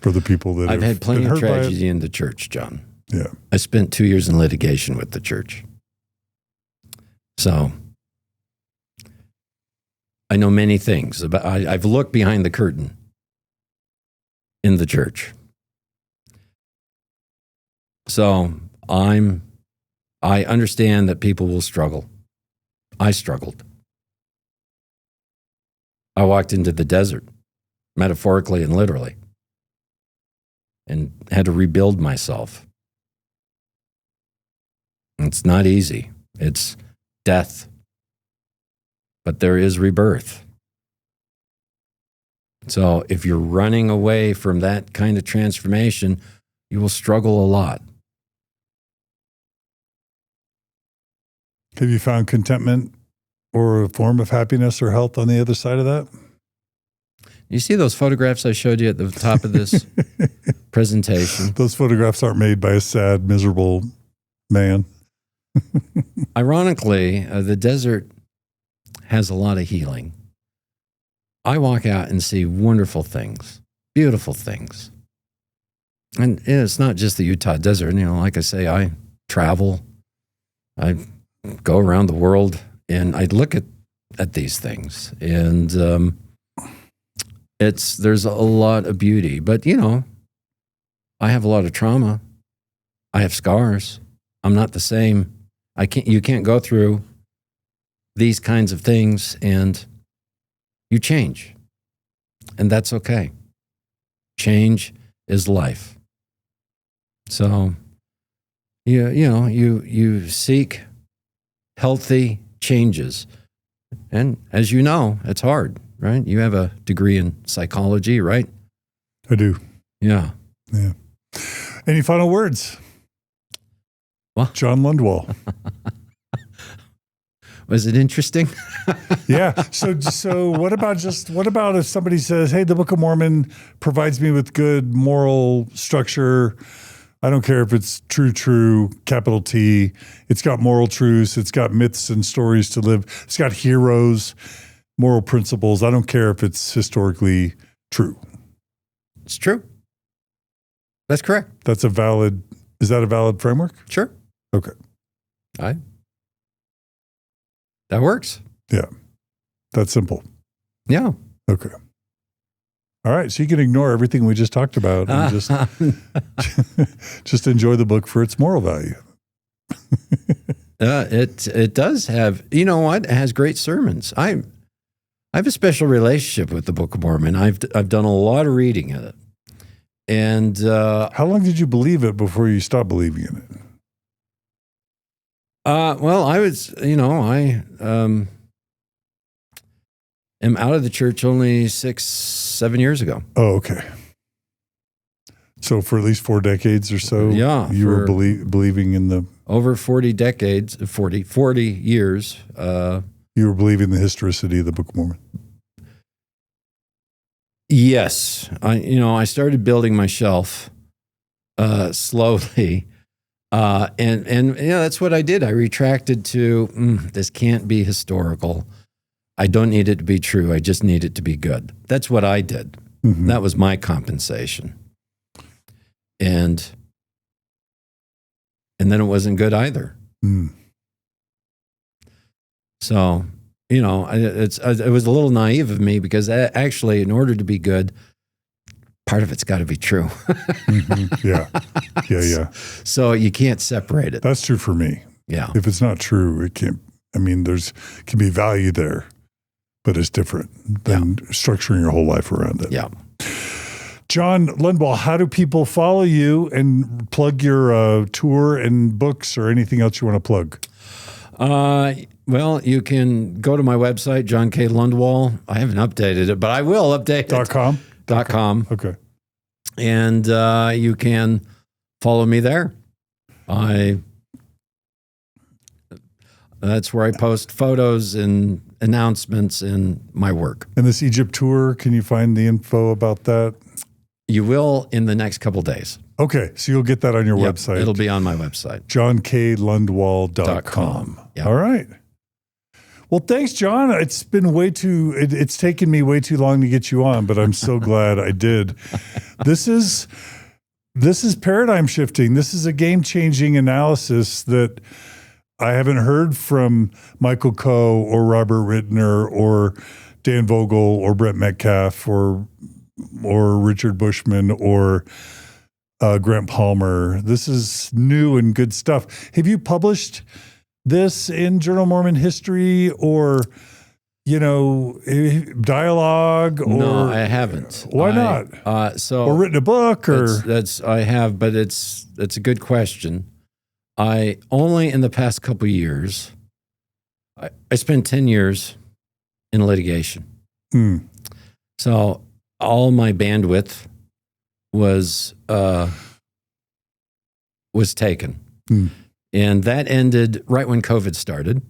For the people that I've had plenty of tragedy in the church, John. Yeah. I spent 2 years in litigation with the church. So I know many things about, I've looked behind the curtain in the church. So I understand that people will struggle. I struggled. I walked into the desert, metaphorically and literally, and had to rebuild myself. It's not easy. It's death. but there is rebirth. So if you're running away from that kind of transformation, you will struggle a lot. Have you found contentment or a form of happiness or health on the other side of that? You see those photographs I showed you at the top of this presentation? Those photographs aren't made by a sad, miserable man. Ironically, the desert has a lot of healing. I walk out and see wonderful things, beautiful things. And it's not just the Utah desert. Like I say, I travel. I go around the world and I look at these things. And there's a lot of beauty. But, I have a lot of trauma. I have scars. I'm not the same. You can't go through these kinds of things and you change. And that's okay. Change is life. So, you seek healthy changes. And as you know, it's hard, right? You have a degree in psychology, right? I do. Yeah. Yeah. Any final words? Well, John Lundwall. Was it interesting? Yeah. So what about if somebody says, hey, the Book of Mormon provides me with good moral structure. I don't care if it's true, capital T. It's got moral truths. It's got myths and stories to live. It's got heroes, moral principles. I don't care if it's historically true. It's true. That's correct. Is that a valid framework? Sure. Okay. That works. Yeah. That's simple. Yeah. Okay. All right. So you can ignore everything we just talked about and just enjoy the book for its moral value. It does have, you know what? It has great sermons. I have a special relationship with the Book of Mormon. I've done a lot of reading in it. And how long did you believe it before you stopped believing in it? Well, I was, I am out of the church only 6-7 years ago. Oh, okay. So for at least 4 decades or so, you were believing in the... Over 40 decades, 40 years. You were believing the historicity of the Book of Mormon. Yes. I started building my shelf slowly. And that's what I did. I retracted to, this can't be historical. I don't need it to be true. I just need it to be good. That's what I did. Mm-hmm. That was my compensation. And then it wasn't good either. Mm. So, it was a little naive of me because actually, in order to be good, part of it's got to be true. Mm-hmm. Yeah. So you can't separate it. That's true for me. Yeah. If it's not true, it can't. I mean, can be value there, but it's different than structuring your whole life around it. Yeah. John Lundwall, how do people follow you and plug your tour and books or anything else you want to plug? Well, you can go to my website, John K. Lundwall. I haven't updated it, but I will update it. .com. Okay. And you can follow me there. That's where I post photos and announcements and my work. And this Egypt tour, can you find the info about that? You will in the next couple days. Okay, so you'll get that on your website. It'll be on my website. JohnKLundwall.com. Yep. All right. Well, thanks, John. It's taken me way too long to get you on, but I'm so glad I did. This is paradigm shifting. This is a game-changing analysis that I haven't heard from Michael Coe or Robert Rittner or Dan Vogel or Brett Metcalf or Richard Bushman or Grant Palmer. This is new and good stuff. Have you published this in Journal of Mormon History or, dialogue? No, I haven't. Why not? Or written a book? I have, but it's a good question. I only in the past couple of years, I spent 10 years in litigation. Mm. So all my bandwidth was taken. Mm. And that ended right when COVID started.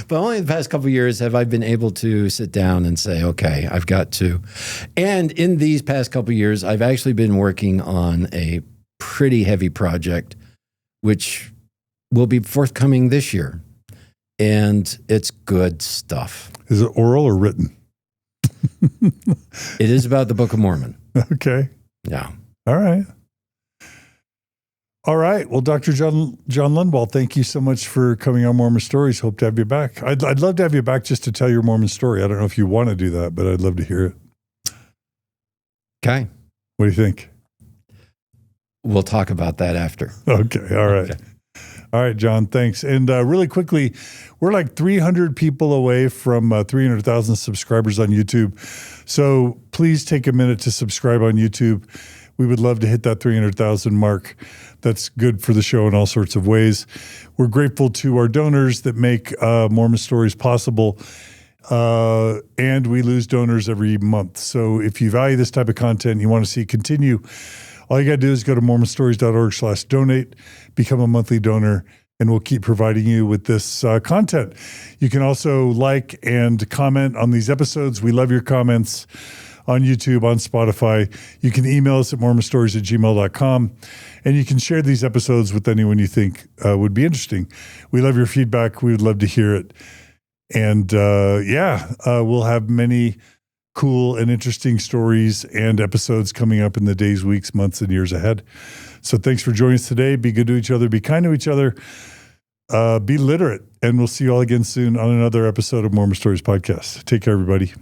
But only the past couple of years have I been able to sit down and say, okay, I've got to. And in these past couple of years, I've actually been working on a pretty heavy project, which will be forthcoming this year. And it's good stuff. Is it oral or written? It is about the Book of Mormon. Okay. Yeah. All right. All right. Well, Dr. John Lundwall, thank you so much for coming on Mormon Stories. Hope to have you back. I'd love to have you back just to tell your Mormon story. I don't know if you want to do that, but I'd love to hear it. Okay. What do you think? We'll talk about that after. Okay. All right. Okay. All right, John, thanks. And really quickly, we're like 300 people away from 300,000 subscribers on YouTube. So please take a minute to subscribe on YouTube. We would love to hit that 300,000 mark. That's good for the show in all sorts of ways. We're grateful to our donors that make Mormon Stories possible. And we lose donors every month. So if you value this type of content and you want to see it continue, all you got to do is go to mormonstories.org/donate, become a monthly donor, and we'll keep providing you with this content. You can also like and comment on these episodes. We love your comments on YouTube, on Spotify. You can email us at mormonstories@gmail.com, and you can share these episodes with anyone you think would be interesting. We love your feedback. We would love to hear it. And we'll have many cool and interesting stories and episodes coming up in the days, weeks, months, and years ahead. So thanks for joining us today. Be good to each other. Be kind to each other. Be literate. And we'll see you all again soon on another episode of Mormon Stories Podcast. Take care, everybody.